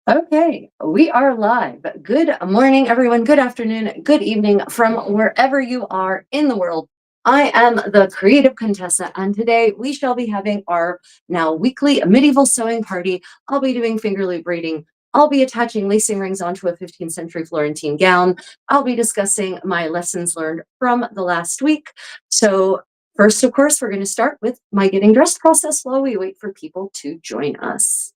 Okay, we are live. Good morning, everyone. Good afternoon, good evening from wherever you are in the world. I am the creative Contessa, and today we shall be having our now weekly medieval sewing party. I'll be doing finger loop braiding. I'll be attaching lacing rings onto a 15th century Florentine gown. I'll be discussing my lessons learned from the last week. So, first, of course, we're going to start with my getting dressed process while we wait for people to join us.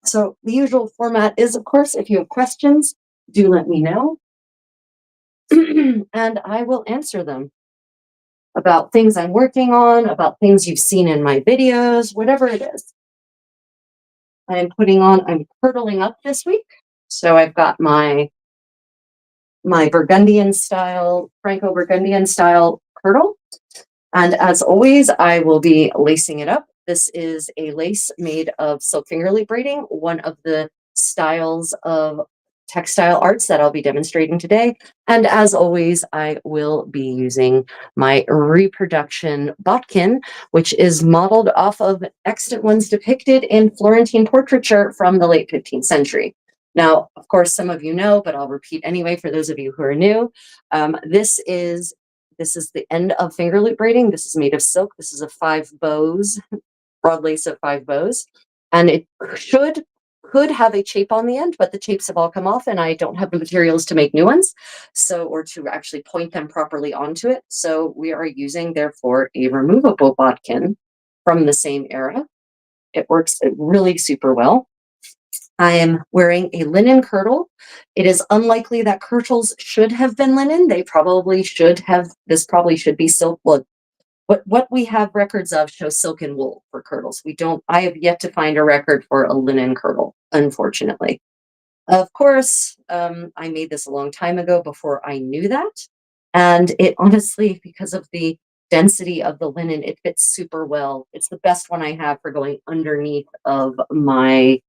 So the usual format is, of course, if you have questions, do let me know, and I will answer them about things I'm working on, about things you've seen in my videos, whatever it is. I'm curdling up this week. So I've got my Burgundian style, Franco-Burgundian style curdle. And as always, I will be lacing it up. This is a lace made of silk finger loop braiding, one of the styles of textile arts that I'll be demonstrating today. And as always, I will be using my reproduction bodkin, which is modeled off of extant ones depicted in Florentine portraiture from the late 15th century. Now, of course, some of you know, but I'll repeat anyway for those of you who are new. This is the end of finger loop braiding. This is made of silk. This is a 5 bows, broad lace of 5 bows. And it could have a chape on the end, but the chapes have all come off and I don't have the materials to make new ones. Or to actually point them properly onto it. So we are using, therefore, a removable bodkin from the same era. It works really super well. I am wearing a linen kirtle. It is unlikely that kirtles should have been linen. They probably should have, this probably should be silk. Well, what we have records of show silk and wool for kirtles. I have yet to find a record for a linen kirtle, unfortunately. Of course, I made this a long time ago before I knew that. And it honestly, because of the density of the linen, it fits super well. It's the best one I have for going underneath of my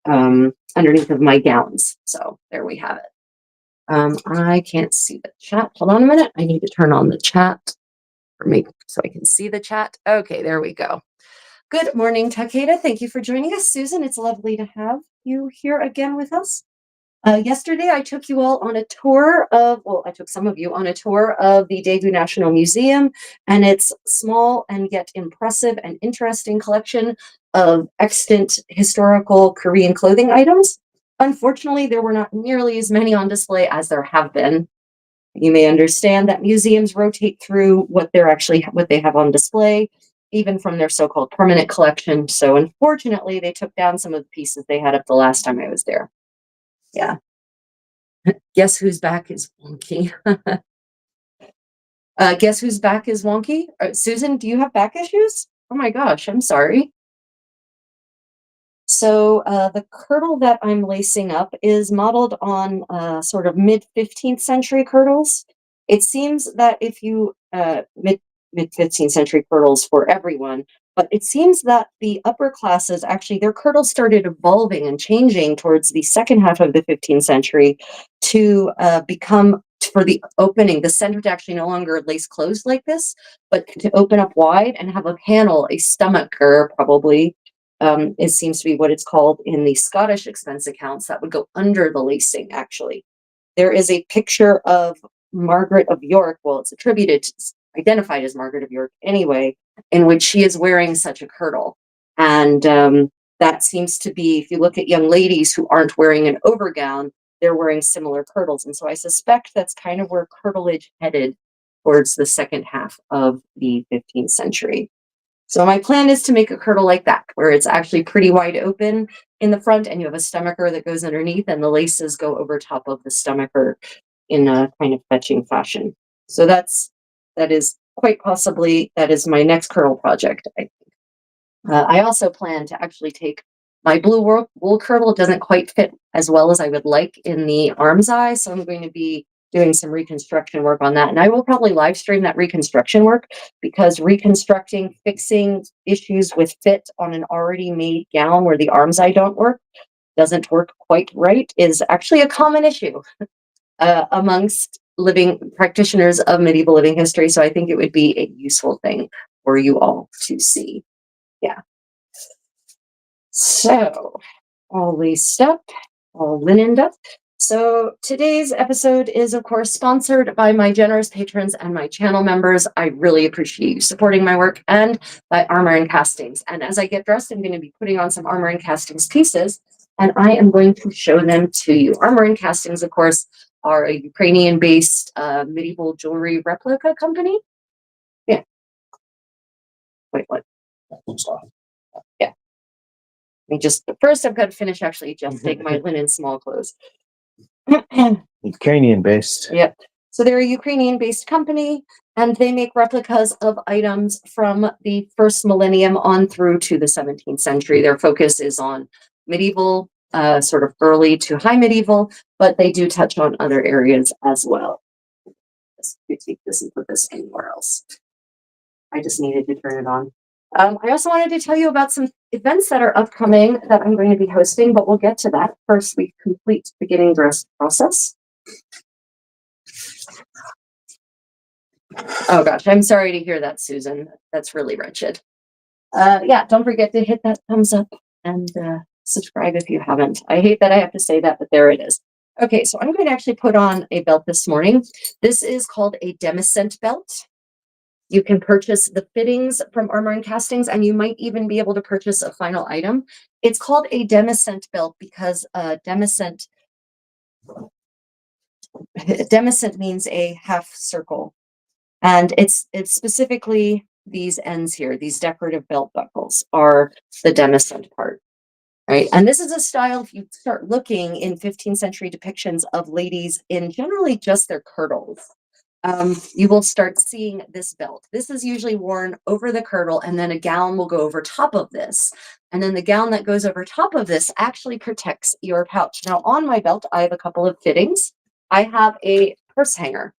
gowns. So there we have it. I can't see the chat. Hold on a minute. I need to turn on the chat for me so I can see the chat. Okay, there we go. Good morning, Takeda. Thank you for joining us. Susan, it's lovely to have you here again with us. Yesterday, I took you all on a tour I took some of you on a tour of the Daegu National Museum and its small and yet impressive and interesting collection of extant historical Korean clothing items. Unfortunately, there were not nearly as many on display as there have been. You may understand that museums rotate through what they have on display, even from their so-called permanent collection. So unfortunately, they took down some of the pieces they had up the last time I was there. Yeah. Guess whose back is wonky? Guess whose back is wonky? Susan, do you have back issues? Oh my gosh, I'm sorry. So the kirtle that I'm lacing up is modeled on sort of mid 15th century kirtles. It seems that if you mid 15th century kirtles for everyone, but it seems that the upper classes actually their kirtles started evolving and changing towards the second half of the 15th century to become for the opening, the center to actually no longer lace closed like this, but to open up wide and have a panel, a stomacher probably it seems to be what it's called in the Scottish expense accounts that would go under the lacing, actually. There is a picture of Margaret of York, well, it's identified as Margaret of York anyway, in which she is wearing such a kirtle. And that seems to be, if you look at young ladies who aren't wearing an overgown, they're wearing similar kirtles. And so I suspect that's kind of where kirtleage headed towards the second half of the 15th century. So my plan is to make a kirtle like that, where it's actually pretty wide open in the front and you have a stomacher that goes underneath and the laces go over top of the stomacher in a kind of fetching fashion. So that is quite possibly, that is my next kirtle project. I also plan to actually take my blue wool kirtle. It doesn't quite fit as well as I would like in the arm's eye, so I'm going to be doing some reconstruction work on that. And I will probably live stream that reconstruction work because fixing issues with fit on an already made gown where the arm's eye doesn't work quite right is actually a common issue amongst living practitioners of medieval living history. So I think it would be a useful thing for you all to see. Yeah. So, all laced up, all linened up. So, today's episode is, of course, sponsored by my generous patrons and my channel members. I really appreciate you supporting my work, and by Armor and Castings. And as I get dressed, I'm going to be putting on some Armor and Castings pieces, and I am going to show them to you. Armor and Castings, of course, are a Ukrainian-based medieval jewelry replica company. Yeah. Wait, what? Yeah. Just first, I've got to finish actually adjusting my linen small clothes. Ukrainian based. Yep. So they're a Ukrainian-based company, and they make replicas of items from the first millennium on through to the 17th century. Their focus is on medieval, sort of early to high medieval, but they do touch on other areas as well. Let's take this and put this anywhere else. I just needed to turn it on. I also wanted to tell you about some events that are upcoming that I'm going to be hosting, but we'll get to that. First, we complete the getting dressed process. Oh gosh, I'm sorry to hear that, Susan. That's really wretched. Yeah, don't forget to hit that thumbs up and subscribe if you haven't. I hate that I have to say that, but there it is. Okay, so I'm going to actually put on a belt this morning. This is called a Demiscent Belt. You can purchase the fittings from Armor and Castings, and you might even be able to purchase a final item. It's called a Demiscent belt because Demiscent means a half circle, and it's specifically these ends here. These decorative belt buckles are the Demiscent part, right? And this is a style. If you start looking in 15th century depictions of ladies in generally just their kirtles, you will start seeing this belt. This is usually worn over the kirtle, and then a gown will go over top of this. And then the gown that goes over top of this actually protects your pouch. Now, on my belt, I have a couple of fittings. I have a purse hanger.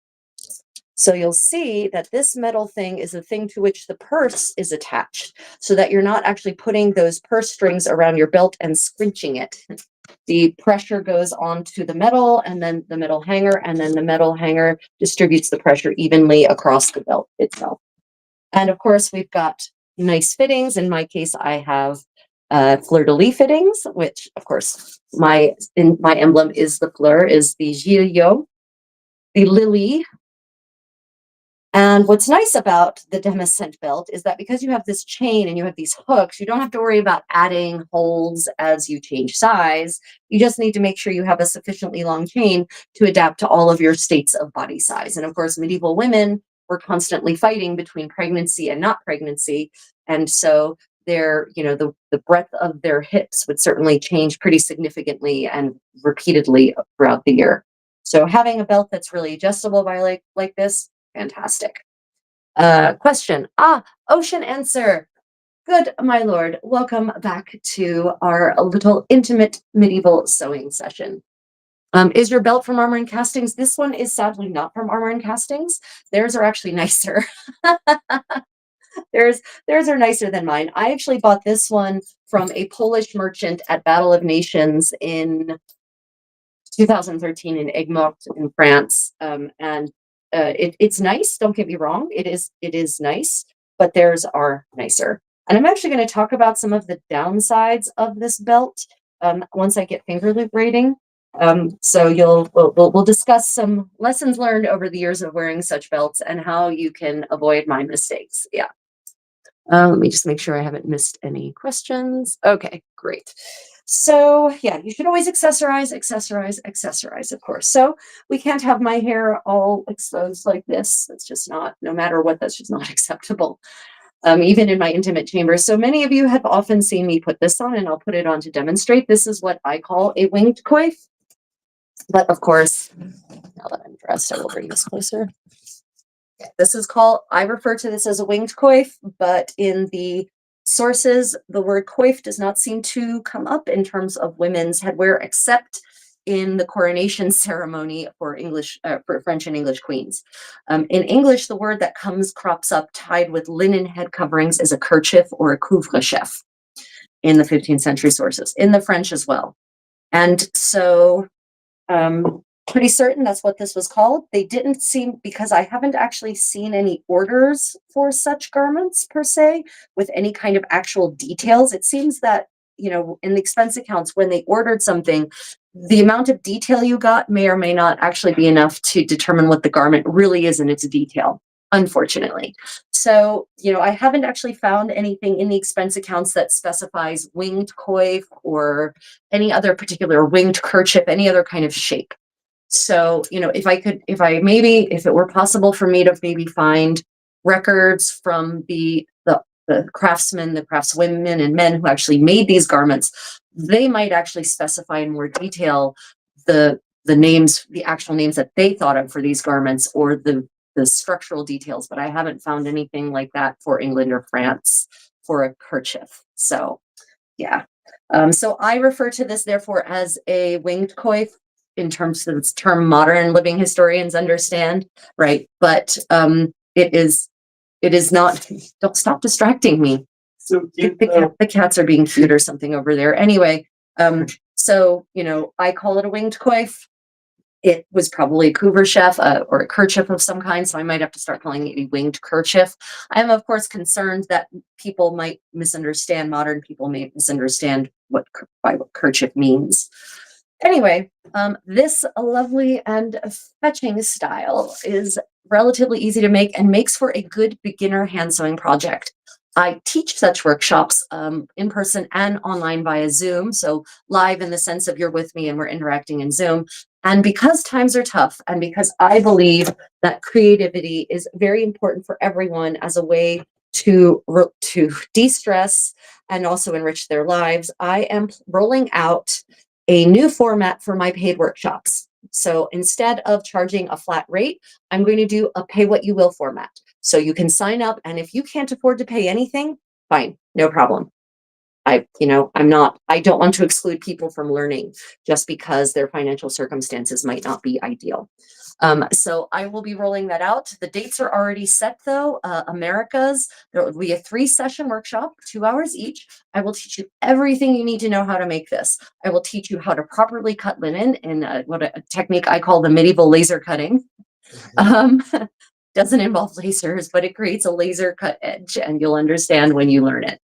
So you'll see that this metal thing is the thing to which the purse is attached, so that you're not actually putting those purse strings around your belt and scrunching it. The pressure goes onto the metal and then the metal hanger, and then the metal hanger distributes the pressure evenly across the belt itself. And of course, we've got nice fittings. In my case, I have fleur-de-lis fittings, which of course, my emblem is the fleur, is the gilio, the lily. And what's nice about the Demiscent belt is that because you have this chain and you have these hooks, you don't have to worry about adding holes as you change size. You just need to make sure you have a sufficiently long chain to adapt to all of your states of body size. And of course, medieval women were constantly fighting between pregnancy and not pregnancy. And so their, the breadth of their hips would certainly change pretty significantly and repeatedly throughout the year. So having a belt that's really adjustable by like this, fantastic. Question. Ocean answer. Good, my lord. Welcome back to our little intimate medieval sewing session. Is your belt from Armor and Castings? This one is sadly not from Armor and Castings. Theirs are actually nicer. Theirs are nicer than mine. I actually bought this one from a Polish merchant at Battle of Nations in 2013 in Aigues-Mortes in France, and it's nice. Don't get me wrong. It is nice, but theirs are nicer. And I'm actually going to talk about some of the downsides of this belt once I get Fingerloop braiding. So we'll discuss some lessons learned over the years of wearing such belts and how you can avoid my mistakes. Yeah. Let me just make sure I haven't missed any questions. Okay, great. So yeah, you should always accessorize, of course. So we can't have my hair all exposed like this. That's just not, no matter what, that's just not acceptable. Even in my intimate chambers. So many of you have often seen me put this on, and I'll put it on to demonstrate. This is what I call a winged coif. But of course, now that I'm dressed, I will bring this closer. This is called, I refer to this as a winged coif, but in the sources, the word coif does not seem to come up in terms of women's headwear, except in the coronation ceremony for for French and English queens. In English, the word that crops up tied with linen head coverings is a kerchief or a couvre-chef in the 15th century sources, in the French as well. And so, pretty certain that's what this was called. They didn't seem, because I haven't actually seen any orders for such garments per se with any kind of actual details. It seems that in the expense accounts, when they ordered something, the amount of detail you got may or may not actually be enough to determine what the garment really is in its detail, unfortunately. So, I haven't actually found anything in the expense accounts that specifies winged coif or any other particular winged kerchief, any other kind of shape. So, if it were possible for me to maybe find records from the craftsmen, the craftswomen and men who actually made these garments, they might actually specify in more detail the names, the actual names that they thought of for these garments, or the structural details. But I haven't found anything like that for England or France for a kerchief. So yeah. So I refer to this therefore as a winged coif in terms of its term modern living historians understand, right? But it is not. Don't stop distracting me. So cute, The cats are being cute or something over there. Anyway, so I call it a winged coif. It was probably a couvre-chef or a kerchief of some kind, so I might have to start calling it a winged kerchief. I am, of course, concerned that people might misunderstand, modern people may misunderstand what kerchief means. Anyway, this lovely and fetching style is relatively easy to make and makes for a good beginner hand sewing project. I teach such workshops in person and online via Zoom. So live in the sense of you're with me and we're interacting in Zoom. And because times are tough, and because I believe that creativity is very important for everyone as a way to de-stress and also enrich their lives, I am rolling out a new format for my paid workshops. So instead of charging a flat rate, I'm going to do a pay what you will format. So you can sign up, and if you can't afford to pay anything, fine, no problem. I don't want to exclude people from learning just because their financial circumstances might not be ideal. So I will be rolling that out. The dates are already set though. America's, there will be a 3-session workshop, 2 hours each. I will teach you everything you need to know how to make this. I will teach you how to properly cut linen in a technique I call the medieval laser cutting. Doesn't involve lasers, but it creates a laser cut edge, and you'll understand when you learn it.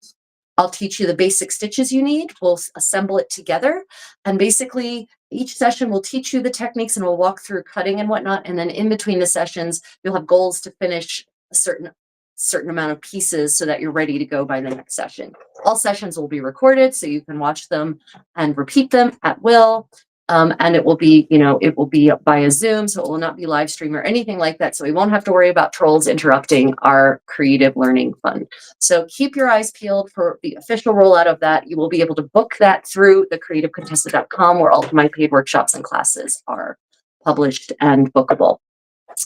I'll teach you the basic stitches you need. We'll assemble it together. And basically, each session will teach you the techniques and we'll walk through cutting and whatnot. And then in between the sessions, you'll have goals to finish a certain amount of pieces so that you're ready to go by the next session. All sessions will be recorded so you can watch them and repeat them at will. And it will be via Zoom, so it will not be live stream or anything like that. So we won't have to worry about trolls interrupting our creative learning fun. So keep your eyes peeled for the official rollout of that. You will be able to book that through thecreativecontessa.com, where all of my paid workshops and classes are published and bookable.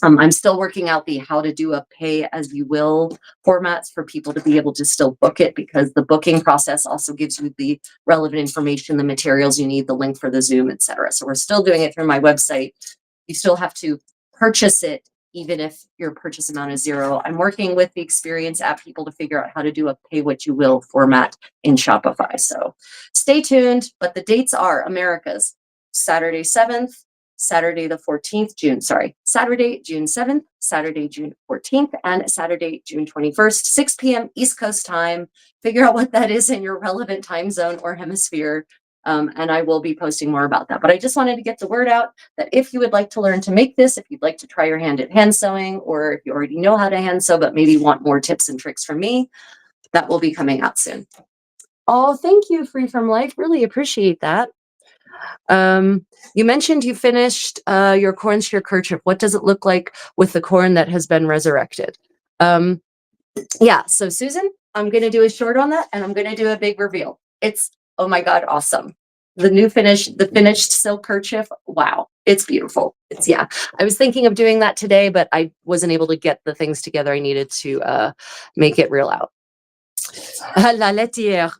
I'm still working out the how to do a pay as you will formats for people to be able to still book it, because the booking process also gives you the relevant information, the materials you need, the link for the Zoom, etc. So we're still doing it through my website. You still have to purchase it, even if your purchase amount is $0. I'm working with the Experience app people to figure out how to do a pay what you will format in Shopify. So stay tuned, but the dates are America's Saturday 7th, Saturday the 14th, Saturday, June 7th, Saturday, June 14th, and Saturday, June 21st, 6 p.m. East Coast time. Figure out what that is in your relevant time zone or hemisphere. And I will be posting more about that. But I just wanted to get the word out that if you would like to learn to make this, if you'd like to try your hand at hand sewing, or if you already know how to hand sew, but maybe want more tips and tricks from me, that will be coming out soon. Oh, thank you, Free From Life. Really appreciate that. You mentioned you finished your corn shear kerchief. What does it look like with the corn that has been resurrected? Yeah, so Susan, I'm going to do a short on that, and I'm going to do a big reveal. It's, oh my God, awesome. The finished silk kerchief. Wow, it's beautiful. Yeah, I was thinking of doing that today, but I wasn't able to get the things together I needed to make it real out. La laitière.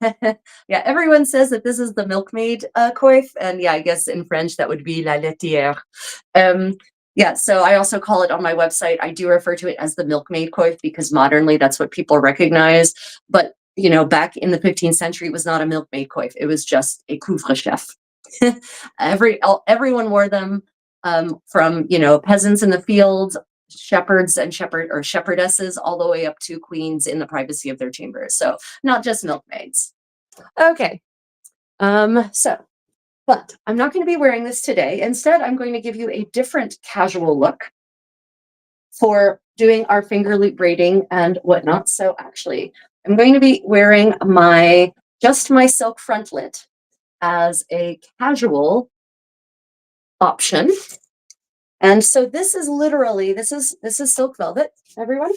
Yeah, everyone says that this is the milkmaid coif, and yeah, I guess in French that would be la laitière. Yeah, so I also call it on my website, I do refer to it as the milkmaid coif because modernly that's what people recognize. But back in the 15th century, it was not a milkmaid coif; it was just a couvre-chef. Everyone wore them, from peasants in the fields, shepherds and shepherdesses, all the way up to queens in the privacy of their chambers. So not just milkmaids. Okay. But I'm not going to be wearing this today. Instead, I'm going to give you a different casual look for doing our finger loop braiding and whatnot. So actually, I'm going to be wearing just my silk frontlet as a casual option. And so this is literally, this is silk velvet, everyone.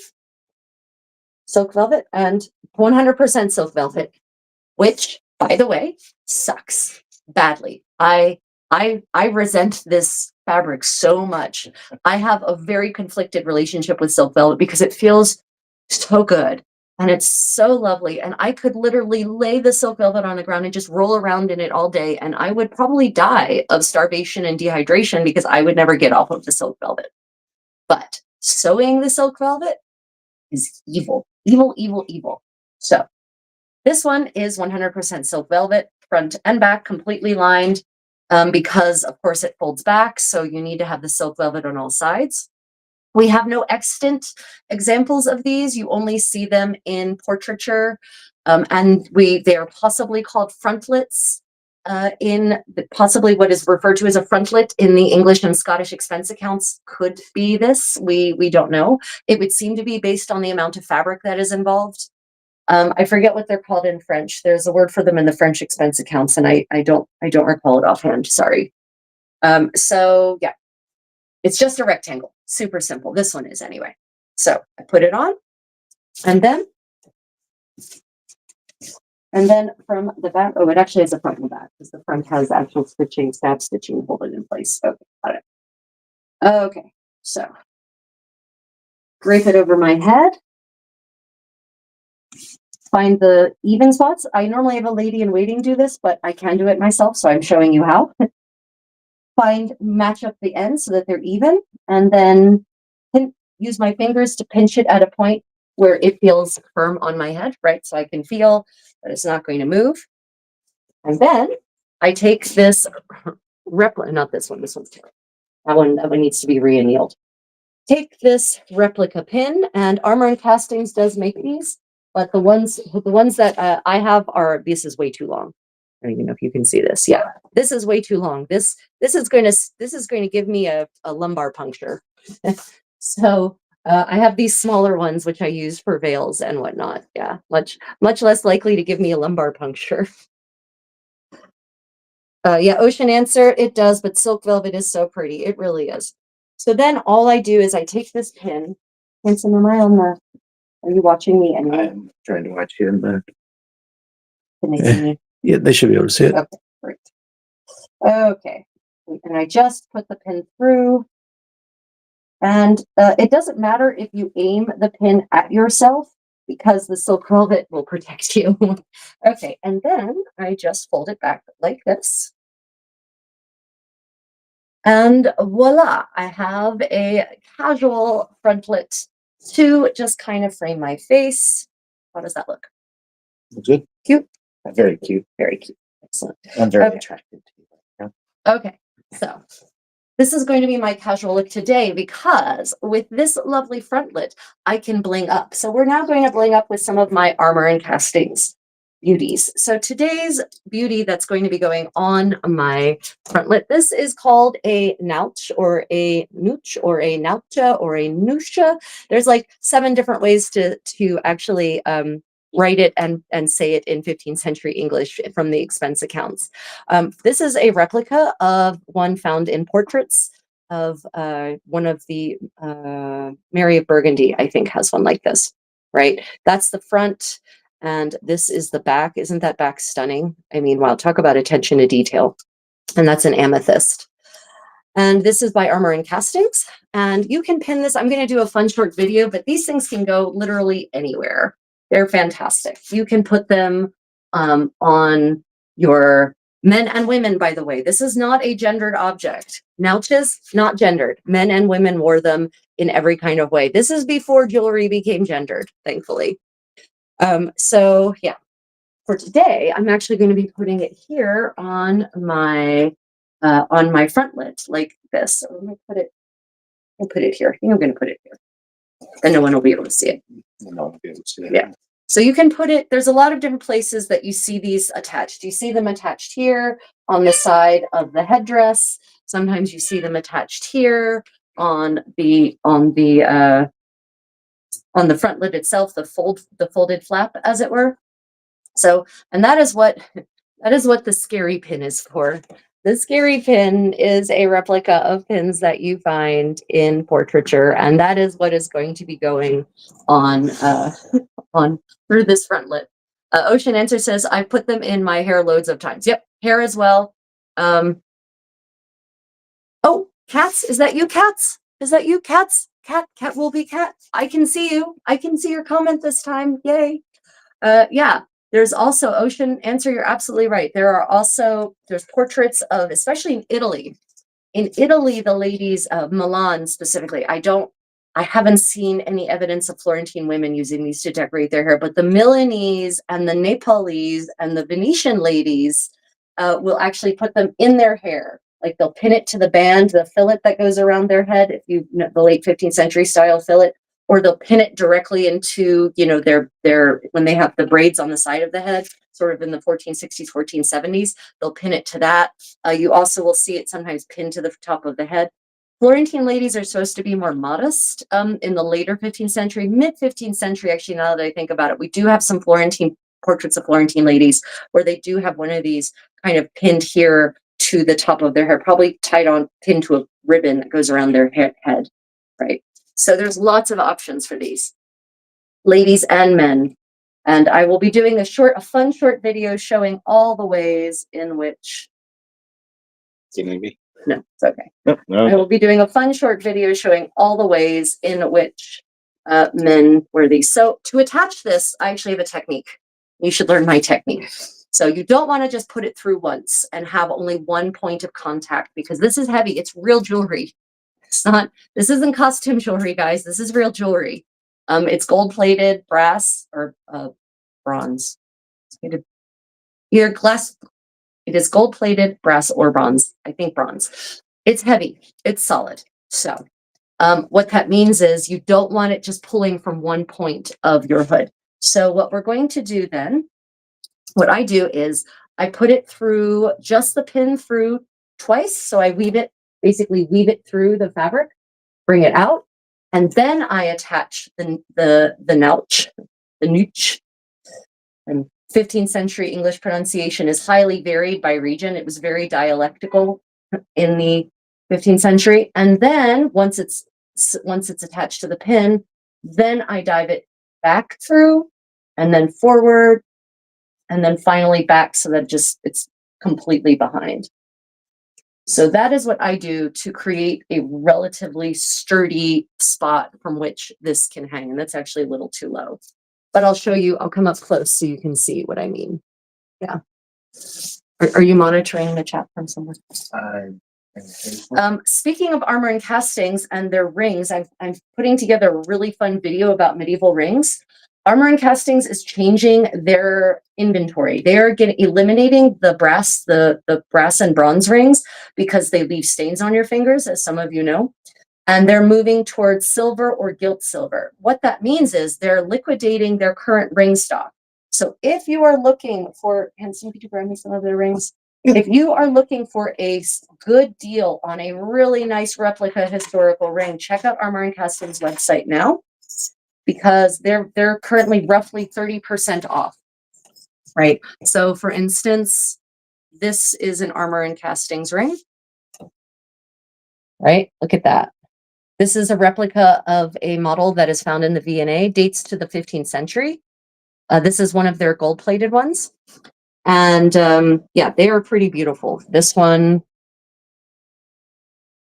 Silk velvet and 100% silk velvet, which, by the way, sucks badly. I resent this fabric so much. I have a very conflicted relationship with silk velvet because it feels so good and it's so lovely. And I could literally lay the silk velvet on the ground and just roll around in it all day, and I would probably die of starvation and dehydration because I would never get off of the silk velvet. But sewing the silk velvet is evil, evil, evil, evil. So this one is 100% silk velvet, front and back, completely lined, because of course it folds back. So you need to have the silk velvet on all sides. We have no extant examples of these. You only see them in portraiture, and they are possibly called frontlets in possibly what is referred to as a frontlet in the English and Scottish expense accounts. Could be this. We don't know. It would seem to be based on the amount of fabric that is involved. I forget what they're called in French. There's a word for them in the French expense accounts, and I don't recall it offhand. Sorry. So yeah, it's just a rectangle. Super simple. This one is anyway. So I put it on, and then from the back. Oh, it actually has a front and back because the front has actual stitching, stab stitching to hold it in place. Okay, got it. Okay, so drape it over my head. Find the even spots. I normally have a lady in waiting do this, but I can do it myself, so I'm showing you how. Match up the ends so that they're even, and then use my fingers to pinch it at a point where it feels firm on my head, right? So I can feel that it's not going to move. And then I take this replica, not this one, this one's terrible. That one needs to be re-annealed. Take this replica pin, and Armor and Castings does make these, but the ones that I have this is way too long. I don't even know if you can see this. Yeah, this is way too long. This is going to give me a lumbar puncture. So I have these smaller ones which I use for veils and whatnot. Yeah, much less likely to give me a lumbar puncture. Yeah, Ocean Answer, it does, but silk velvet is so pretty. It really is. So then all I do is I take this pin. Hanson, are you watching me anyway? I'm trying to watch you in the. Can they see me? Yeah, they should be able to see it. Okay, great. Okay, and I just put the pin through. And it doesn't matter if you aim the pin at yourself because the silk velvet will protect you. Okay, and then I just fold it back like this. And voila, I have a casual frontlet to just kind of frame my face. How does that look? Good. Cute. Very cute. Very cute. Excellent. I'm very attracted to you. Yeah. Okay, so this is going to be my casual look today because with this lovely frontlet, I can bling up. So we're now going to bling up with some of my Armor and Castings beauties. So today's beauty that's going to be going on my frontlet, this is called a nouch or a nooch or a noucha or a nusha. There's like 7 different ways to actually write it and say it in 15th century English from the expense accounts. This is a replica of one found in portraits of one of the Mary of Burgundy, I think, has one like this, right? That's the front. And this is the back. Isn't that back stunning? I mean, wow, talk about attention to detail. And that's an amethyst. And this is by Armor and Castings. And you can pin this. I'm going to do a fun short video, but these things can go literally anywhere. They're fantastic. You can put them on your men and women, by the way. This is not a gendered object. Nouches, not gendered. Men and women wore them in every kind of way. This is before jewelry became gendered, thankfully. So yeah, for today, I'm actually going to be putting it here on my frontlet like this. So I'm going to put it here. I think I'm going to put it here, and no one will be able to see it. No one will be able to see it. Yeah. So you can put it, there's a lot of different places that you see these attached. You see them attached here on the side of the headdress. Sometimes you see them attached here on the frontlet itself, the folded flap, as it were. So, and that is what the scary pin is for. The scary pin is a replica of pins that you find in portraiture, and that is what is going to be going on on through this frontlet. Ocean Answer says, I put them in my hair loads of times. Yep, hair as well. Oh, Cats, is that you, Cats? Is that you, Cats? Cat will be Cat. I can see you. I can see your comment this time. Yay. Yeah, there's also Ocean Answer. You're absolutely right. There's portraits of, especially in Italy. In Italy, the ladies of Milan specifically, I haven't seen any evidence of Florentine women using these to decorate their hair, but the Milanese and the Nepalese and the Venetian ladies will actually put them in their hair. Like they'll pin it to the band, the fillet that goes around their head, if you know the late 15th century style fillet, or they'll pin it directly into, their when they have the braids on the side of the head, sort of in the 1460s, 1470s, they'll pin it to that. You also will see it sometimes pinned to the top of the head. Florentine ladies are supposed to be more modest in the later 15th century, mid 15th century. Actually, now that I think about it, we do have some Florentine portraits of Florentine ladies where they do have one of these kind of pinned here to the top of their hair, probably pinned to a ribbon that goes around their head, right? So there's lots of options for these, ladies and men. And I will be doing a fun short video showing all the ways in which. Maybe. No, it's okay. No. I will be doing a fun short video showing all the ways in which men wear these. So to attach this, I actually have a technique. You should learn my technique. So you don't want to just put it through once and have only one point of contact, because this is heavy. It's real jewelry. This isn't costume jewelry, guys. This is real jewelry. It's gold-plated, brass, or bronze. Either glass. It is gold-plated, brass, or bronze. I think bronze. It's heavy. It's solid. So what that means is you don't want it just pulling from one point of your hood. So what we're going to do then, what I do is I put it through, just the pin through twice. So I basically weave it through the fabric, bring it out, and then I attach the nooch. And 15th century English pronunciation is highly varied by region. It was very dialectical in the 15th century. And then once it's attached to the pin, then I dive it back through and then forward and then finally back, so that it's completely behind. So that is what I do to create a relatively sturdy spot from which this can hang. And that's actually a little too low, but I'll show you, I'll come up close so you can see what I mean. Yeah. Are you monitoring the chat from somewhere? Speaking of armor and castings and their rings, I'm putting together a really fun video about medieval rings. Armor and Castings is changing their inventory. They are eliminating the brass and bronze rings because they leave stains on your fingers, as some of you know. And they're moving towards silver or gilt silver. What that means is they're liquidating their current ring stock. So if you are looking for, Handsome, could you grab me some of their rings? If you are looking for a good deal on a really nice replica historical ring, check out Armor and Castings website now, because they're currently roughly 30% off, right? So for instance, this is an Armor and Castings ring, right? Look at that. This is a replica of a model that is found in the V&A, dates to the 15th century. This is one of their gold-plated ones. And yeah, they are pretty beautiful. This one,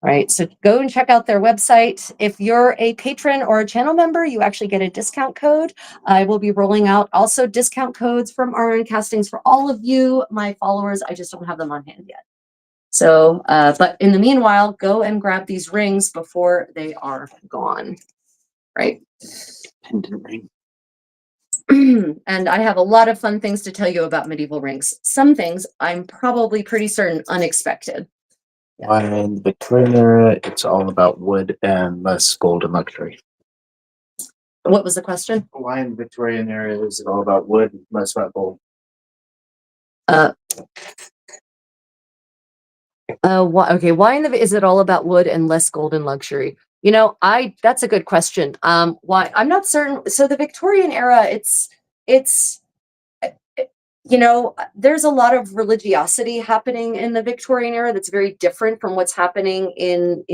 right? So go and check out their website. If you're a patron or a channel member, you actually get a discount code. I will be rolling out also discount codes from Armor and Castings for all of you, my followers. I just don't have them on hand yet. So, but in the meanwhile, go and grab these rings before they are gone, right? Pendant ring. And I have a lot of fun things to tell you about medieval rings. Some things I'm probably pretty certain unexpected. Yeah. In the Victorian era, it's all about wood and less gold and luxury. What was the question? Why in the Victorian era is it all about wood, less about gold? Why is it all about wood and less golden luxury? You know, that's a good question. Why? I'm not certain. So the Victorian era, it's there's a lot of religiosity happening in the Victorian era that's very different from what's happening in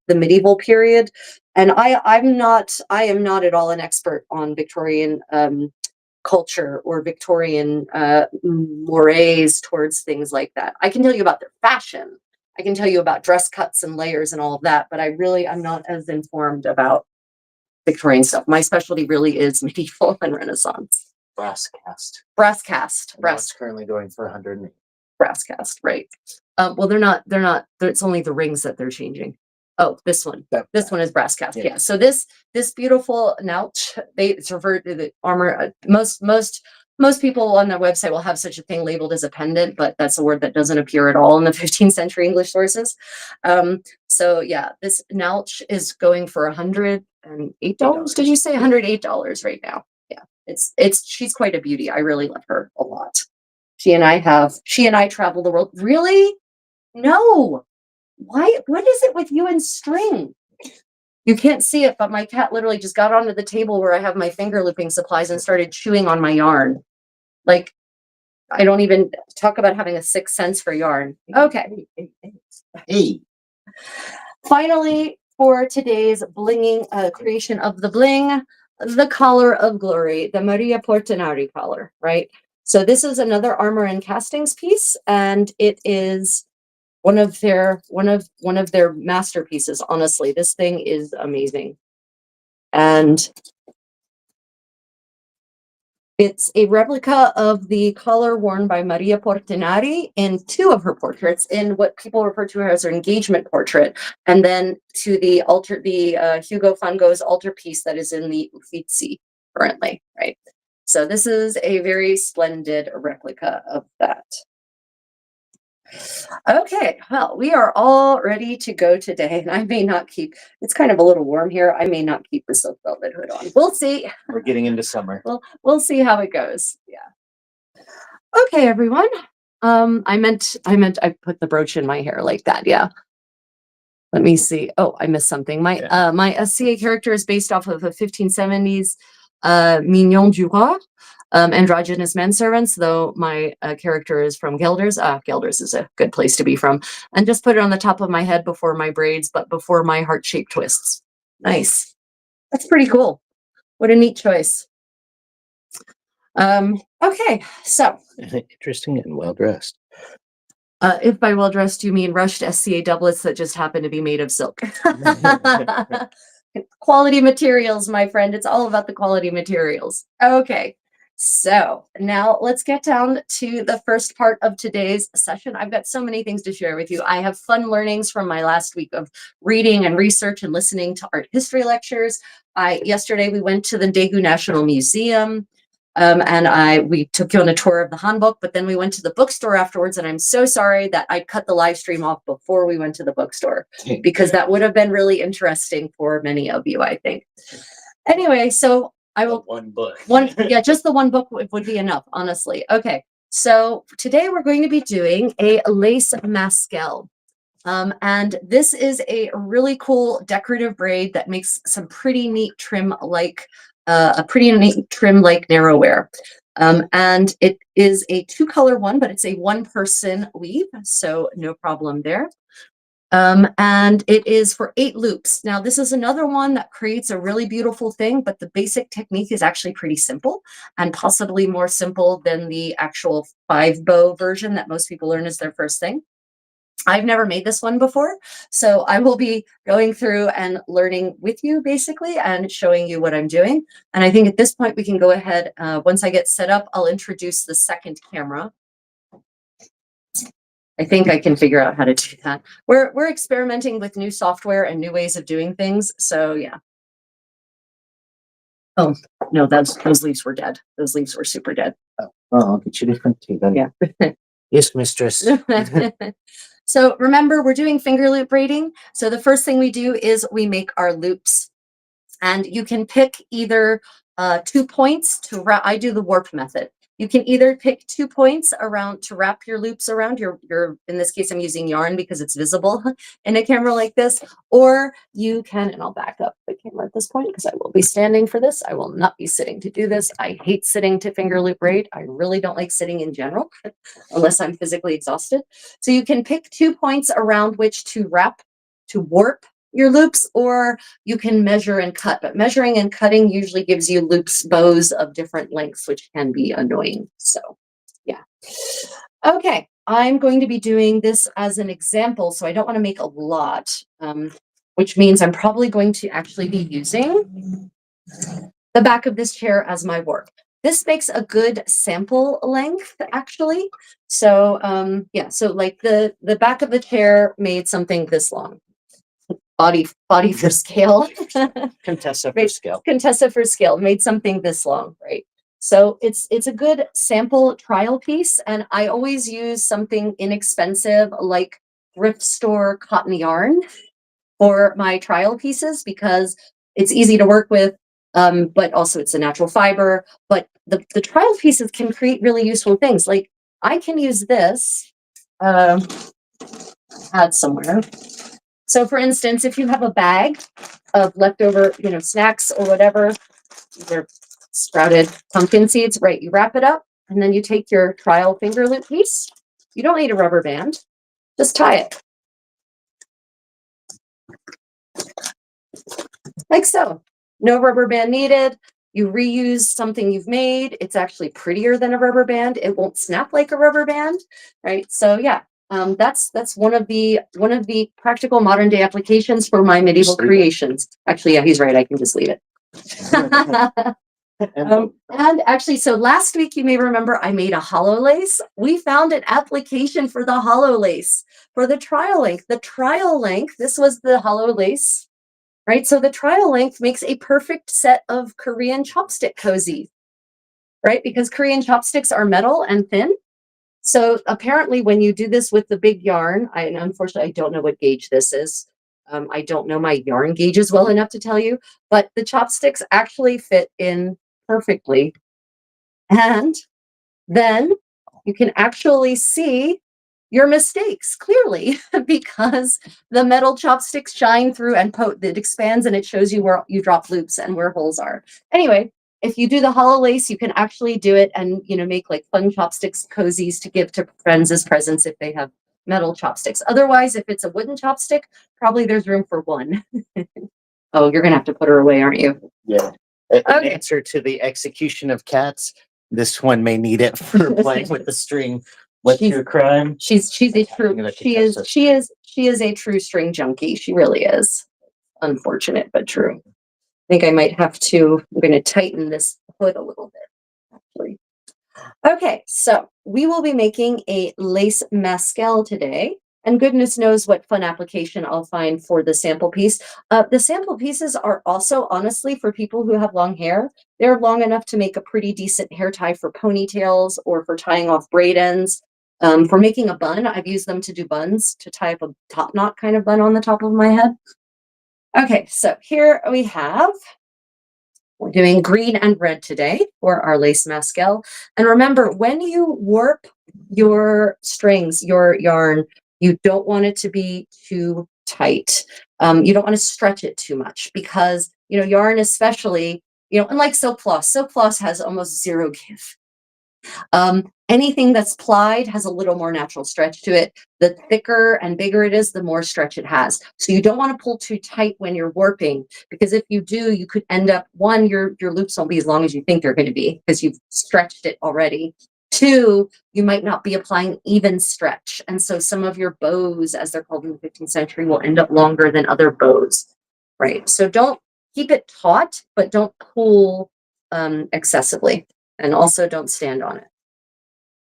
the medieval period. And I am not at all an expert on Victorian culture or Victorian mores towards things like that. I can tell you about their fashion. I can tell you about dress cuts and layers and all of that, but I'm not as informed about Victorian stuff. My specialty really is medieval and Renaissance. Brass cast. Brass cast. Brass currently going for 100. Brass cast, right. Well, they're not, it's only the rings that they're changing. Oh, this one. This one is brass cast. Yeah. So this beautiful nouch, it's referred to the armor. Most people on their website will have such a thing labeled as a pendant, but that's a word that doesn't appear at all in the 15th century English sources. So yeah, this nouch is going for $108. Did you say $108 right now? Yeah, she's quite a beauty. I really love her a lot. She and I travel the world. Really? No. Why? What is it with you and string? You can't see it, but my cat literally just got onto the table where I have my finger looping supplies and started chewing on my yarn. Like, I don't even talk about having a sixth sense for yarn. Okay. Hey. Finally, for today's blinging creation of the bling, the collar of glory, the Maria Portinari collar, right? So this is another armor and castings piece, and it is one of their masterpieces. Honestly, this thing is amazing. And it's a replica of the collar worn by Maria Portinari in two of her portraits, in what people refer to as her engagement portrait, and then to the Hugo van Gogh's altarpiece that is in the Uffizi currently, right? So this is a very splendid replica of that. Okay, well, we are all ready to go today, and I may not keep, it's kind of a little warm here. I may not keep the silk velvet hood on. We'll see. We're getting into summer. We'll see how it goes. Yeah. Okay, everyone. I put the brooch in my hair like that. Yeah. Let me see. Oh, I missed something. My SCA character is based off of a 1570s Mignon du Roi. Androgynous manservants, though my character is from Gelders. Gelders is a good place to be from. And just put it on the top of my head before my braids, but before my heart-shaped twists. Nice. That's pretty cool. What a neat choice. Okay, so. Interesting and well-dressed. If by well-dressed you mean rushed SCA doublets that just happen to be made of silk. Quality materials, my friend. It's all about the quality materials. Okay. So now let's get down to the first part of today's session. I've got so many things to share with you. I have fun learnings from my last week of reading and research and listening to art history lectures. Yesterday we went to the Daegu National Museum, and we took you on a tour of the handbook, but then we went to the bookstore afterwards, and I'm so sorry that I cut the live stream off before we went to the bookstore, because that would have been really interesting for many of you, I think. Anyway, so I will one book. Just the one book would be enough, honestly. Okay, so today we're going to be doing a lace Mascal. And this is a really cool decorative braid that makes some pretty neat trim like narrow wear. And it is a 2-color one, but it's a 1-person weave, so no problem there. And it is for 8 loops. Now, this is another one that creates a really beautiful thing, but the basic technique is actually pretty simple, and possibly more simple than the actual 5-bow version that most people learn as their first thing. I've never made this one before, so I will be going through and learning with you basically and showing you what I'm doing. And I think at this point we can go ahead, once I get set up, I'll introduce the second camera. I think I can figure out how to do that. We're experimenting with new software and new ways of doing things, so yeah. Oh, no, those leaves were dead. Those leaves were super dead. Oh, I'll get you different too then. Yeah. Yes, mistress. So remember, we're doing finger loop braiding. So the first thing we do is we make our loops. And you can pick either 2 points to wrap. I do the warp method. You can either pick 2 points around to wrap your loops around your, in this case, I'm using yarn because it's visible in a camera like this, or you can, and I'll back up the camera at this point because I will be standing for this. I will not be sitting to do this. I hate sitting to finger loop braid. I really don't like sitting in general unless I'm physically exhausted. So you can pick 2 points around which to wrap, to warp your loops, or you can measure and cut, but measuring and cutting usually gives you loops, bows of different lengths, which can be annoying. So yeah. Okay, I'm going to be doing this as an example, so I don't want to make a lot, which means I'm probably going to actually be using the back of this chair as my warp. This makes a good sample length, actually. So yeah, so like the back of the chair made something this long. Body for scale. Contessa for scale. Contessa for scale made something this long, right? So it's a good sample trial piece, and I always use something inexpensive like thrift store cotton yarn for my trial pieces because it's easy to work with, but also it's a natural fiber. But the trial pieces can create really useful things. Like I can use this add somewhere. So for instance, if you have a bag of leftover, snacks or whatever, either sprouted pumpkin seeds, right? You wrap it up and then you take your trial finger loop piece. You don't need a rubber band, just tie it. Like so. No rubber band needed. You reuse something you've made. It's actually prettier than a rubber band. It won't snap like a rubber band, right? So yeah, that's one of the practical modern day applications for my medieval creations. Actually, yeah, he's right. I can just leave it. And actually, so last week you may remember I made a Holo Lace. We found an application for the Holo Lace for the trial length. The trial length. This was the Holo Lace. Right, so the trial length makes a perfect set of Korean chopstick cozy, right? Because Korean chopsticks are metal and thin. So apparently when you do this with the big yarn, and unfortunately I don't know what gauge this is. I don't know my yarn gauges well enough to tell you, but the chopsticks actually fit in perfectly. And then you can actually see your mistakes clearly because the metal chopsticks shine through and it expands and it shows you where you drop loops and where holes are. Anyway, if you do the Holo Lace, you can actually do it and make like fun chopsticks cozies to give to friends as presents if they have metal chopsticks. Otherwise, if it's a wooden chopstick, probably there's room for one. Oh, you're gonna have to put her away, aren't you? Yeah. In answer to the execution of cats, this one may need it for playing with the string. What's your crime? She's a true. She is a true string junkie. She really is. Unfortunate, but true. I think I might have to. I'm going to tighten this hood a little bit. Actually. Okay, so we will be making a lace mascal today. And goodness knows what fun application I'll find for the sample piece. The sample pieces are also, honestly, for people who have long hair. They're long enough to make a pretty decent hair tie for ponytails or for tying off braid ends. For making a bun, I've used them to do buns, to tie up a top knot kind of bun on the top of my head. Okay, so here we have, we're doing green and red today for our lace mascal. And remember, when you warp your strings, your yarn, you don't want it to be too tight. You don't want to stretch it too much because, yarn especially, unlike silk floss has almost zero give. Anything that's plied has a little more natural stretch to it. The thicker and bigger it is, the more stretch it has. So you don't want to pull too tight when you're warping, because if you do, you could end up, one, your loops won't be as long as you think they're going to be because you've stretched it already. Two, you might not be applying even stretch. And so some of your bows, as they're called in the 15th century, will end up longer than other bows, right? So don't keep it taut, but don't pull excessively. And also don't stand on it.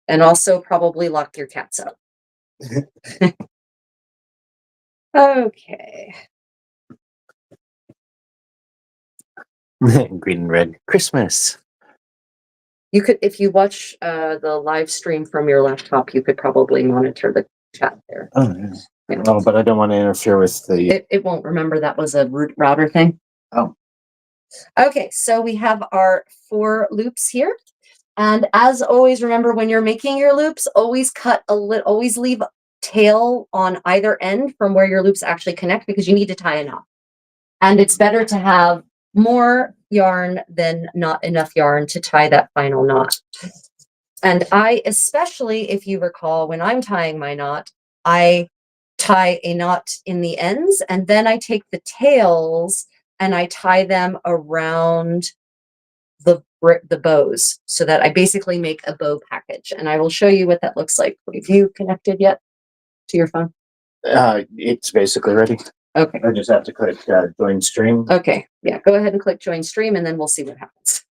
And also probably lock your cats up. Okay. Green and red Christmas. You could, if you watch the live stream from your laptop, you could probably monitor the chat there. Oh, yeah. Yeah. Oh, but I don't want to interfere with the... It won't. Remember, that was a root router thing. Oh. Okay, so we have our 4 loops here. And as always, remember when you're making your loops, always always leave tail on either end from where your loops actually connect because you need to tie a knot. And it's better to have more yarn than not enough yarn to tie that final knot. And I, especially if you recall, when I'm tying my knot, I tie a knot in the ends and then I take the tails and I tie them around the bows so that I basically make a bow package. And I will show you what that looks like. Have you connected yet to your phone? It's basically ready. Okay. I just have to click join stream. Okay. Yeah. Go ahead and click join stream and then we'll see what happens.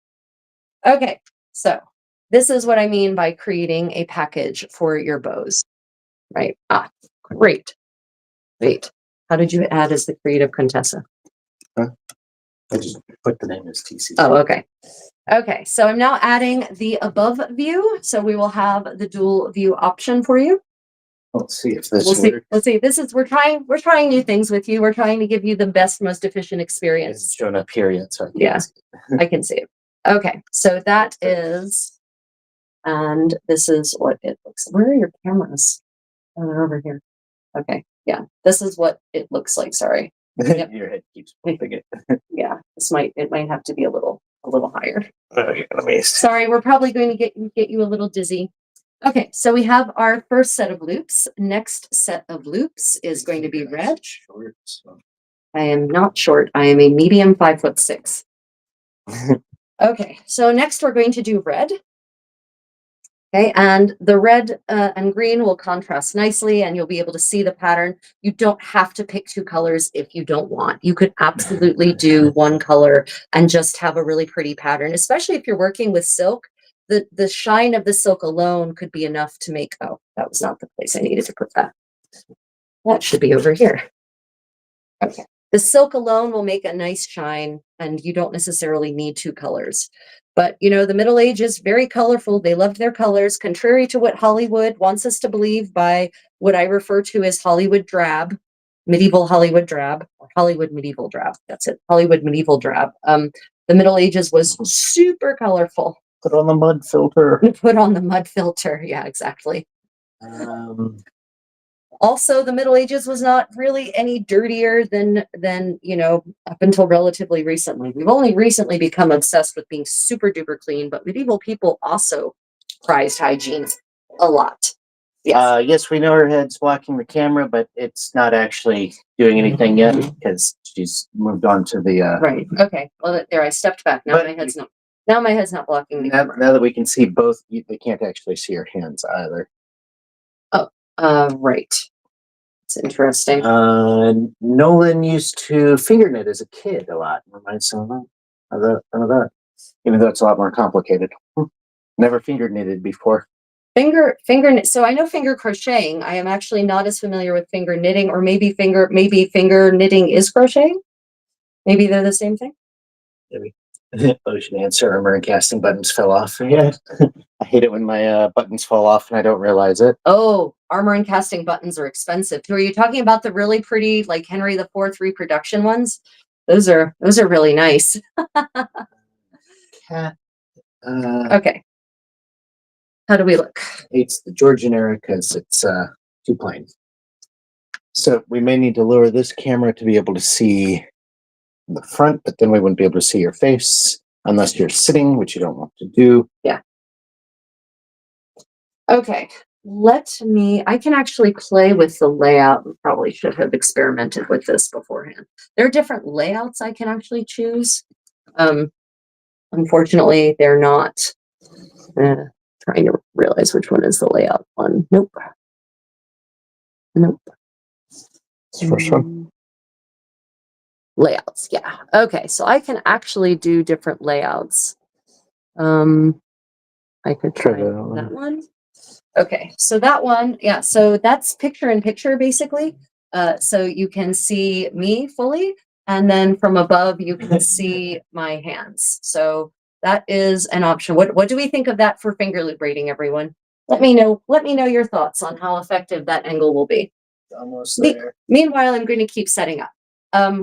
Okay. So this is what I mean by creating a package for your bows, right? Ah, great. Wait, how did you add as the creative Contessa? I just put the name as TC. Oh, okay. Okay, so I'm now adding the above view. So we will have the dual view option for you. Let's see if this works. Let's see. We're trying new things with you. We're trying to give you the best, most efficient experience. It's showing up here yet, so I yeah, I can see it. Okay, so that is, and this is what it looks like. Where are your cameras? Oh, they're over here. Okay, yeah, this is what it looks like. Sorry. Yep. Your head keeps moving it. Yeah, it might have to be a little higher. Okay, let me. Sorry, we're probably going to get you a little dizzy. Okay, so we have our first set of loops. Next set of loops is going to be red. I am not short. I am a medium 5'6". Okay, so next we're going to do red. Okay, and the red and green will contrast nicely and you'll be able to see the pattern. You don't have to pick 2 colors if you don't want. You could absolutely do 1 color and just have a really pretty pattern, especially if you're working with silk. The shine of the silk alone could be enough to make, oh, that was not the place I needed to put that. That should be over here. Okay. The silk alone will make a nice shine and you don't necessarily need 2 colors. But, you know, the Middle Age is very colorful. They loved their colors, contrary to what Hollywood wants us to believe by what I refer to as Hollywood drab, medieval Hollywood drab, or Hollywood medieval drab. That's it, Hollywood medieval drab. The Middle Ages was super colorful. Put on the mud filter. Put on the mud filter. Yeah, exactly. Also, the Middle Ages was not really any dirtier than you know, up until relatively recently. We've only recently become obsessed with being super duper clean, but medieval people also prized hygiene a lot. Yes. Yes, we know her head's blocking the camera, but it's not actually doing anything yet because she's moved on to the right. Okay. Well, there, I stepped back. Now my head's not. Now my head's not blocking the camera. Now that we can see both, they can't actually see her hands either. Oh, right. It's interesting. Nolan used to finger knit as a kid a lot. Reminds some of that, even though it's a lot more complicated. Never finger knitted before. Finger knit. So I know finger crocheting. I am actually not as familiar with finger knitting, or maybe finger knitting is crocheting. Maybe they're the same thing. Maybe. Ocean answer, armor and casting buttons fell off. Yeah. I hate it when my buttons fall off and I don't realize it. Oh, armor and casting buttons are expensive. Were you talking about the really pretty, like Henry IV reproduction ones? Those are really nice. Okay. How do we look? It's the Georgian era because it's too plain. So we may need to lower this camera to be able to see the front, but then we wouldn't be able to see your face unless you're sitting, which you don't want to do. Yeah. Okay. I can actually play with the layout. We probably should have experimented with this beforehand. There are different layouts I can actually choose. Unfortunately, they're not. Trying to realize which one is the layout one. Nope. It's the first one. Layouts, yeah. Okay, so I can actually do different layouts. I could try that one. Okay, so that one, yeah, so that's picture in picture basically. So you can see me fully, and then from above you can see my hands. So that is an option. What do we think of that for finger loop braiding, everyone? Let me know your thoughts on how effective that angle will be. Almost there. Meanwhile, I'm going to keep setting up.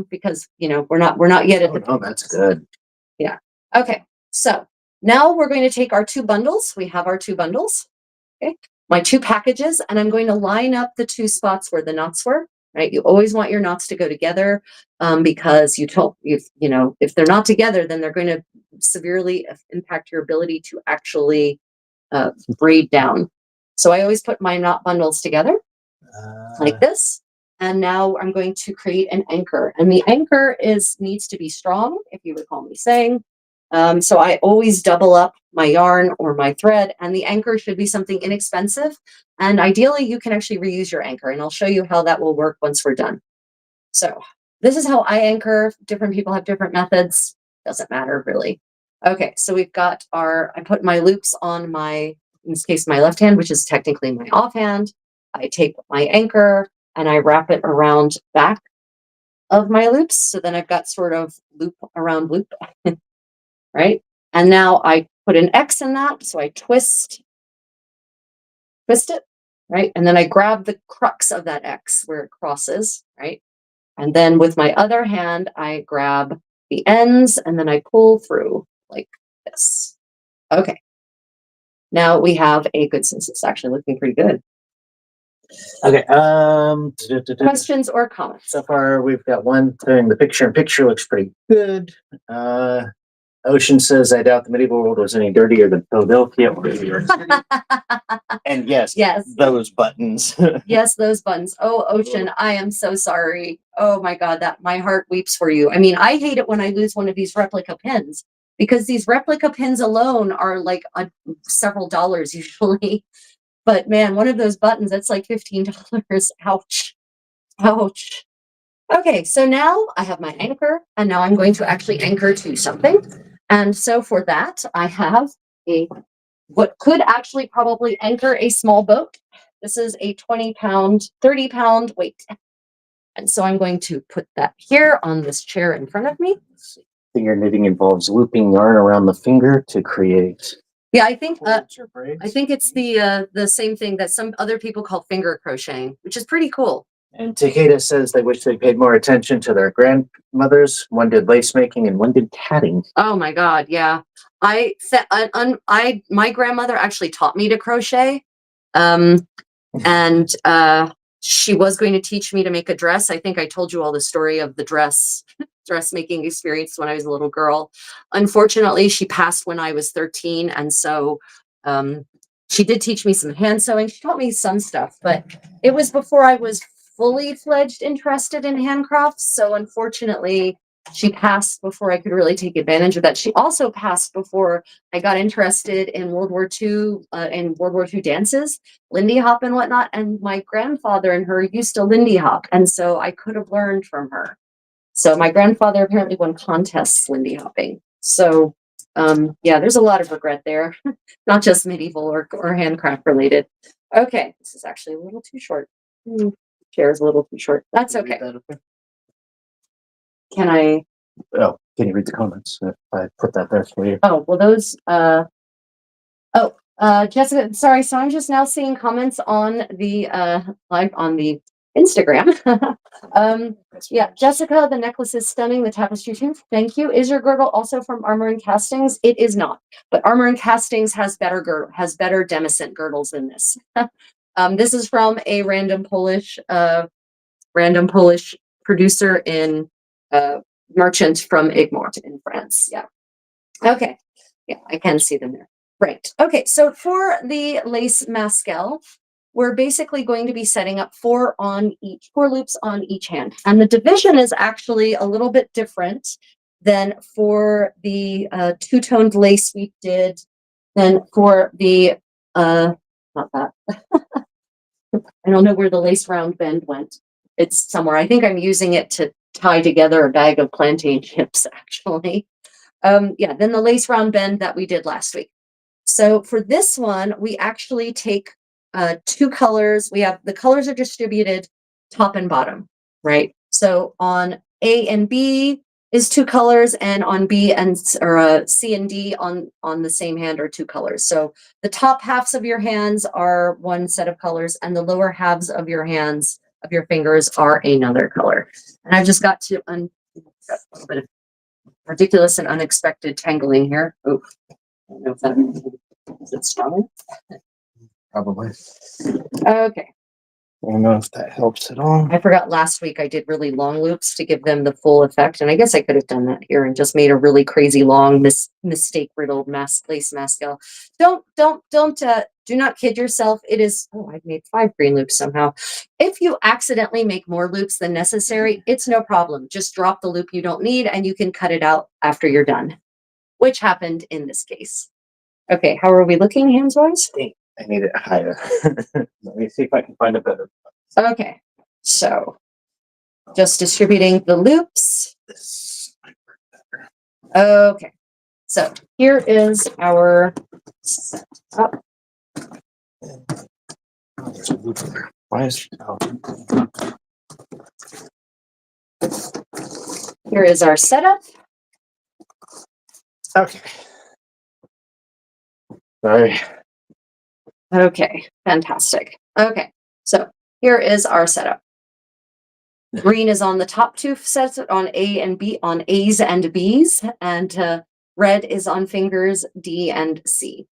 Because you know we're not yet at the. Oh, that's good. Yeah. Okay. So now we're going to take our two bundles. We have our two bundles. Okay. My two packages, and I'm going to line up the two spots where the knots were. Right. You always want your knots to go together, because you know, if they're not together, then they're going to severely impact your ability to actually braid down. So I always put my knot bundles together like this. And now I'm going to create an anchor. And the anchor needs to be strong, if you recall me saying. So I always double up my yarn or my thread, and the anchor should be something inexpensive. And ideally, you can actually reuse your anchor. And I'll show you how that will work once we're done. So this is how I anchor. Different people have different methods. Doesn't matter, really. Okay, so we've got I put my loops on in this case, my left hand, which is technically my offhand. I take my anchor and I wrap it around back of my loops. So then I've got sort of loop around loop, right? And now I put an X in that. So I twist it, right? And then I grab the crux of that X where it crosses, right? And then with my other hand, I grab the ends and then I pull through like this. Okay. Now we have a good, since it's actually looking pretty good. Okay. Questions or comments? So far, we've got one clearing the picture, and picture looks pretty good. Ocean says, I doubt the medieval world was any dirtier than Philadelphia or New York City. And yes, those buttons. Yes, those buttons. Oh, Ocean, I am so sorry. Oh my God, my heart weeps for you. I mean, I hate it when I lose one of these replica pins, because these replica pins alone are like several dollars usually. But man, one of those buttons, that's like $15. Ouch. Ouch. Okay, so now I have my anchor, and now I'm going to actually anchor to something. And so for that, I have what could actually probably anchor a small boat. This is a 20-pound, 30-pound weight. And so I'm going to put that here on this chair in front of me. Finger knitting involves looping yarn around the finger to create. Yeah, I think it's the same thing that some other people call finger crocheting, which is pretty cool. And Takeda says they wish they paid more attention to their grandmothers. One did lace making and one did tatting. Oh my God, yeah. My grandmother actually taught me to crochet. And she was going to teach me to make a dress. I think I told you all the story of the dressmaking experience when I was a little girl. Unfortunately, she passed when I was 13. And so she did teach me some hand sewing. She taught me some stuff, but it was before I was fully fledged interested in handcrafts. So unfortunately, she passed before I could really take advantage of that. She also passed before I got interested in World War II dances, Lindy Hop and whatnot. And my grandfather and her used to Lindy Hop. And so I could have learned from her. So my grandfather apparently won contests Lindy hopping. So yeah, there's a lot of regret there, not just medieval or handcraft related. Okay, this is actually a little too short. Chair is a little too short. That's okay. Can I? Oh, can you read the comments? If I put that there for you. Oh, well, those. Jessica, sorry. So I'm just now seeing comments on the live on the Instagram. Yeah, Jessica, the necklace is stunning. The tapestry too. Thank you. Is your girdle also from Armor and Castings? It is not, but Armor and Castings has better Demiscent girdles than this. This is from a random Polish producer in merchant from Egmont in France. Yeah. Okay. Yeah, I can see them there. Right. Okay. So for the lace Mascal, we're basically going to be setting up four loops on each hand. And the division is actually a little bit different than for the two-toned lace we did, than for the, not that. I don't know where the lace round bend went. It's somewhere. I think I'm using it to tie together a bag of plantain chips, actually. Yeah, then the lace round bend that we did last week. So for this one, we actually take two colors. The colors are distributed top and bottom, right? So on A and B is two colors, and on C and D on the same hand are two colors. So the top halves of your hands are one set of colors, and the lower halves of your hands of your fingers are another color. And I've just got to a little bit of ridiculous and unexpected tangling here. Oh, I don't know if that is it strong. Probably. Okay. I don't know if that helps at all. I forgot last week I did really long loops to give them the full effect, and I guess I could have done that here and just made a really crazy long mistake riddled lace Mascal. Do not kid yourself. It is. Oh, I've made 5 green loops somehow. If you accidentally make more loops than necessary, it's no problem. Just drop the loop you don't need, and you can cut it out after you're done, which happened in this case. Okay, how are we looking hands-wise? I need it higher. Let me see if I can find a better. Okay, so just distributing the loops. Okay, so here is our setup. Why is Here is our setup. okay? Sorry. Okay, fantastic. Okay, so here is our setup. Green is on the top 2 sets on A and B, on A's and B's, and red is on fingers D and C.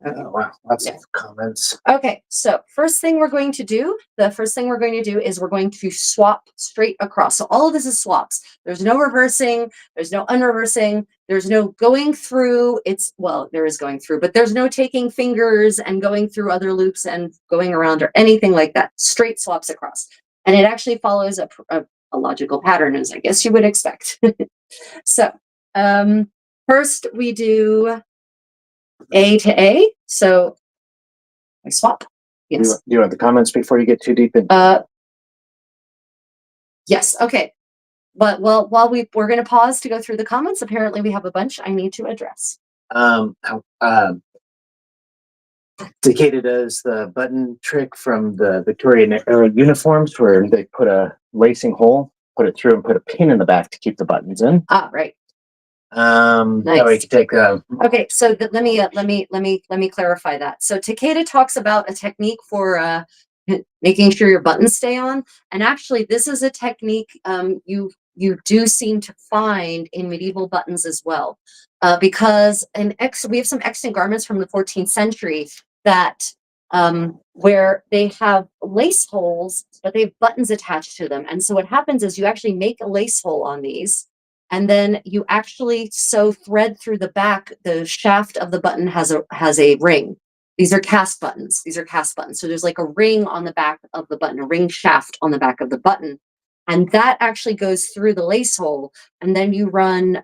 Oh, wow, lots of comments. Okay, so the first thing we're going to do is we're going to swap straight across. So all of this is swaps. There's no reversing, there's no unreversing, there's no going through. Well, there is going through, but there's no taking fingers and going through other loops and going around or anything like that. Straight swaps across. And it actually follows a logical pattern, as I guess you would expect. So first we do A to A. So I swap. Yes. Do you want the comments before you get too deep in? Yes. Okay. But while we're going to pause to go through the comments, apparently we have a bunch I need to address. Takeda does the button trick from the Victorian era uniforms where they put a lacing hole, put it through, and put a pin in the back to keep the buttons in. Ah, right. Nice. That way you can take okay, so let me clarify that. So Takeda talks about a technique for making sure your buttons stay on, and actually this is a technique you do seem to find in medieval buttons as well, because we have some extant garments from the 14th century that where they have lace holes, but they have buttons attached to them, and so what happens is you actually make a lace hole on these. And then you actually sew thread through the back. The shaft of the button has a ring. These are cast buttons. So there's like a ring on the back of the button, a ring shaft on the back of the button. And that actually goes through the lace hole. And then you run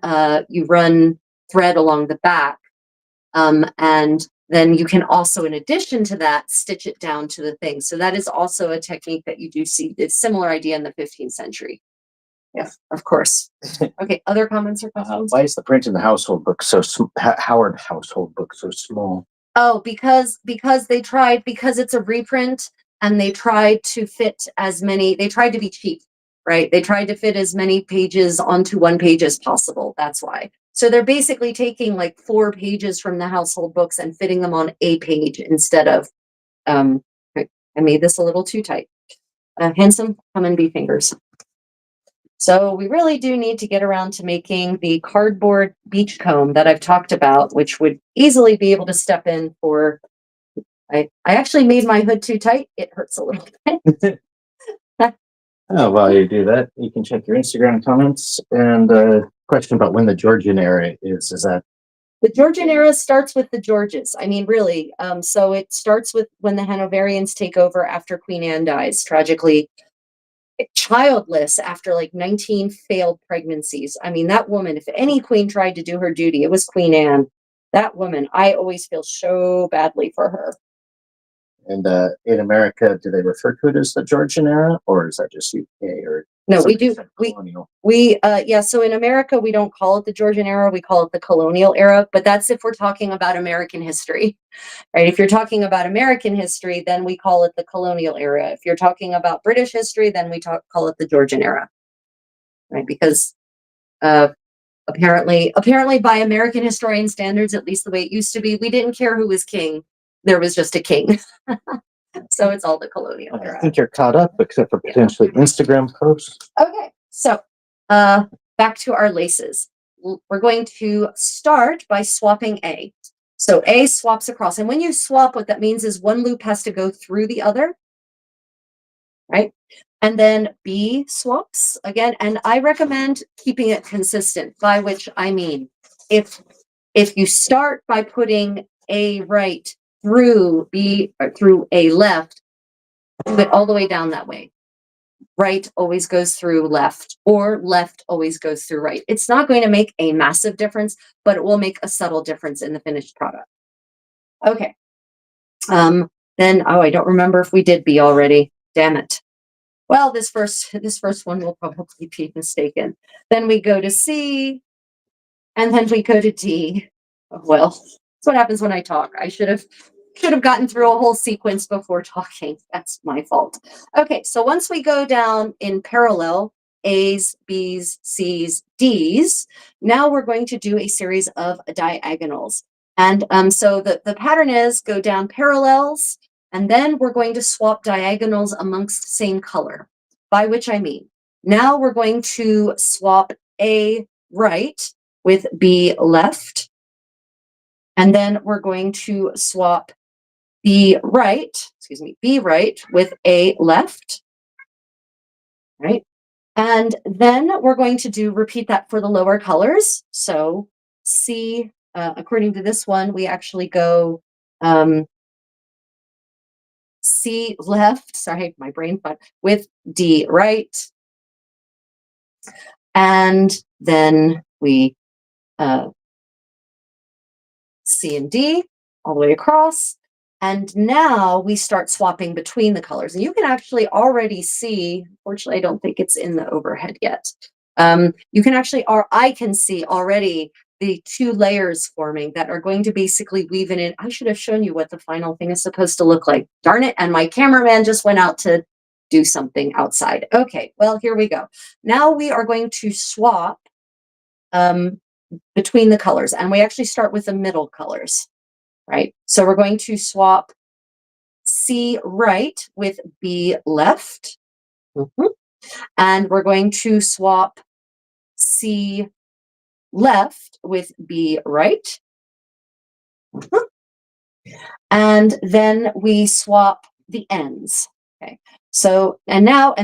thread along the back. And then you can also, in addition to that, stitch it down to the thing. So that is also a technique that you do see. It's a similar idea in the 15th century. Yeah, of course. Okay, other comments or questions? Why is the print in the household book Howard household book so small? Oh, because it's a reprint and they tried to fit they tried to be cheap, right? They tried to fit as many pages onto one page as possible. That's why. So they're basically taking like 4 pages from the household books and fitting them on a page instead of, I made this a little too tight. Handsome, come and be fingers. So we really do need to get around to making the cardboard beach comb that I've talked about, which would easily be able to step in for, I actually made my hood too tight. It hurts a little bit. Oh, while you do that, you can check your Instagram comments and question about when the Georgian era is that? The Georgian era starts with the Georges. I mean, really. So it starts with when the Hanoverians take over after Queen Anne dies, tragically childless after like 19 failed pregnancies. I mean, that woman, if any queen tried to do her duty, it was Queen Anne. That woman, I always feel so badly for her. And in America, do they refer to it as the Georgian era, or is that just UK? Or no, we do. So in America, we don't call it the Georgian era. We call it the colonial era. But that's if we're talking about American history, right? If you're talking about American history, then we call it the colonial era. If you're talking about British history, then we call it the Georgian era, right? Because apparently by American historian standards, at least the way it used to be, we didn't care who was king. There was just a king. So it's all the colonial era. I think you're caught up, except for potentially Instagram posts. Okay, so back to our laces. we're going to start by swapping A. So A swaps across. And when you swap, what that means is one loop has to go through the other, right? And then B swaps again. And I recommend keeping it consistent, by which I mean, if you start by putting A right through B or through A left, do it all the way down that way. Right always goes through left, or left always goes through right. It's not going to make a massive difference, but it will make a subtle difference in the finished product. Okay. Then, oh, I don't remember if we did B already. Damn it. Well, this first one will probably be mistaken. Then we go to C, and then we go to D. Oh, well, that's what happens when I talk. I should have gotten through a whole sequence before talking. That's my fault. Okay, so once we go down in parallel, A's, B's, C's, D's, now we're going to do a series of diagonals. And so the pattern is go down parallels, and then we're going to swap diagonals amongst same color, by which I mean, now we're going to swap A right with B left, and then we're going to swap B right with A left, right? And then we're going to repeat that for the lower colors. So C, according to this one, we actually go C left, sorry, my brain thought, with D right. And then we C and D all the way across. And now we start swapping between the colors. And you can actually already see, fortunately, I don't think it's in the overhead yet. You can actually, or I can see already the two layers forming that are going to basically weave it in. I should have shown you what the final thing is supposed to look like. Darn it. And my cameraman just went out to do something outside. Okay, well, here we go. Now we are going to swap between the colors. And we actually start with the middle colors, right? So we're going to swap C right with B left. And we're going to swap C left with B right. And then we swap the ends. Okay. So,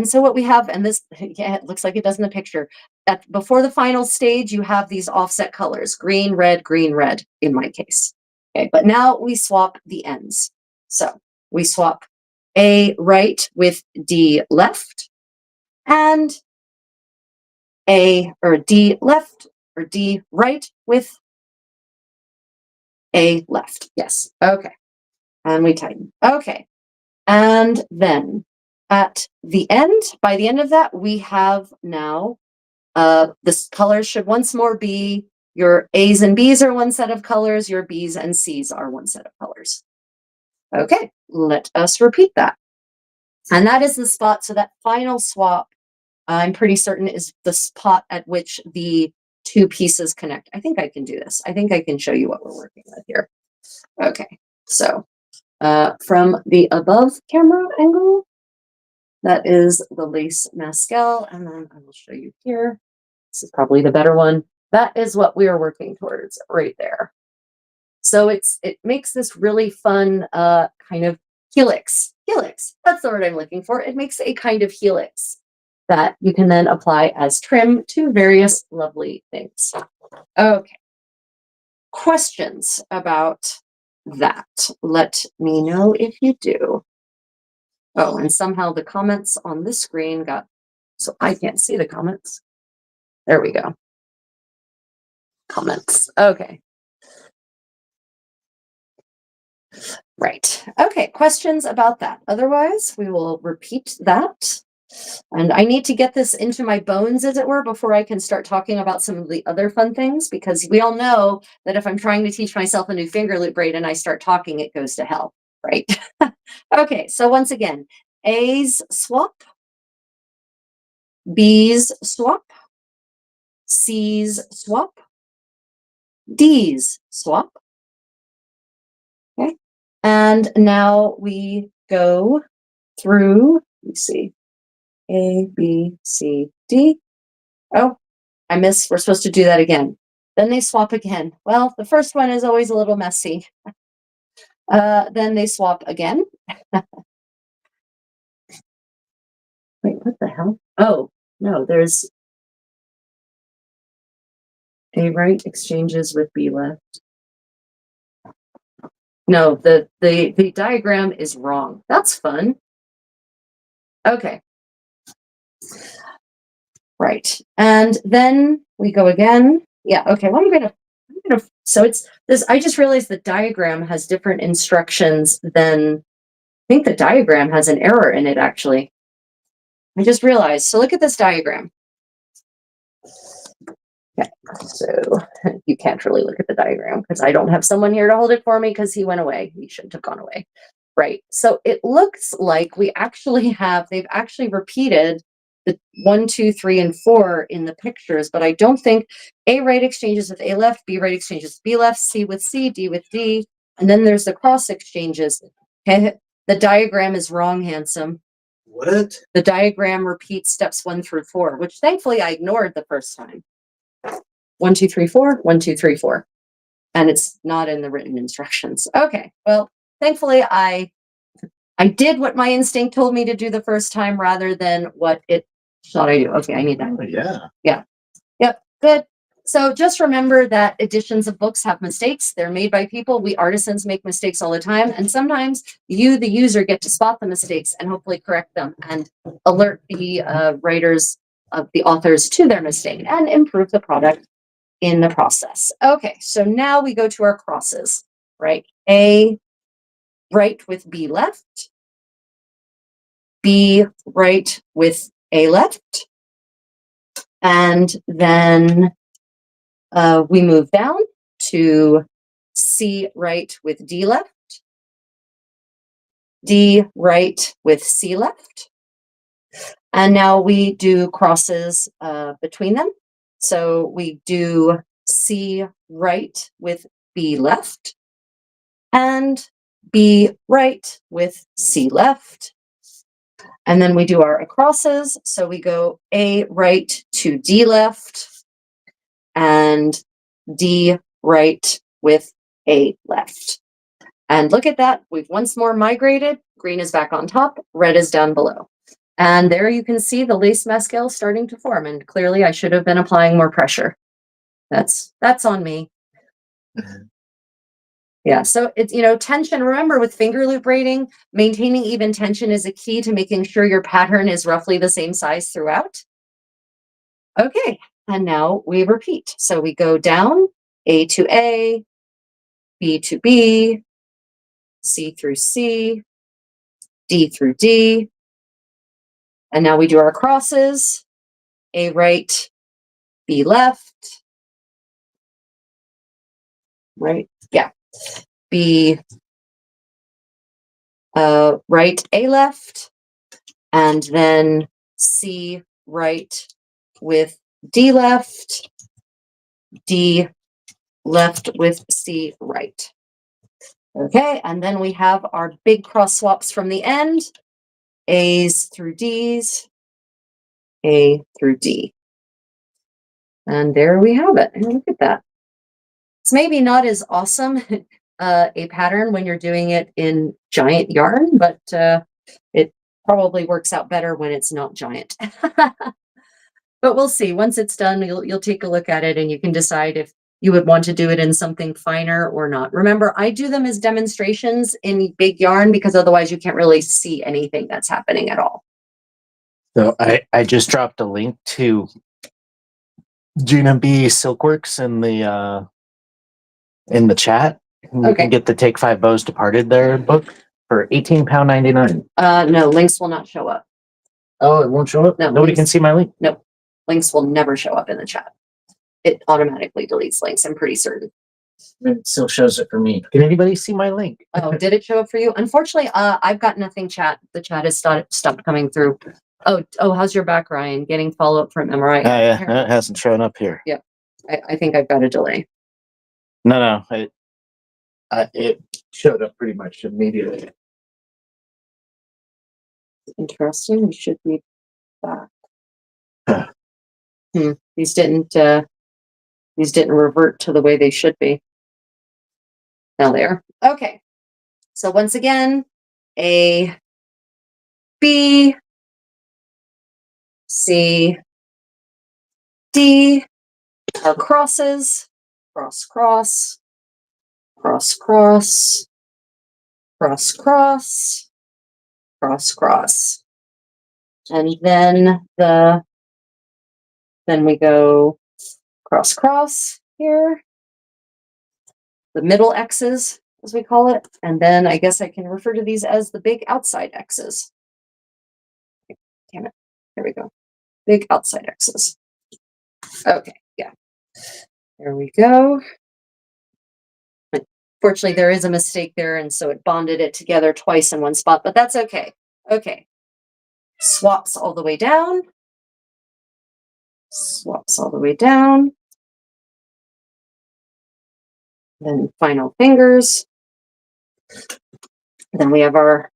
so what we have, and this, yeah, it looks like it does in the picture, that before the final stage, you have these offset colors, green, red, in my case. Okay, but now we swap the ends. So we swap A right with D left, and D left or D right with A left. Yes. Okay. And we tighten. Okay. And then at the end, by the end of that, we have now this colors should once more be your A's and B's are one set of colors, your B's and C's are one set of colors. Okay, let us repeat that. And that is the spot. So that final swap, I'm pretty certain, is the spot at which the two pieces connect. I think I can do this. I think I can show you what we're working with here. Okay, so from the above camera angle, that is the lace Mascal, and then I will show you here. This is probably the better one. That is what we are working towards right there. So it makes this really fun kind of helix. Helix, that's the word I'm looking for. It makes a kind of helix that you can then apply as trim to various lovely things. Okay. Questions about that? Let me know if you do. Oh, and somehow the comments on this screen got, so I can't see the comments. There we go. Comments. Okay. Right. Okay. Questions about that? Otherwise, we will repeat that. And I need to get this into my bones, as it were, before I can start talking about some of the other fun things, because we all know that if I'm trying to teach myself a new finger loop braid and I start talking, it goes to hell, right? Okay, so once again, A's swap, B's swap, C's swap, D's swap. Okay, and now we go through, let me see, A, B, C, D. Oh, I missed, we're supposed to do that again. Then they swap again. Well, the first one is always a little messy. Then they swap again. Wait, what the hell? Oh, no, there's A right exchanges with B left. No, the diagram is wrong. That's fun. Okay. Right. And then we go again. Yeah, okay. Well, so it's this, I just realized the diagram has different instructions than, I think the diagram has an error in it, actually. I just realized. So look at this diagram. Yeah, so you can't really look at the diagram because I don't have someone here to hold it for me because he went away. He shouldn't have gone away. Right. So it looks like they've actually repeated the 1, 2, 3, and 4 in the pictures, but I don't think A right exchanges with A left, B right exchanges with B left, C with C, D with D, and then there's the cross exchanges. Okay. The diagram is wrong, handsome. What? The diagram repeats steps 1 through 4, which thankfully I ignored the first time. 1, 2, 3, 4, 1, 2, 3, 4. And it's not in the written instructions. Okay, well, thankfully I did what my instinct told me to do the first time rather than what it thought I do. Okay, I need that. Oh, yeah. Yeah. Yep, good. So just remember that editions of books have mistakes. They're made by people. We artisans make mistakes all the time. And sometimes you, the user, get to spot the mistakes and hopefully correct them and alert the writers of the authors to their mistake and improve the product in the process. Okay, so now we go to our crosses, right? A right with B left, B right with A left, and then we move down to C right with D left, D right with C left, and now we do crosses between them. So we do C right with B left and B right with C left. And then we do our acrosses. So we go A right to D left and D right with A left. And look at that. We've once more migrated. Green is back on top. Red is down below. And there you can see the lace Mascall starting to form. And clearly I should have been applying more pressure. That's on me. Yeah, so it's, tension. Remember with finger loop braiding, maintaining even tension is a key to making sure your pattern is roughly the same size throughout. Okay, and now we repeat. So we go down, A to A, B to B, C through C, D through D. And now we do our crosses, A right, B left, right? Yeah. B right, A left, and then C right with D left, D left with C right. Okay, and then we have our big cross swaps from the end, A's through D's, A through D. And there we have it. And look at that. It's maybe not as awesome a pattern when you're doing it in giant yarn, but it probably works out better when it's not giant. But we'll see. Once it's done, you'll take a look at it and you can decide if you would want to do it in something finer or not. Remember, I do them as demonstrations in big yarn because otherwise you can't really see anything that's happening at all. So I just dropped a link to Gina B Silkworks in the chat. You Okay. can get the Take 5 Bows Departed there book for £18.99. No, links will not show up. Oh, it won't show up? No, Nobody can see my link? Nope. Links will never show up in the chat. It automatically deletes links, I'm pretty certain. It still shows it for me. Can anybody see my link? Oh, did it show up for you? Unfortunately, I've got nothing chat. The chat has stopped coming through. Oh, how's your back, Ryan? Getting follow-up from MRI? Yeah, it hasn't shown up here. Yeah, I think I've got a delay. No, it showed up pretty much immediately. Interesting. We should be back. Huh. These didn't These didn't revert to the way they should be. Now they are. Okay. So once again, A, B, C, D are crosses, cross, cross, cross, cross, cross, cross, cross, cross. And then we go cross, cross here. The middle X's, as we call it. And then I guess I can refer to these as the big outside X's. Damn it. There we go. Big outside X's. Okay, yeah. There we go. Fortunately, there is a mistake there, and so it bonded it together twice in one spot, but that's okay. Okay. Swaps all the way down. Swaps all the way down. Then final fingers. Then we have our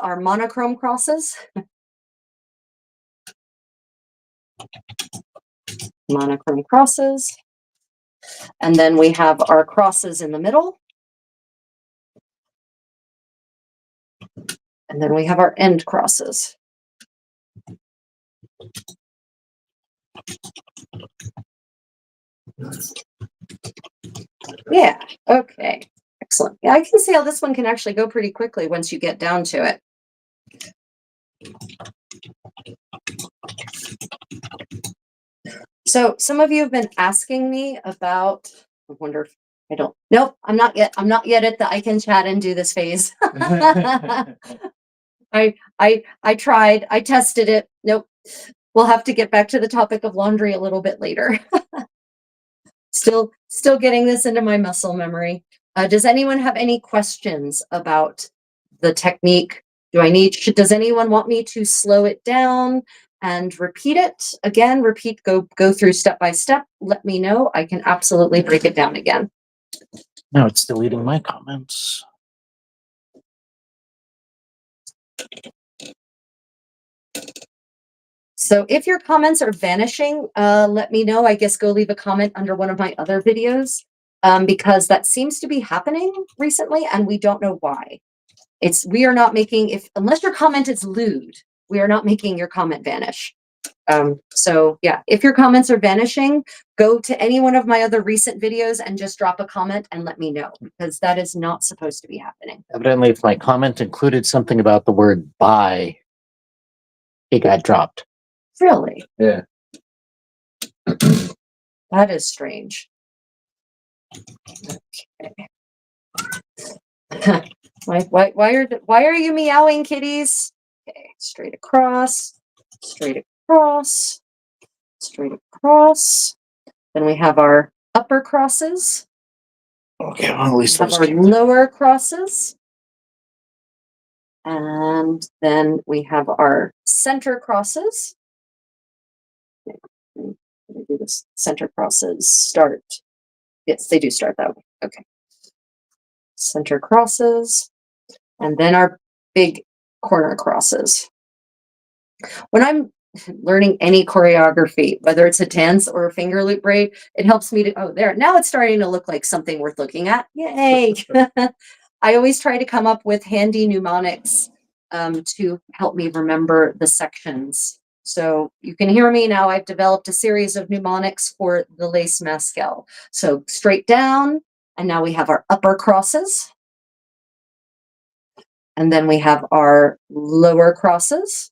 our monochrome crosses. Monochrome crosses. And then we have our crosses in the middle. And then we have our end crosses. Yeah, okay, excellent. Yeah, I can see how this one can actually go pretty quickly once you get down to it. So some of you have been asking me about, I wonder if I don't, nope, I'm not yet at the I can chat and do this phase. I tried, I tested it. Nope. We'll have to get back to the topic of laundry a little bit later. Still getting this into my muscle memory. Does anyone have any questions about the technique? Does anyone want me to slow it down and repeat it again? Go through step by step. Let me know. I can absolutely break it down again. Now it's deleting my comments. So if your comments are vanishing, let me know. I guess go leave a comment under one of my other videos, because that seems to be happening recently and we don't know why. We are not making, unless your comment is lewd, we are not making your comment vanish. So yeah, if your comments are vanishing, go to any one of my other recent videos and just drop a comment and let me know, because that is not supposed to be happening. Evidently, if my comment included something about the word buy, it got dropped. Really? Yeah. That is strange. Okay. Why are you meowing, kitties? Okay, straight across, straight across, straight across. Then we have our upper crosses. Okay, well, at least we have our lower crosses. And then we have our center crosses. Do this. Center crosses start. Yes, they do start that way. Okay. Center crosses. And then our big corner crosses. When I'm learning any choreography, whether it's a dance or a finger loop braid, it helps me to, oh, there, now it's starting to look like something worth looking at. Yay. I always try to come up with handy mnemonics to help me remember the sections. So you can hear me now. I've developed a series of mnemonics for the lace Mascal. So straight down, and now we have our upper crosses. And then we have our lower crosses.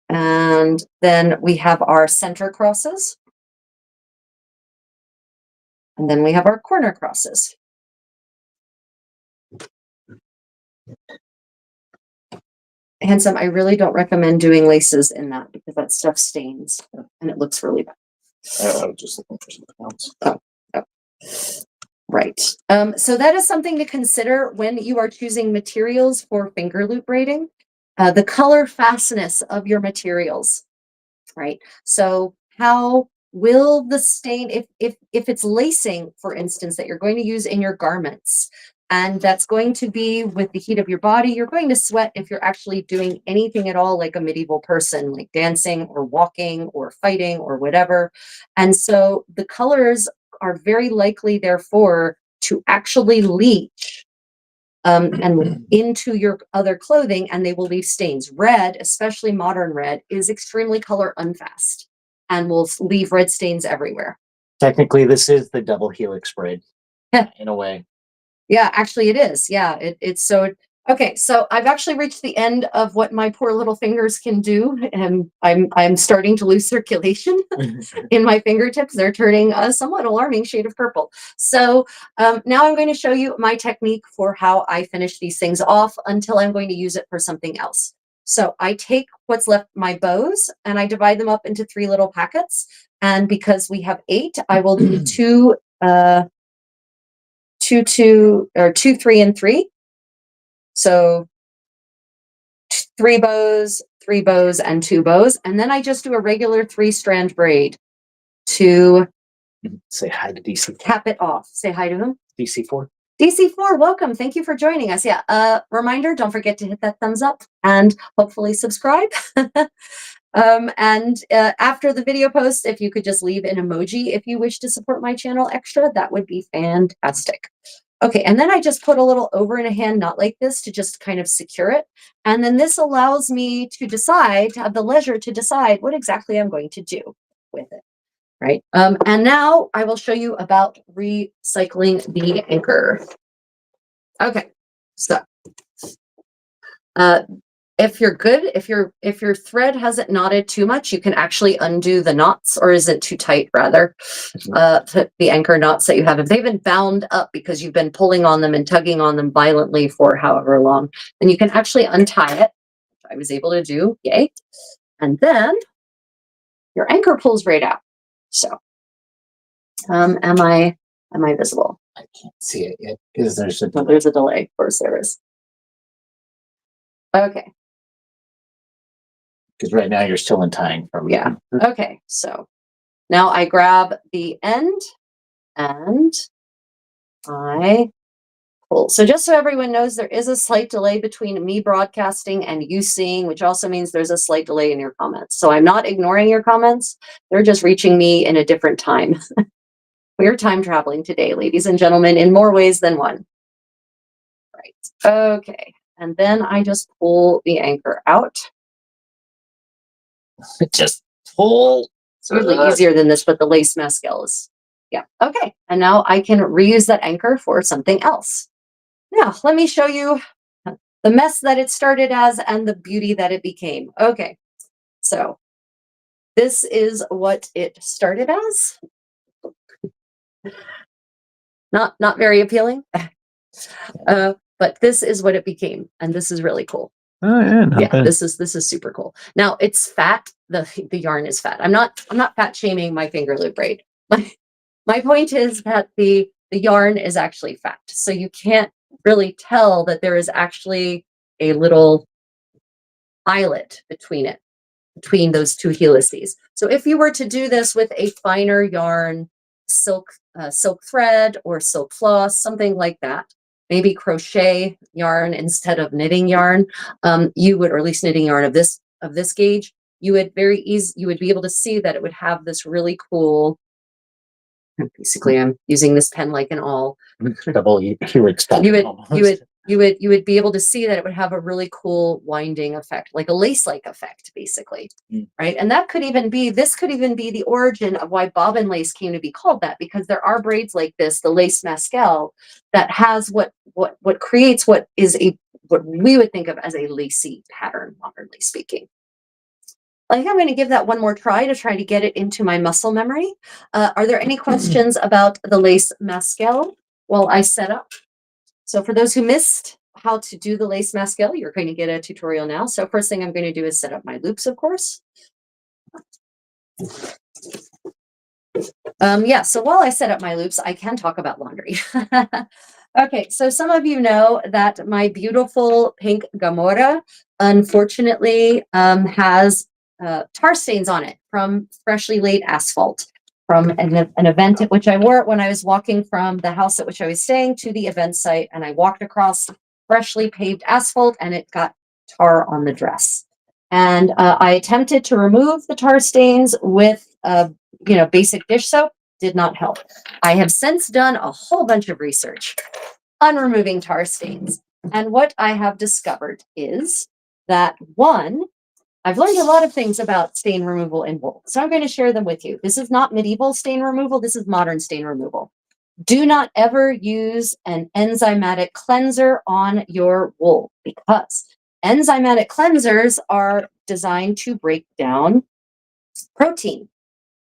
And then we have our center crosses. And then we have our corner crosses. Handsome, I really don't recommend doing laces in that because that stuff stains and it looks really bad. I was just looking for something else. Oh. Right. So that is something to consider when you are choosing materials for finger loop braiding. The color fastness of your materials, right? So how will the stain, if it's lacing, for instance, that you're going to use in your garments, And that's going to be with the heat of your body. You're going to sweat if you're actually doing anything at all like a medieval person, like dancing or walking or fighting or whatever. And so the colors are very likely, therefore, to actually leach and into your other clothing, and they will leave stains. Red, especially modern red, is extremely color unfast and will leave red stains everywhere. Technically, this is the double helix braid in a way. Yeah, actually it is. Yeah, it's so okay. So I've actually reached the end of what my poor little fingers can do, and I'm starting to lose circulation in my fingertips. They're turning a somewhat alarming shade of purple. So now I'm going to show you my technique for how I finish these things off until I'm going to use it for something else. So I take what's left, my bows, and I divide them up into 3 little packets. And because we have 8, I will do 2, 2, 2, 3, and 3. So 3 bows, 3 bows, and 2 bows. And then I just do a regular 3-strand braid to say hi to DC. Cap it off. Say hi to him. DC4. DC4, welcome. Thank you for joining us. Yeah. Reminder, don't forget to hit that thumbs up and hopefully subscribe. After the video post, if you could just leave an emoji if you wish to support my channel extra, that would be fantastic. Okay, and then I just put a little over in a hand knot like this to just kind of secure it. And then this allows me to decide, to have the leisure to decide what exactly I'm going to do with it, right? And now I will show you about recycling the anchor. Okay, so if you're good, if your thread hasn't knotted too much, you can actually undo the knots, or is it too tight rather? The anchor knots that you have, if they've been bound up because you've been pulling on them and tugging on them violently for however long, then you can actually untie it, which I was able to do, yay. And then your anchor pulls right out. So am I visible? I can't see it yet because there's a delay. Of course there is. Okay. Because right now you're still untying from yeah. Okay, so now I grab the end and I pull. So just so everyone knows, there is a slight delay between me broadcasting and you seeing, which also means there's a slight delay in your comments. So I'm not ignoring your comments. They're just reaching me in a different time. We're time traveling today, ladies and gentlemen, in more ways than one. Right. Okay. And then I just pull the anchor out. Just pull. It's usually easier than this, but the lace Mascll is, yeah. Okay. And now I can reuse that anchor for something else. Now, let me show you the mess that it started as and the beauty that it became. Okay. So this is what it started as. Not very appealing. But this is what it became, and this is really cool. Oh yeah, yeah. This is super cool. Now it's fat. The yarn is fat. I'm not fat shaming my Fingerloop braid. My point is that the yarn is actually fat, so you can't really tell that there is actually a little eyelet between those 2 helices. So if you were to do this with a finer yarn, silk thread or silk floss, something like that, maybe crochet yarn instead of knitting yarn, you would, or at least knitting yarn of this gauge, you would be able to see that it would have this really cool. Basically, I'm using this pen like an awl. Double helix. You would be able to see that it would have a really cool winding effect, like a lace-like effect, basically, right? And this could even be the origin of why bobbin lace came to be called that, because there are braids like this, the lace Mascall, that has what creates what we would think of as a lacy pattern, modernly speaking. I think I'm going to give that one more try to get it into my muscle memory. Are there any questions about the lace Mascall while I set up? So for those who missed how to do the lace Mascall, you're going to get a tutorial now. So first thing I'm going to do is set up my loops, of course. Yeah, so while I set up my loops, I can talk about laundry. Okay, so some of you know that my beautiful pink Gamora, unfortunately, has tar stains on it from freshly laid asphalt. from an event at which I wore it when I was walking from the house at which I was staying to the event site, and I walked across freshly paved asphalt, and it got tar on the dress. And I attempted to remove the tar stains with, basic dish soap. Did not help. I have since done a whole bunch of research on removing tar stains, and what I have discovered is that one, I've learned a lot of things about stain removal in wool, so I'm going to share them with you. This is not medieval stain removal. This is modern stain removal. Do not ever use an enzymatic cleanser on your wool, because enzymatic cleansers are designed to break down protein,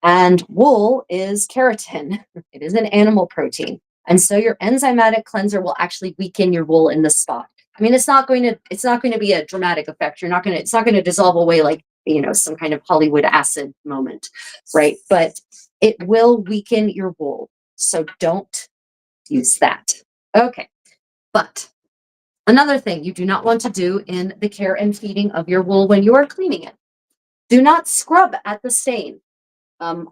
and wool is keratin. It is an animal protein. And so your enzymatic cleanser will actually weaken your wool in the spot. I mean, it's not going to be a dramatic effect. It's not going to dissolve away like, some kind of Hollywood acid moment, right? But it will weaken your wool. So don't use that. Okay. But another thing you do not want to do in the care and feeding of your wool when you are cleaning it, do not scrub at the stain.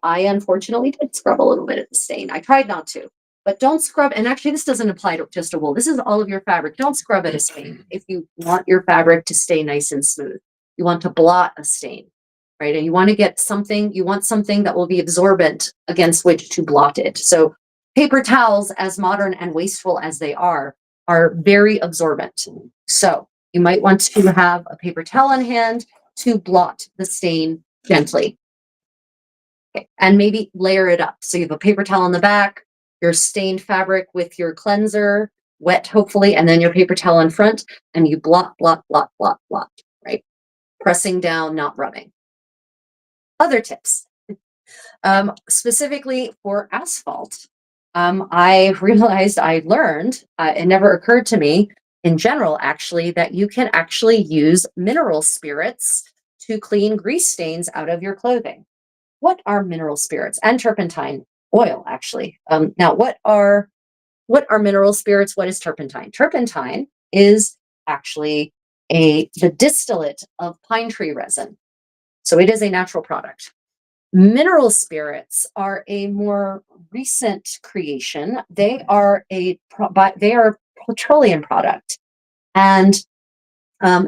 I unfortunately did scrub a little bit at the stain. I tried not to, but don't scrub. And actually, this doesn't apply to just a wool. This is all of your fabric. Don't scrub at a stain if you want your fabric to stay nice and smooth. You want to blot a stain, right? And you want to get something, you want something that will be absorbent against which to blot it. So paper towels, as modern and wasteful as they are very absorbent. So you might want to have a paper towel on hand to blot the stain gently. Okay. And maybe layer it up. So you have a paper towel on the back, your stained fabric with your cleanser, wet hopefully, and then your paper towel in front, and you blot, blot, blot, blot, blot, right? Pressing down, not rubbing. Other tips. Specifically for asphalt, I realized I learned, it never occurred to me in general, actually, that you can actually use mineral spirits to clean grease stains out of your clothing. What are mineral spirits? And turpentine oil, actually. Now, what are mineral spirits? What is turpentine? Turpentine is actually the distillate of pine tree resin. So it is a natural product. Mineral spirits are a more recent creation. They are a petroleum product, and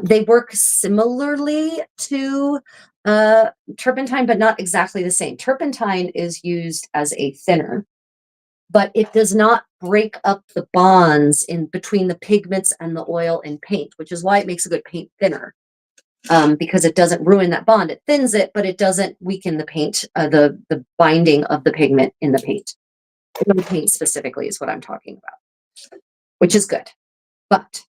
they work similarly to turpentine, but not exactly the same. Turpentine is used as a thinner, but it does not break up the bonds in between the pigments and the oil and paint, which is why it makes a good paint thinner, because it doesn't ruin that bond. It thins it, but it doesn't weaken the paint, the binding of the pigment in the paint. The paint specifically is what I'm talking about, which is good. But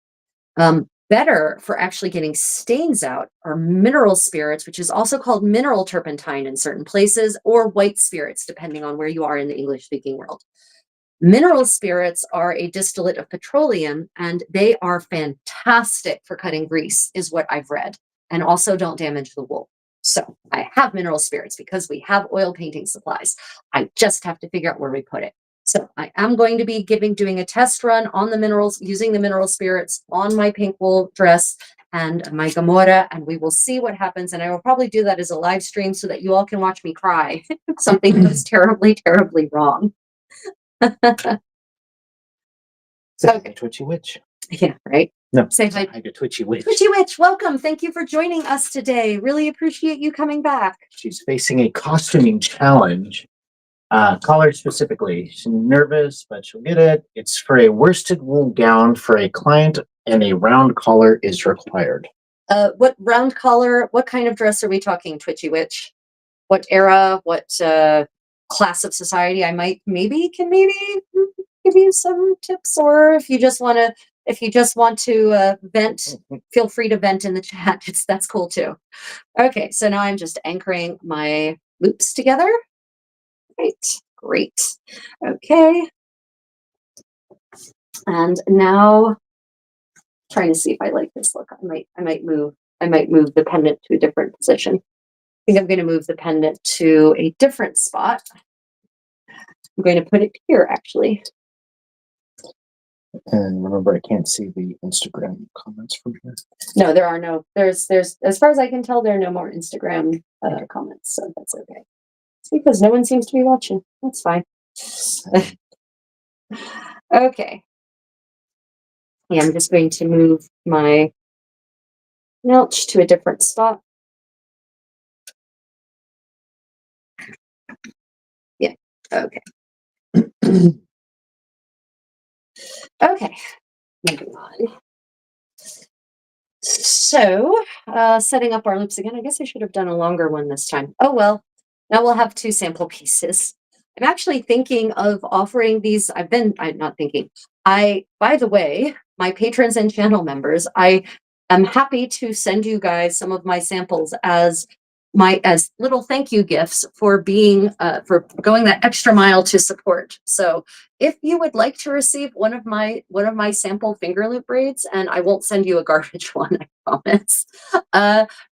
better for actually getting stains out are mineral spirits, which is also called mineral turpentine in certain places, or white spirits, depending on where you are in the English-speaking world. Mineral spirits are a distillate of petroleum, and they are fantastic for cutting grease, is what I've read, and also don't damage the wool. So I have mineral spirits because we have oil painting supplies. I just have to figure out where we put it. So I am going to be doing a test run on the minerals, using the mineral spirits on my pink wool dress and my Gamora, and we will see what happens. And I will probably do that as a live stream so that you all can watch me cry if something goes terribly, terribly wrong. Say hi, Twitchy Witch. Yeah, right. No, say hi to Twitchy Witch. Twitchy Witch, welcome. Thank you for joining us today. Really appreciate you coming back. She's facing a costuming challenge. Collar specifically. She's nervous, but she'll get it. It's for a worsted wool gown for a client, and a round collar is required. What round collar? What kind of dress are we talking, Twitchy Witch? What era? What class of society? I might maybe give you some tips, or if you just want to vent, feel free to vent in the chat. That's cool too. Okay, so now I'm just anchoring my loops together. Great. Okay. And now trying to see if I like this look. I might move the pendant to a different position. I think I'm going to move the pendant to a different spot. I'm going to put it here, actually. And remember, I can't see the Instagram comments from here. No, there are no. There's as far as I can tell, there are no more Instagram comments, so that's okay. It's because no one seems to be watching. That's fine. Okay. Yeah, I'm just going to move my Nelch to a different spot. Yeah, okay. Okay, moving on. So, setting up our loops again. I guess I should have done a longer one this time. Oh well, now we'll have 2 sample pieces. I'm actually thinking of offering these. I'm not thinking. By the way, my patrons and channel members, I am happy to send you guys some of my samples as little thank you gifts for for going that extra mile to support. So if you would like to receive one of my sample finger loop braids, and I won't send you a garbage one, I promise,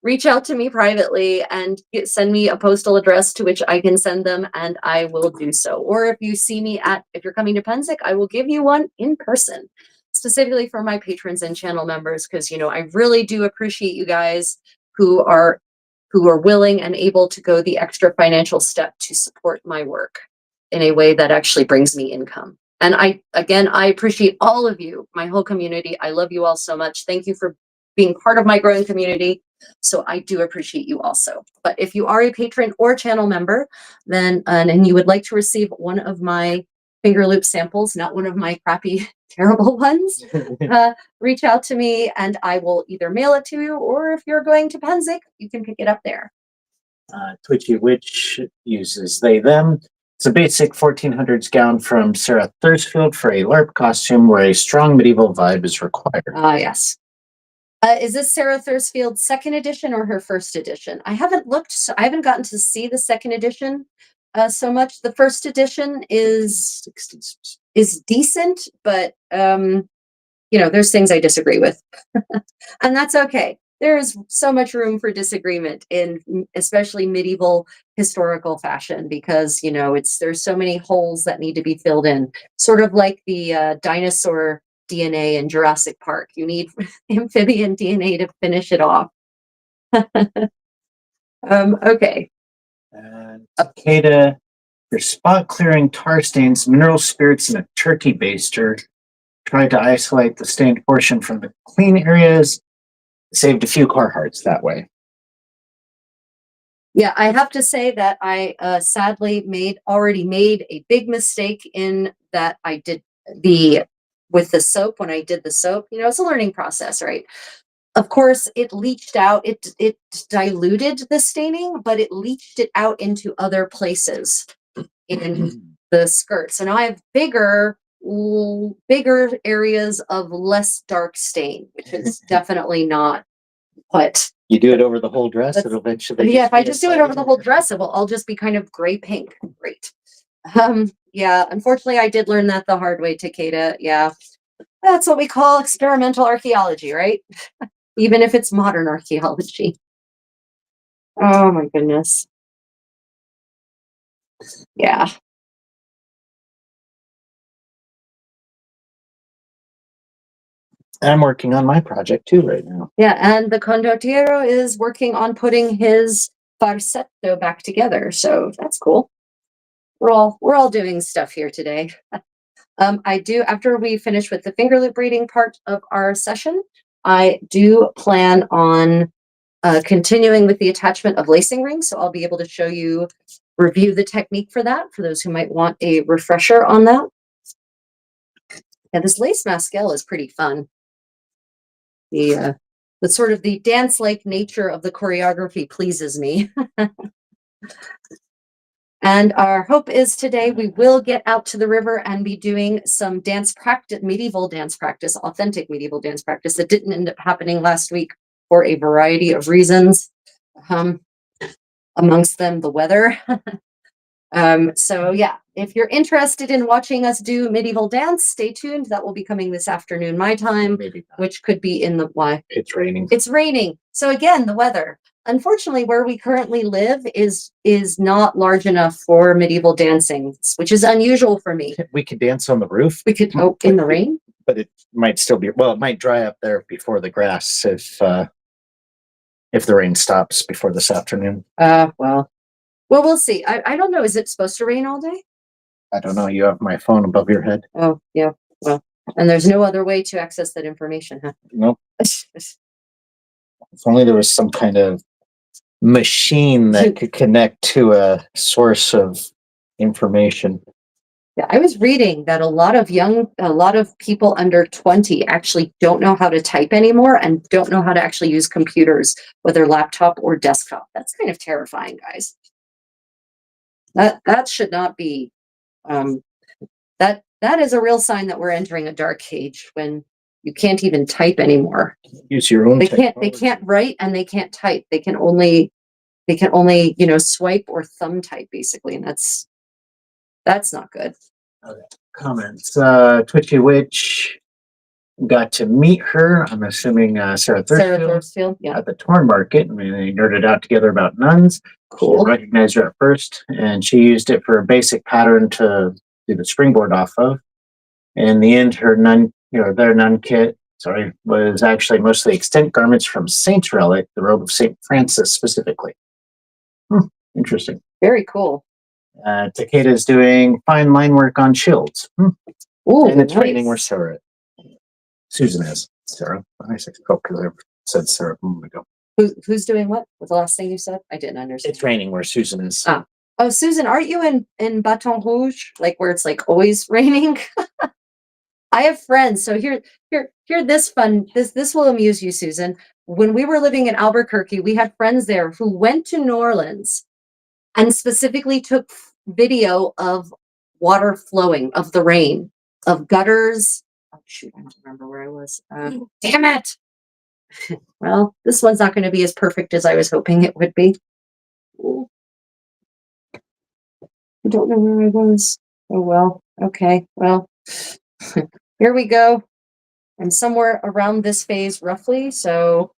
reach out to me privately and send me a postal address to which I can send them, and I will do so. Or if you see me if you're coming to Penzic, I will give you one in person, specifically for my patrons and channel members, because I really do appreciate you guys who are willing and able to go the extra financial step to support my work in a way that actually brings me income. And I appreciate all of you, my whole community. I love you all so much. Thank you for being part of my growing community. So I do appreciate you also. But if you are a patron or channel member, then and you would like to receive one of my finger loop samples, not one of my crappy, terrible ones, reach out to me and I will either mail it to you, or if you're going to Penzic, you can pick it up there. Twitchy Witch uses they, them. It's a basic 1400s gown from Sarah Thursfield for a LARP costume where a strong medieval vibe is required. Yes. Is this Sarah Thursfield's 2nd edition or her 1st edition? I haven't looked, so I haven't gotten to see the 2nd edition so much. The 1st edition is decent, but there's things I disagree with. And that's okay. There's so much room for disagreement in especially medieval historical fashion, because there's so many holes that need to be filled in, sort of like the dinosaur DNA in Jurassic Park. You need amphibian DNA to finish it off. Okay. Takeda, for spot clearing tar stains, mineral spirits, and a turkey baster. Tried to isolate the stained portion from the clean areas. Saved a few car hearts that way. Yeah, I have to say that I sadly already made a big mistake in that I did with the soap. When I did the soap, it's a learning process, right? Of course, it leached out. It diluted the staining, but it leached it out into other places in the skirt. So now I have bigger areas of less dark stain, which is definitely not what. You do it over the whole dress, it'll eventually. Yeah, if I just do it over the whole dress, it will all just be kind of gray pink. Great. Yeah, unfortunately, I did learn that the hard way, Takeda. Yeah, that's what we call experimental archaeology, right? Even if it's modern archaeology. Oh my goodness. Yeah. I'm working on my project too right now. Yeah, and the condottiero is working on putting his farsetto back together, so that's cool. We're all doing stuff here today. After we finish with the finger loop braiding part of our session, I do plan on continuing with the attachment of lacing rings. So I'll be able to review the technique for that, for those who might want a refresher on that. Yeah, this lace Mascall is pretty fun. The sort of the dance-like nature of the choreography pleases me. And our hope is today we will get out to the river and be doing some dance practice, medieval dance practice, authentic medieval dance practice that didn't end up happening last week for a variety of reasons, amongst them the weather. So yeah, if you're interested in watching us do medieval dance, stay tuned. That will be coming this afternoon, my time, which could be in the, why? It's raining. It's raining. So again, the weather. Unfortunately, where we currently live is not large enough for medieval dancing, which is unusual for me. We could dance on the roof. We could, in the rain? But it might still be, well, it might dry up there before the grass if the rain stops before this afternoon. Well, Well, we'll see. I don't know. Is it supposed to rain all day? I don't know. You have my phone above your head. Oh, yeah. Well, and there's no other way to access that information, huh? Nope. If only there was some kind of machine that could connect to a source of information. Yeah, I was reading that a lot of people under 20 actually don't know how to type anymore and don't know how to actually use computers, whether laptop or desktop. That's kind of terrifying, guys. That should not be. That is a real sign that we're entering a dark age when you can't even type anymore. Use your own. They can't write and they can't type. They can only swipe or thumb type basically, and that's not good. Okay. Comments. Twitchy Witch got to meet her. I'm assuming Sarah Thursfield yeah. At the Torn Market. I mean, they nerded out together about nuns. Cool. She recognized her at first, and she used it for a basic pattern to do the springboard off of. And in the end, their nun kit, was actually mostly extant garments from Saint's relic, the robe of Saint Francis specifically. Interesting. Very cool. Takeda is doing fine line work on shields. Ooh, and it's nice. raining where Susan is. Sarah. I said because I said Sarah a moment ago. Who's doing what? What's the last thing you said? I didn't understand. It's raining where Susan is. Oh, Susan, aren't you in Baton Rouge? Like where it's like always raining? I have friends. So here, this will amuse you, Susan. When we were living in Albuquerque, we had friends there who went to New Orleans and specifically took video of water flowing, of the rain, of gutters. Oh shoot, I don't remember where I was. Damn it. Well, this one's not going to be as perfect as I was hoping it would be. Ooh. I don't know where I was. Oh well. Okay. Well, here we go. I'm somewhere around this phase roughly, so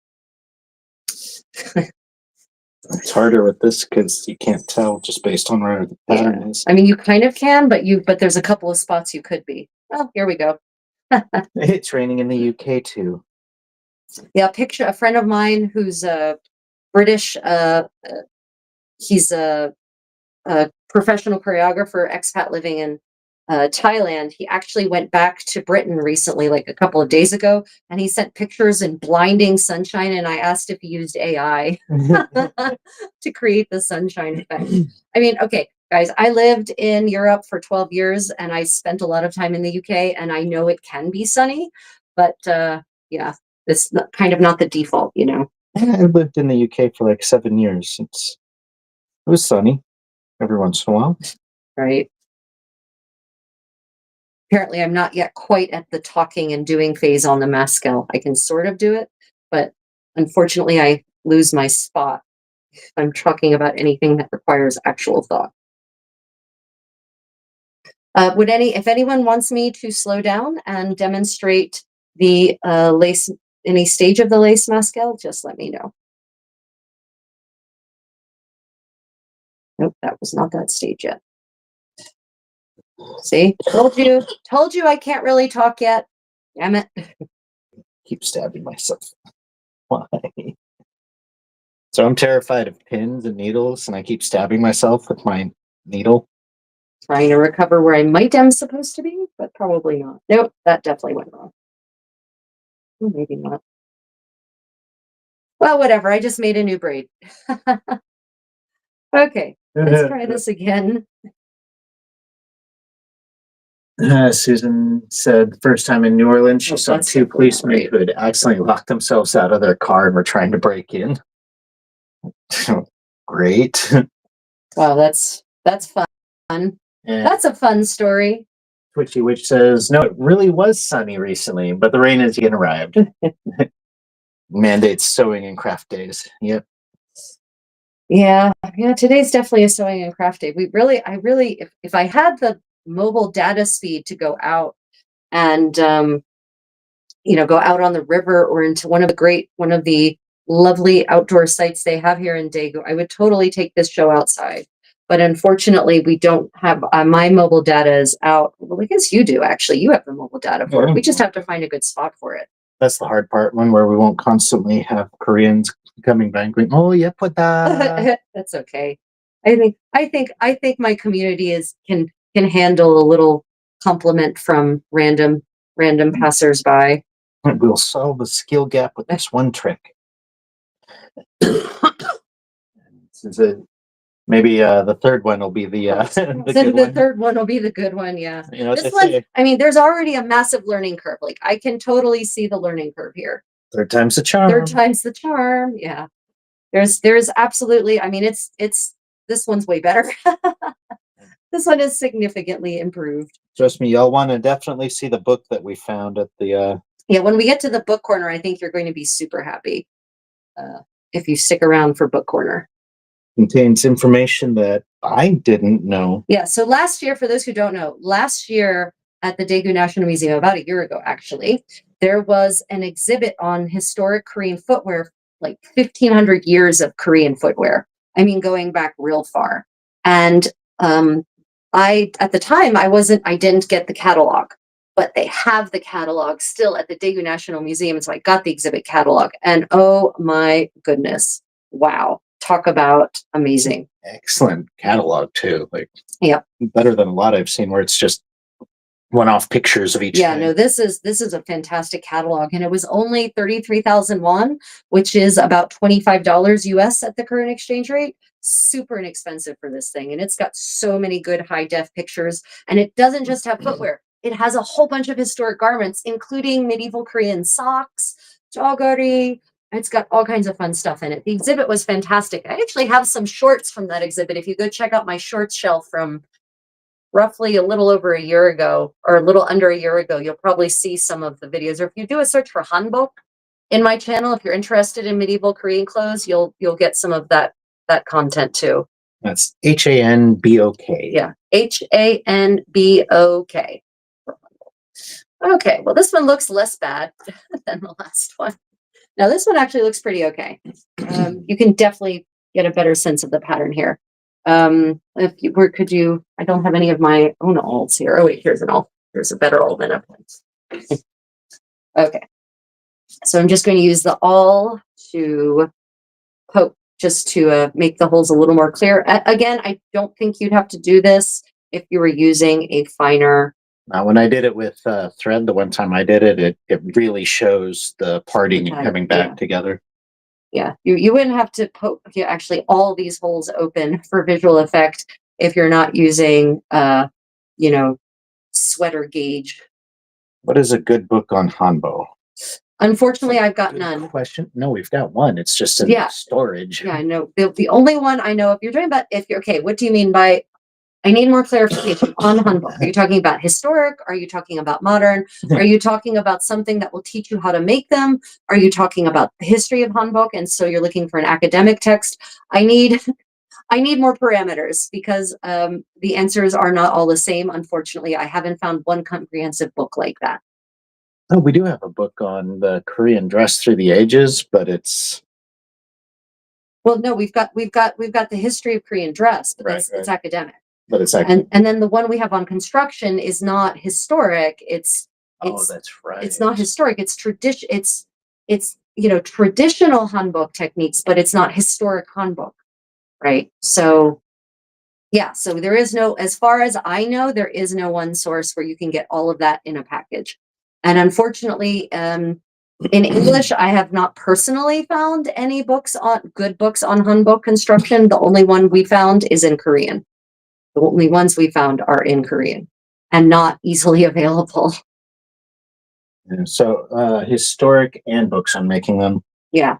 it's harder with this because you can't tell just based on where the pattern is. I mean, you kind of can, but there's a couple of spots you could be. Well, here we go. It's raining in the UK too. Yeah, picture a friend of mine who's a British. He's a professional choreographer, expat living in Thailand. He actually went back to Britain recently, like a couple of days ago, and he sent pictures in blinding sunshine. And I asked if he used AI to create the sunshine effect. I mean, okay, guys, I lived in Europe for 12 years and I spent a lot of time in the UK, and I know it can be sunny, but yeah, it's kind of not the default, you know. I lived in the UK for like 7 years. It was sunny every once in a while. Right. Apparently, I'm not yet quite at the talking and doing phase on the Mascal. I can sort of do it, but unfortunately, I lose my spot if I'm talking about anything that requires actual thought. If anyone wants me to slow down and demonstrate the lace, any stage of the lace Mascal, just let me know. Nope, that was not that stage yet. See, told you I can't really talk yet. Damn it. Keep stabbing myself. Why? So I'm terrified of pins and needles, and I keep stabbing myself with my needle. Trying to recover where I might am supposed to be, but probably not. Nope, that definitely went wrong. Maybe not. Well, whatever. I just made a new braid. Okay, let's try this again. Susan said the first time in New Orleans, she saw two policemen who had accidentally locked themselves out of their car and were trying to break in. Great. Wow, that's fun. And that's a fun story. Twitchy Witch says, no, it really was sunny recently, but the rain has again arrived. Mandates sewing and craft days. Yep. Yeah, today's definitely a sewing and craft day. If I had the mobile data speed to go out and go out on the river or into one of the lovely outdoor sites they have here in Daegu, I would totally take this show outside. But unfortunately, we don't have my mobile data is out. Well, I guess you do actually. You have the mobile data for it. We just have to find a good spot for it. That's the hard part, one where we won't constantly have Koreans coming back going, oh, yeah, put that. That's okay. I think my community can handle a little compliment from random passersby. We'll solve the skill gap with this one trick. Since maybe the third one will be the good The one. third one will be the good one, yeah. You know, This one, I mean, there's already a massive learning curve. Like I can totally see the learning curve here. Third time's the charm. Third time's the charm. Yeah. There's absolutely, I mean, it's this one's way better. This one is significantly improved. Trust me, y'all want to definitely see the book that we found at the Yeah, when we get to the book corner, I think you're going to be super happy if you stick around for book corner. Contains information that I didn't know. Yeah, so last year, for those who don't know, last year at the Daegu National Museum, about a year ago actually, there was an exhibit on historic Korean footwear, like 1,500 years of Korean footwear. I mean, going back real far. And at the time, I didn't get the catalog, but they have the catalog still at the Daegu National Museum. So I got the exhibit catalog, and oh my goodness, wow. Talk about amazing. Excellent catalog too. Like, yeah, better than a lot I've seen where it's just one-off pictures of each yeah thing. No, this is a fantastic catalog, and it was only 33,000 won, which is about $25 US at the current exchange rate. Super inexpensive for this thing, and it's got so many good high def pictures, and it doesn't just have footwear. It has a whole bunch of historic garments, including medieval Korean socks, joggery. It's got all kinds of fun stuff in it. The exhibit was fantastic. I actually have some shorts from that exhibit. If you go check out my shorts shelf from roughly a little over a year ago, or a little under a year ago, you'll probably see some of the videos. Or if you do a search for hanbok in my channel, if you're interested in medieval Korean clothes, you'll get some of that content too. That's HANBOK. Yeah, HANBOK. Okay, well, this one looks less bad than the last one. Now, this one actually looks pretty okay. You can definitely get a better sense of the pattern here. If you were, could you, I don't have any of my own alts here. Oh, wait, here's an alt. There's a better alt than a point. Okay. So I'm just going to use the awl to poke, just to make the holes a little more clear. Again, I don't think you'd have to do this if you were using a finer. When I did it with thread, the one time I did it, it really shows the parting and coming back together. Yeah, you wouldn't have to poke actually all these holes open for visual effect if you're not using, sweater gauge. What is a good book on hanbo? Unfortunately, I've got none. Question? No, we've got one. It's just in storage. Yeah, I know. The only one I know, if you're talking about, okay, what do you mean by? I need more clarification on hanbok. Are you talking about historic? Are you talking about modern? Are you talking about something that will teach you how to make them? Are you talking about the history of hanbok? And so you're looking for an academic text. I need more parameters, because the answers are not all the same. Unfortunately, I haven't found one comprehensive book like that. Oh, we do have a book on the Korean dress through the ages, but it's. Well, no, we've got the history of Korean dress, but it's academic. But it's academic. And then the one we have on construction is not historic. It's that's right. It's not historic. It's tradition. It's traditional hanbok techniques, but it's not historic hanbok, right? So yeah, so there is no, as far as I know, there is no one source where you can get all of that in a package. And unfortunately, in English, I have not personally found any good books on hanbok construction. The only one we found is in Korean. The only ones we found are in Korean and not easily available. So historic and books on making them. Yeah.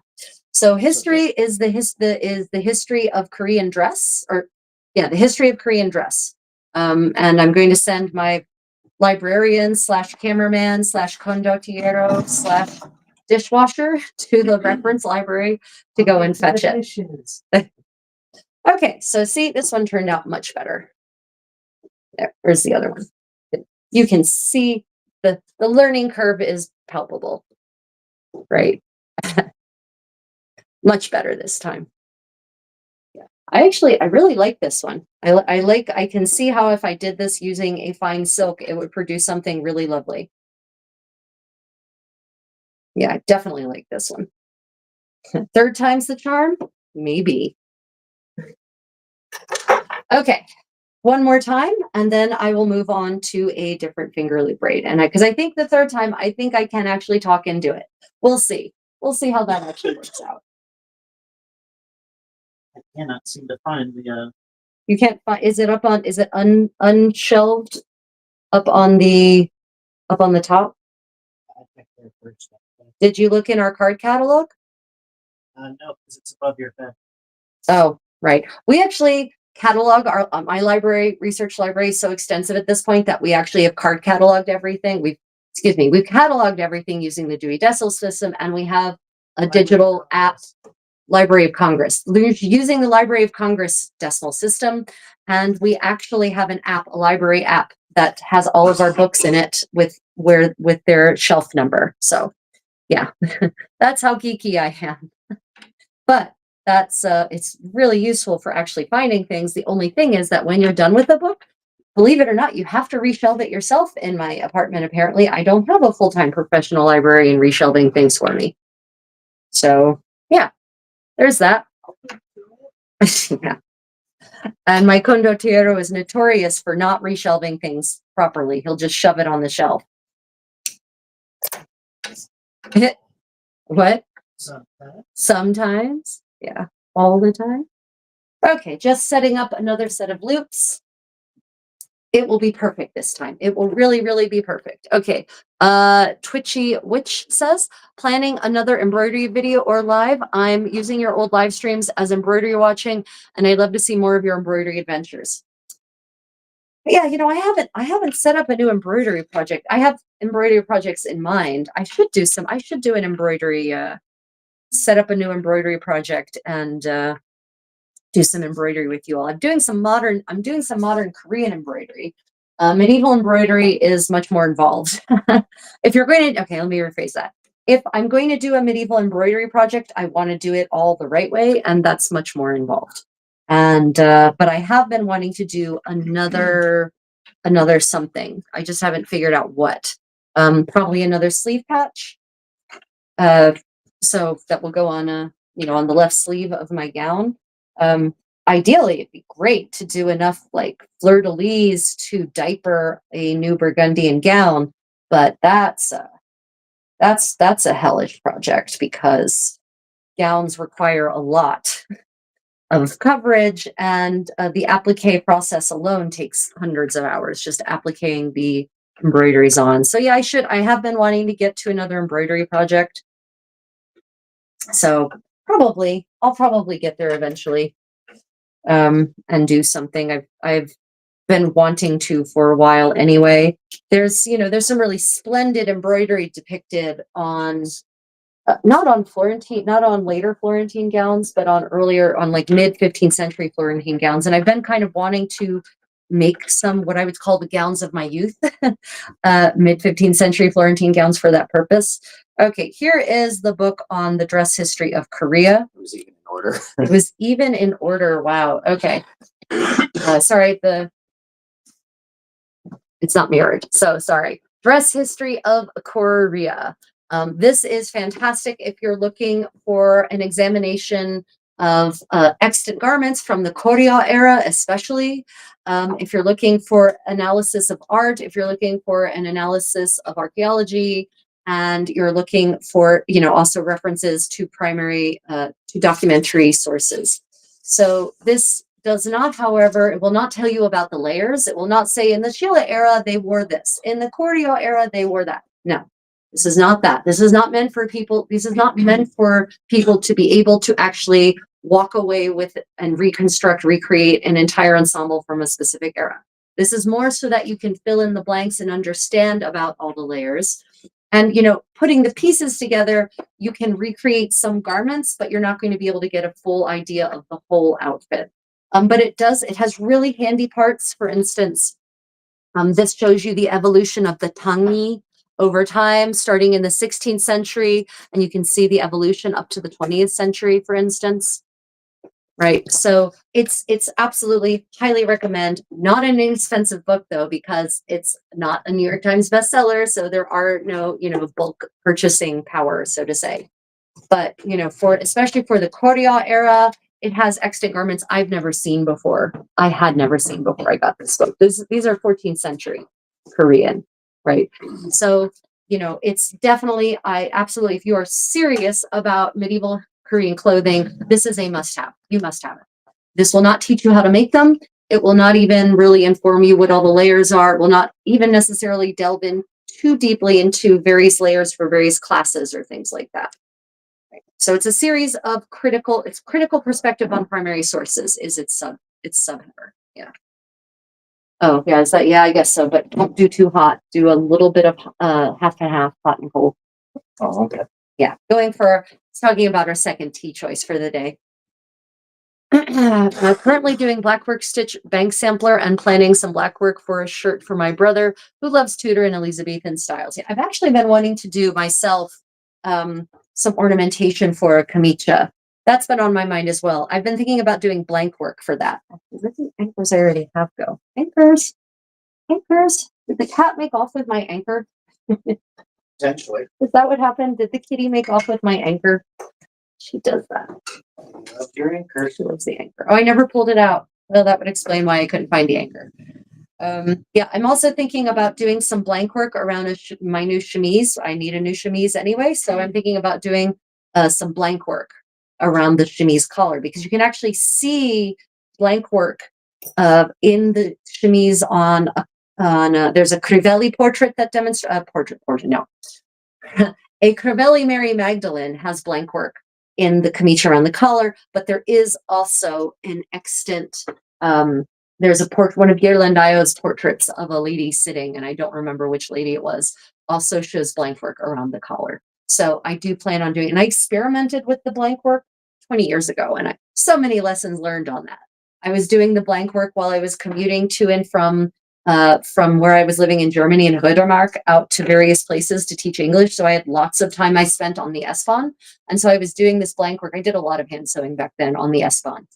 So history is the history of Korean dress, the history of Korean dress. And I'm going to send my librarian / cameraman / condottiero / dishwasher to the reference library to go and fetch it. Okay, so see, this one turned out much better. There's the other one. You can see the learning curve is palpable, right? Much better this time. Yeah, I really like this one. I can see how if I did this using a fine silk, it would produce something really lovely. Yeah, I definitely like this one. Third time's the charm? Maybe. Okay, one more time, and then I will move on to a different finger loop braid. And because I think the third time, I think I can actually talk and do it. We'll see. We'll see how that actually works out. I cannot seem to find the. You can't find. Is it up on? Is it unshelved up on the top? I think they're first. Did you look in our card catalog? No, because it's above your head. Oh, right. We actually catalog our my library, research library is so extensive at this point that we actually have card cataloged everything. We've cataloged everything using the Dewey Decimal System, and we have a digital app, Library of Congress, using the Library of Congress decimal system. And we actually have an app, a library app that has all of our books in it with their shelf number. So yeah, that's how geeky I am. But that's it's really useful for actually finding things. The only thing is that when you're done with the book, believe it or not, you have to reshelve it yourself. In my apartment, apparently I don't have a full-time professional librarian reshelving things for me. So yeah, there's that. Yeah. And my condottiero is notorious for not reshelving things properly. He'll just shove it on the shelf. What? Sometimes. Yeah. All the time. Okay, just setting up another set of loops. It will be perfect this time. It will really, really be perfect. Okay. Twitchy Witch says, planning another embroidery video or live. I'm using your old live streams as embroidery watching, and I'd love to see more of your embroidery adventures. Yeah, you know, I haven't set up a new embroidery project. I have embroidery projects in mind. I should do an embroidery, set up a new embroidery project and do some embroidery with you all. I'm doing some modern Korean embroidery. Medieval embroidery is much more involved. If you're going to, okay, let me rephrase that. If I'm going to do a medieval embroidery project, I want to do it all the right way, and that's much more involved. And but I have been wanting to do another something. I just haven't figured out what. Probably another sleeve patch. So that will go on on the left sleeve of my gown. Ideally, it'd be great to do enough like fleur-de-lis to diaper a new Burgundian gown, but that's a hellish project because gowns require a lot of coverage, and the applique process alone takes hundreds of hours just appliquing the embroideries on. So yeah, I have been wanting to get to another embroidery project. So I'll probably get there eventually, and do something. I've been wanting to for a while anyway. There's some really splendid embroidery depicted on not on later Florentine gowns, but on like mid 15th century Florentine gowns. And I've been kind of wanting to make some what I would call the gowns of my youth, mid 15th century Florentine gowns for that purpose. Okay, here is the book on the dress history of Korea. It was even in order. It was even in order. Wow. Okay. Sorry, it's not mirrored. So sorry. Dress history of Korea. This is fantastic if you're looking for an examination of extant garments from the Goryeo era, especially. If you're looking for analysis of art, if you're looking for an analysis of archaeology, and you're looking for, also references to to documentary sources. So this does not, however, it will not tell you about the layers. It will not say in the Sheila era, they wore this. In the Goryeo era, they wore that. No, this is not that. This is not meant for people. This is not meant for people to be able to actually walk away with and recreate an entire ensemble from a specific era. This is more so that you can fill in the blanks and understand about all the layers. And, putting the pieces together, you can recreate some garments, but you're not going to be able to get a full idea of the whole outfit. But it has really handy parts. For instance, this shows you the evolution of the tangi over time, starting in the 16th century, and you can see the evolution up to the 20th century, for instance. Right. So it's absolutely highly recommend. Not an inexpensive book though, because it's not a New York Times bestseller. So there are no, bulk purchasing power, so to say. But, especially for the Goryeo era, it has extant garments I've never seen before. I had never seen before I got this book. These are 14th century Korean, right? So, you know, it's definitely, I absolutely, if you are serious about medieval Korean clothing, this is a must have. You must have it. This will not teach you how to make them. It will not even really inform you what all the layers are. It will not even necessarily delve in too deeply into various layers for various classes or things like that. So it's a series of critical perspective on primary sources is its subheader. Yeah. Oh, yeah, is that, yeah, I guess so, but don't do too hot. Do a little bit of half and half, hot and cold. Oh, okay. Yeah, it's talking about our second tea choice for the day. Currently doing blackwork stitch bank sampler and planning some blackwork for a shirt for my brother who loves Tudor and Elizabethan styles. Yeah, I've actually been wanting to do myself some ornamentation for a kamicha. That's been on my mind as well. I've been thinking about doing blank work for that. Where do the anchors I already have go? Anchors? Anchors? Did the cat make off with my anchor? Potentially. Is that what happened? Did the kitty make off with my anchor? She does that. Love your anchor. She loves the anchor. Oh, I never pulled it out. Well, that would explain why I couldn't find the anchor. Yeah, I'm also thinking about doing some blank work around my new chemise. I need a new chemise anyway, so I'm thinking about doing some blank work around the chemise collar because you can actually see blank work in the chemise on there's a Crivelli portrait that demonstrates a Crivelli Mary Magdalene has blank work in the kamicha around the collar, but there is also an extant there's one of Ghirlandaio's portraits of a lady sitting, and I don't remember which lady it was, also shows blank work around the collar. So I do plan on doing, and I experimented with the blank work 20 years ago, and so many lessons learned on that. I was doing the blank work while I was commuting to and from where I was living in Germany in Rödermark out to various places to teach English. So I had lots of time I spent on the S-Bahn. And so I was doing this blank work. I did a lot of hand sewing back then on the S-Bahn.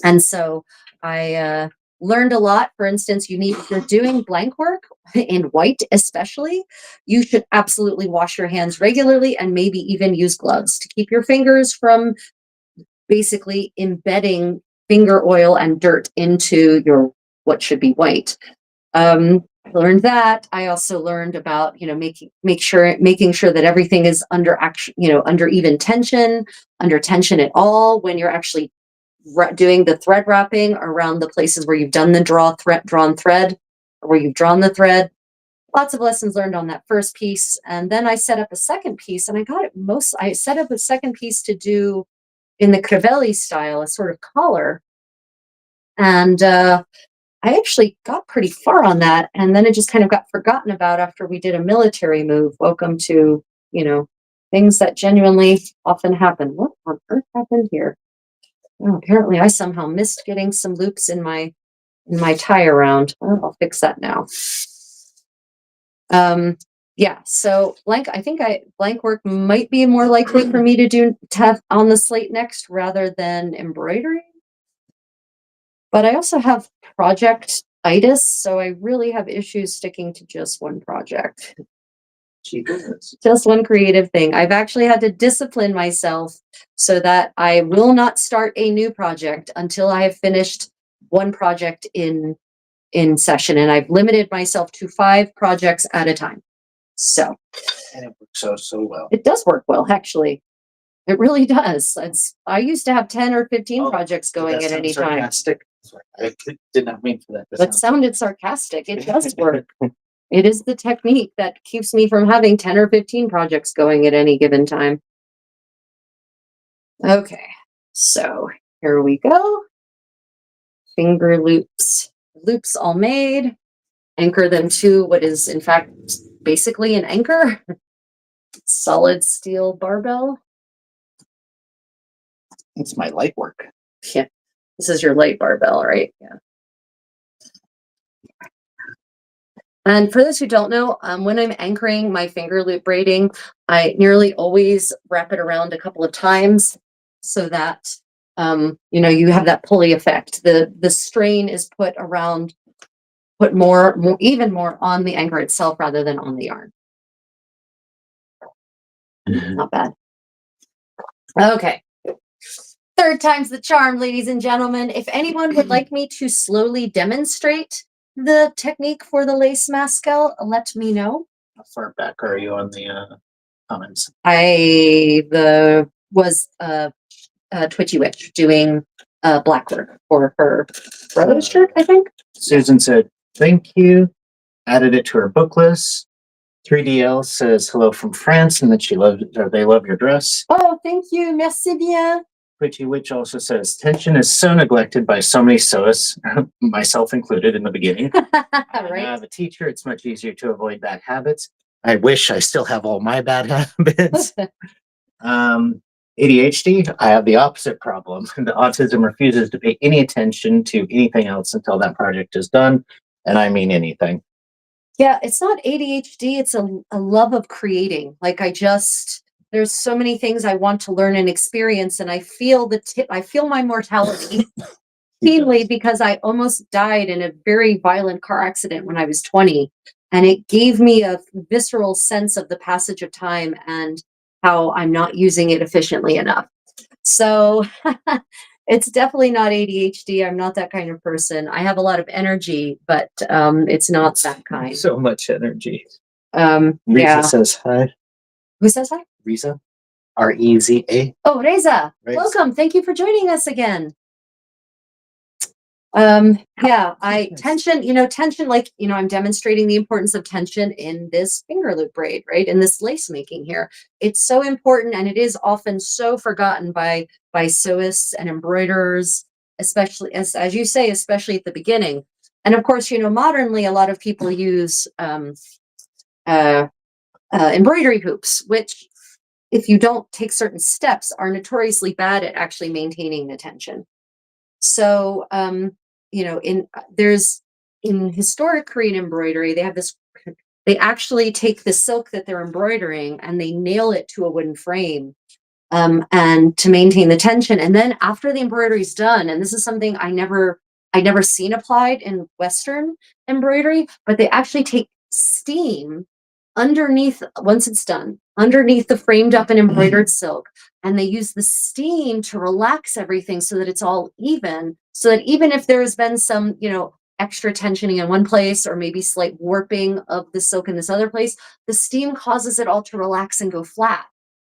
And so I learned a lot. For instance, if you're doing blank work in white, especially, you should absolutely wash your hands regularly and maybe even use gloves to keep your fingers from basically embedding finger oil and dirt into what should be white. Learned that. I also learned about, making sure that everything is under under even tension, under tension at all when you're actually doing the thread wrapping around the places where you've done the drawn thread, or where you've drawn the thread. Lots of lessons learned on that first piece. And then I set up a second piece, and I set up a second piece to do in the Crivelli style, a sort of collar. And I actually got pretty far on that, and then it just kind of got forgotten about after we did a military move. Welcome to, things that genuinely often happen. What on earth happened here? Oh, apparently I somehow missed getting some loops in my tie around. Oh, I'll fix that now. Yeah, so blank work might be more likely for me to have on the slate next rather than embroidery. But I also have project-itis, so I really have issues sticking to just one project. Just one creative thing. I've actually had to discipline myself so that I will not start a new project until I have finished one project in session. And I've limited myself to 5 projects at a time. So. And it works so well. It does work well, actually. It really does. I used to have 10 or 15 projects going at any time. Sarcastic. Sorry, I did not mean for that. But sounded sarcastic. It does work. It is the technique that keeps me from having 10 or 15 projects going at any given time. Okay, so here we go. Finger loops. Loops all made. Anchor them to what is, in fact, basically an anchor. Solid steel barbell. It's my light work. Yeah, this is your light barbell, right? Yeah. And for those who don't know, when I'm anchoring my finger loop braiding, I nearly always wrap it around a couple of times so that, you have that pulley effect. The strain is put even more on the anchor itself rather than on the yarn. Not bad. Okay. Third time's the charm, ladies and gentlemen. If anyone would like me to slowly demonstrate the technique for the lace Mascal, let me know. How far back are you on the comments? I was Twitchy Witch doing black work for her brother's shirt, I think. Susan said, thank you. Added it to her book list. 3DL says hello from France and that they love your dress. Oh, thank you. Merci bien. Twitchy Witch also says tension is so neglected by so many sewists, myself included in the beginning. Right. As a teacher, it's much easier to avoid bad habits. I wish I still have all my bad habits. ADHD, I have the opposite problem. The autism refuses to pay any attention to anything else until that project is done. And I mean anything. Yeah, it's not ADHD, it's a love of creating. Like there's so many things I want to learn and experience, and I feel I feel my mortality keenly because I almost died in a very violent car accident when I was 20. And it gave me a visceral sense of the passage of time and how I'm not using it efficiently enough. So it's definitely not ADHD. I'm not that kind of person. I have a lot of energy, but it's not that kind. So much energy. Yeah. Risa says hi. Who says hi? Risa. REZA. Oh, Reza. Reza. Welcome. Thank you for joining us again. Yeah, tension, I'm demonstrating the importance of tension in this finger loop braid, right? In this lace making here. It's so important, and it is often so forgotten by sewists and embroiderers, especially as you say, especially at the beginning. And of course, modernly a lot of people use embroidery hoops, which if you don't take certain steps are notoriously bad at actually maintaining the tension. So, in historic Korean embroidery, they actually take the silk that they're embroidering and they nail it to a wooden frame, and to maintain the tension. And then after the embroidery is done, and this is something I never seen applied in Western embroidery, but they actually take steam underneath, once it's done, underneath the framed up and embroidered silk, and they use the steam to relax everything so that it's all even, so that even if there has been some extra tensioning in one place or maybe slight warping of the silk in this other place, the steam causes it all to relax and go flat,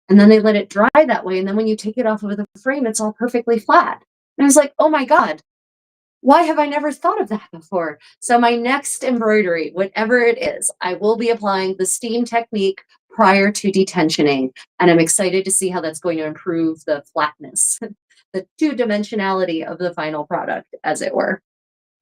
and then they let it dry that way, and then when you take it off of the frame, it's all perfectly flat. And I was like, oh my god, why have I never thought of that before? So my next embroidery, whatever it is, I will be applying the steam technique prior to detensioning. And I'm excited to see how that's going to improve the flatness, the two-dimensionality of the final product, as it were.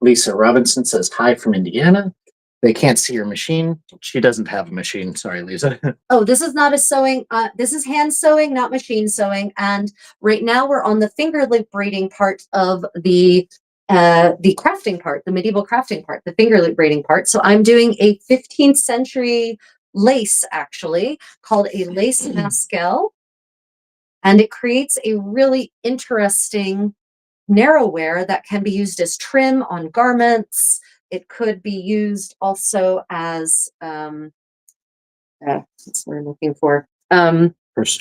Lisa Robinson says hi from Indiana. They can't see your machine. She doesn't have a machine. Sorry, Lisa. Oh, this is not a sewing. This is hand sewing, not machine sewing. And right now we're on the finger loop braiding part of the crafting part, the medieval crafting part, the finger loop braiding part. So I'm doing a 15th century lace, actually, called a lace Mascal. And it creates a really interesting narrow wear that can be used as trim on garments. It could be used also as that's what I'm looking for. Purse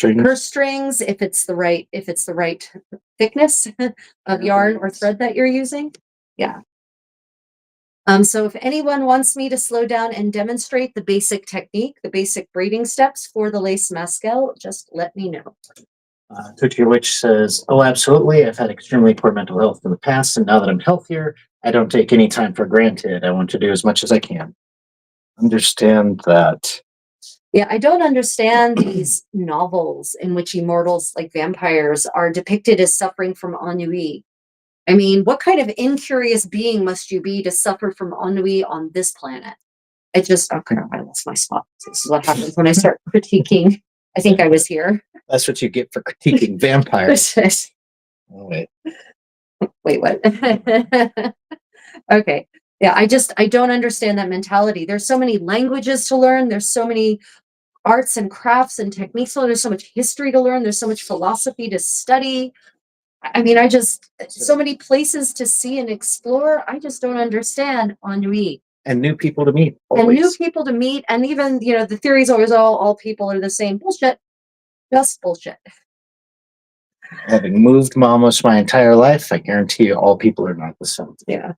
strings, if it's the right thickness of yarn or thread that you're using. Yeah. So if anyone wants me to slow down and demonstrate the basic technique, the basic braiding steps for the lace Mascal, just let me know. Twitchy Witch says, oh, absolutely. I've had extremely poor mental health in the past, and now that I'm healthier, I don't take any time for granted. I want to do as much as I can. Understand that. Yeah, I don't understand these novels in which immortals like vampires are depicted as suffering from ennui. I mean, what kind of incurious being must you be to suffer from ennui on this planet? I lost my spot. This is what happens when I start critiquing. I think I was here. That's what you get for critiquing vampires. Oh, wait. Wait, what? Okay. Yeah, I don't understand that mentality. There's so many languages to learn. There's so many arts and crafts and techniques. So there's so much history to learn. There's so much philosophy to study. I mean, so many places to see and explore. I just don't understand ennui. And new people to meet. Always. And new people to meet. And even, the theory is always all people are the same. Bullshit. Just bullshit. Having moved almost my entire life, I guarantee you all people are not the same. Yeah.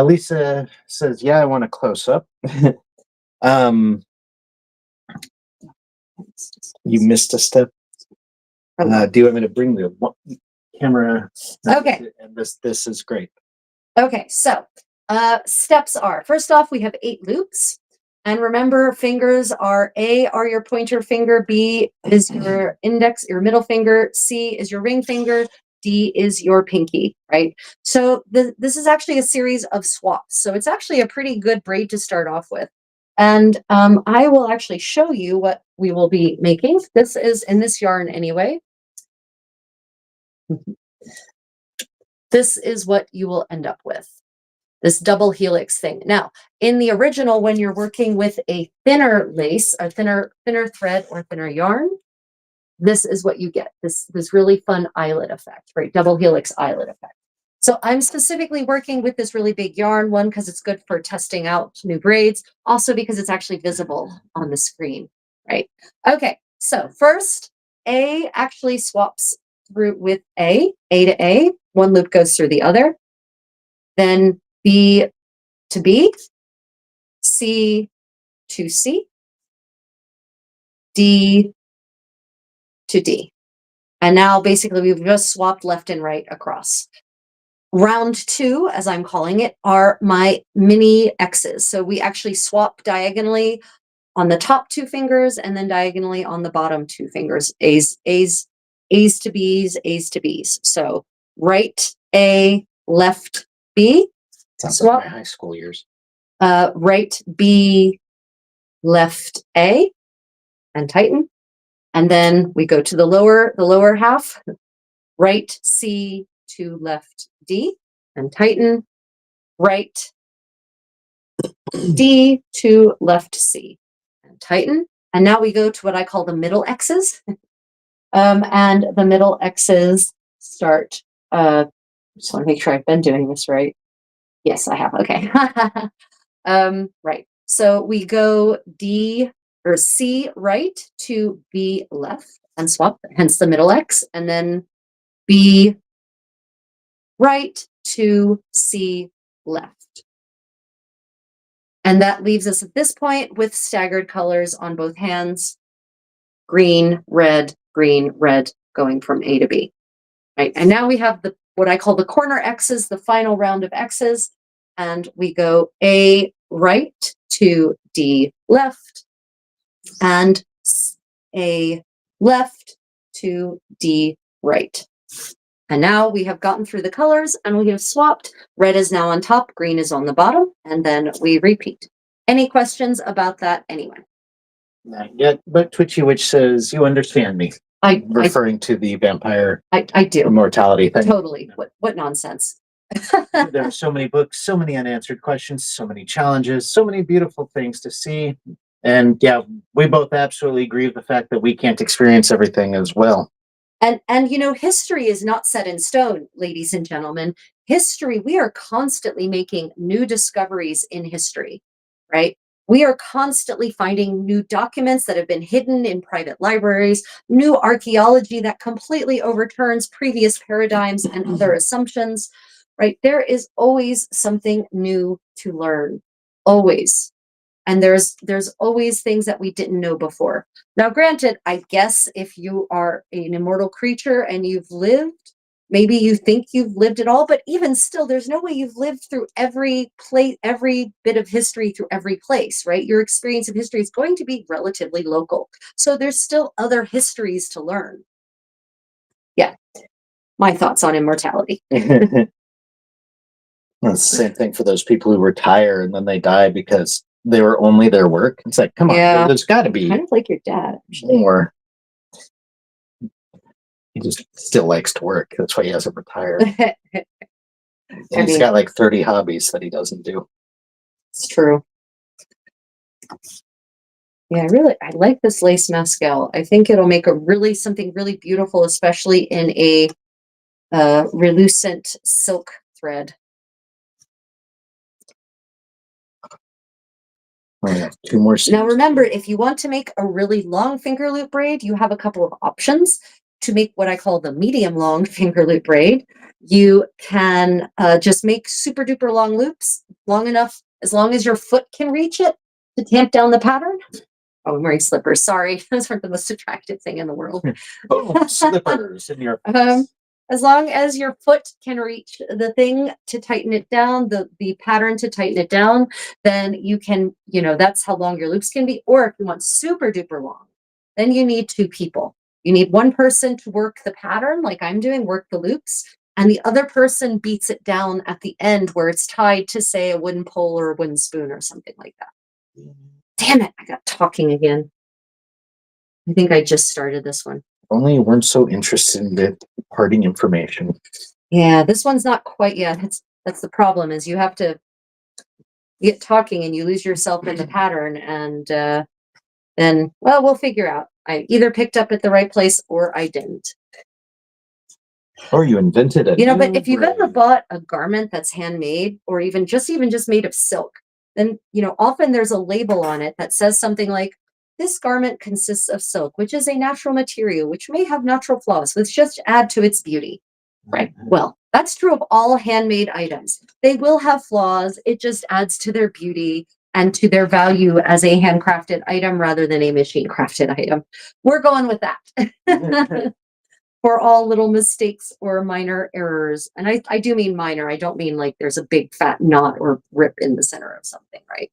Lisa says, yeah, I want a close up. um, you missed a step. Do you want me to bring the camera? Okay. And this is great. Okay, so steps are, first off, we have 8 loops. And remember, fingers are A are your pointer finger, B is your index, your middle finger, C is your ring finger, D is your pinky, right? So this is actually a series of swaps. So it's actually a pretty good braid to start off with. And I will actually show you what we will be making. This is in this yarn anyway. This is what you will end up with. This double helix thing. Now, in the original, when you're working with a thinner lace, a thinner thread or thinner yarn, this is what you get. This really fun eyelet effect, right? Double helix eyelet effect. So I'm specifically working with this really big yarn, one, because it's good for testing out new braids, also because it's actually visible on the screen, right? Okay, so first, A actually swaps through with A to A. One loop goes through the other. Then B to B, C to C, D to D. And now basically we've just swapped left and right across. Round 2, as I'm calling it, are my mini X's. So we actually swap diagonally on the top 2 fingers and then diagonally on the bottom 2 fingers. A's to B's, A's to B's. So right A, left B. Sounds Swap. like my high school years. Right B, left A, and tighten. And then we go to the lower half, right C to left D, and tighten. Right D to left C, and tighten. And now we go to what I call the middle X's. And the middle X's start, just want to make sure I've been doing this right. Yes, I have. Okay. Right. So we go D or C right to B left and swap, hence the middle X, and then B right to C left. And that leaves us at this point with staggered colors on both hands, green, red, going from A to B. Right. And now we have the what I call the corner X's, the final round of X's, and we go A right to D left and A left to D right. And now we have gotten through the colors and we have swapped. Red is now on top, green is on the bottom, and then we repeat. Any questions about that anyway? Not yet, but Twitchy Witch says, you understand me. Referring to the vampire I do. immortality thing. Totally. What nonsense. There are so many books, so many unanswered questions, so many challenges, so many beautiful things to see. And yeah, we both absolutely agree with the fact that we can't experience everything as well. And you know, history is not set in stone, ladies and gentlemen. History, we are constantly making new discoveries in history, right? We are constantly finding new documents that have been hidden in private libraries, new archaeology that completely overturns previous paradigms and other assumptions, right? There is always something new to learn, always. And there's always things that we didn't know before. Now, granted, I guess if you are an immortal creature and you've lived, maybe you think you've lived it all, but even still, there's no way you've lived through every bit of history through every place, right? Your experience of history is going to be relatively local. So there's still other histories to learn. Yeah, my thoughts on immortality. It's the same thing for those people who retire and then they die because they were only their work. It's like, come on, there's got to be kind of like your dad, actually. more. He just still likes to work. That's why he hasn't retired. And he's got like 30 hobbies that he doesn't do. It's true. Yeah, I like this lace Mascal. I think it'll make something really beautiful, especially in a relucent silk thread. I have 2 more. Now remember, if you want to make a really long finger loop braid, you have a couple of options. to make what I call the medium long finger loop braid, you can just make super duper long loops, long enough, as long as your foot can reach it to tamp down the pattern. Oh, I'm wearing slippers. Sorry, those aren't the most attractive thing in the world. Oh, slippers in your As long as your foot can reach the thing to tighten it down, the pattern to tighten it down, then you can, that's how long your loops can be. Or if you want super duper long, then you need two people. You need one person to work the pattern, like I'm doing, work the loops, and the other person beats it down at the end where it's tied to, say, a wooden pole or a wooden spoon or something like that. Damn it, I got talking again. I think I just started this one. Only you weren't so interested in the parting information. Yeah, this one's not quite yet. That's the problem, is you have to get talking and you lose yourself in the pattern, and then, well, we'll figure out. I either picked up at the right place or I didn't. Or you invented a But new if you've ever braid. bought a garment that's handmade, or even just made of silk, then often there's a label on it that says something like, this garment consists of silk, which is a natural material, which may have natural flaws, which just add to its beauty. Right. Well, that's true of all handmade items. They will have flaws. It just adds to their beauty and to their value as a handcrafted item rather than a machine crafted item. We're going with that. For all little mistakes or minor errors. And I do mean minor. I don't mean like there's a big fat knot or rip in the center of something, right?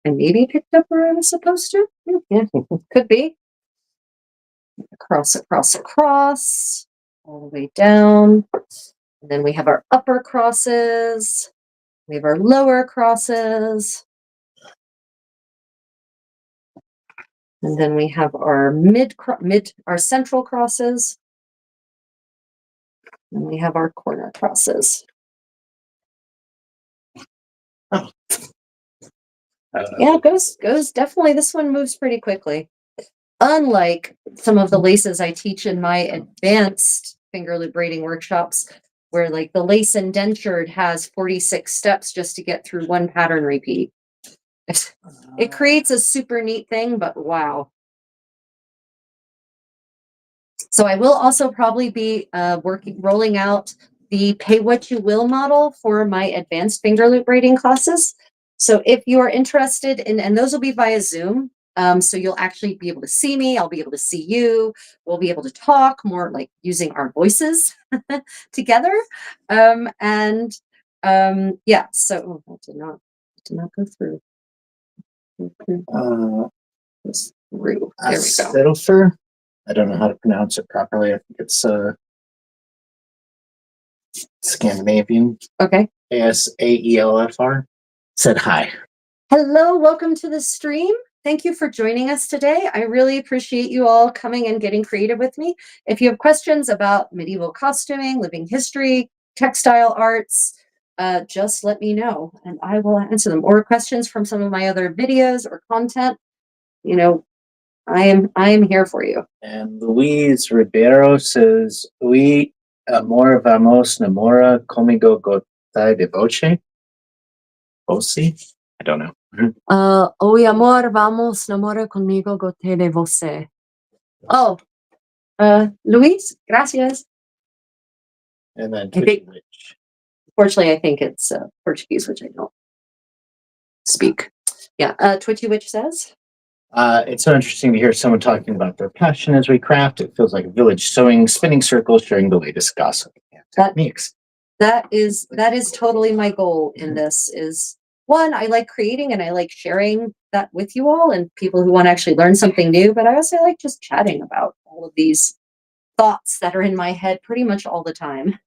I maybe picked up where I was supposed to. Yeah, could be. Across, across, across, all the way down. And then we have our upper crosses. We have our lower crosses. And then we have our our central crosses. And we have our corner crosses. Oh. Yeah, goes definitely. This one moves pretty quickly. Unlike some of the laces I teach in my advanced finger loop braiding workshops, where like the lace indentured has 46 steps just to get through one pattern repeat. It creates a super neat thing, but wow. So I will also probably be rolling out the pay what you will model for my advanced finger loop braiding classes. So if you are interested in, and those will be via Zoom, so you'll actually be able to see me, I'll be able to see you, we'll be able to talk more like using our voices together. Yeah, so that did not go through. Through. There we go. Asilfer? I don't know how to pronounce it properly. I think it's Scandinavian. Okay. Asaelfr said hi. Hello, welcome to the stream. Thank you for joining us today. I really appreciate you all coming and getting creative with me. If you have questions about medieval costuming, living history, textile arts, just let me know and I will answer them. Or questions from some of my other videos or content. I am here for you. And Luis Ribeiro says, "We amor vamos namora conmigo gota de voce." Voce? I don't know. Hoy amor vamos namora conmigo gote de você. Oh, Luis, gracias. And then Fortunately, I think it's Portuguese, which I don't speak. Yeah, Twitchy Witch says. It's so interesting to hear someone talking about their passion as we craft. It feels like a village sewing, spinning circles, sharing the latest gossip and techniques. That is totally my goal in this. Is one, I like creating and I like sharing that with you all and people who want to actually learn something new. But I also like just chatting about all of these thoughts that are in my head pretty much all the time.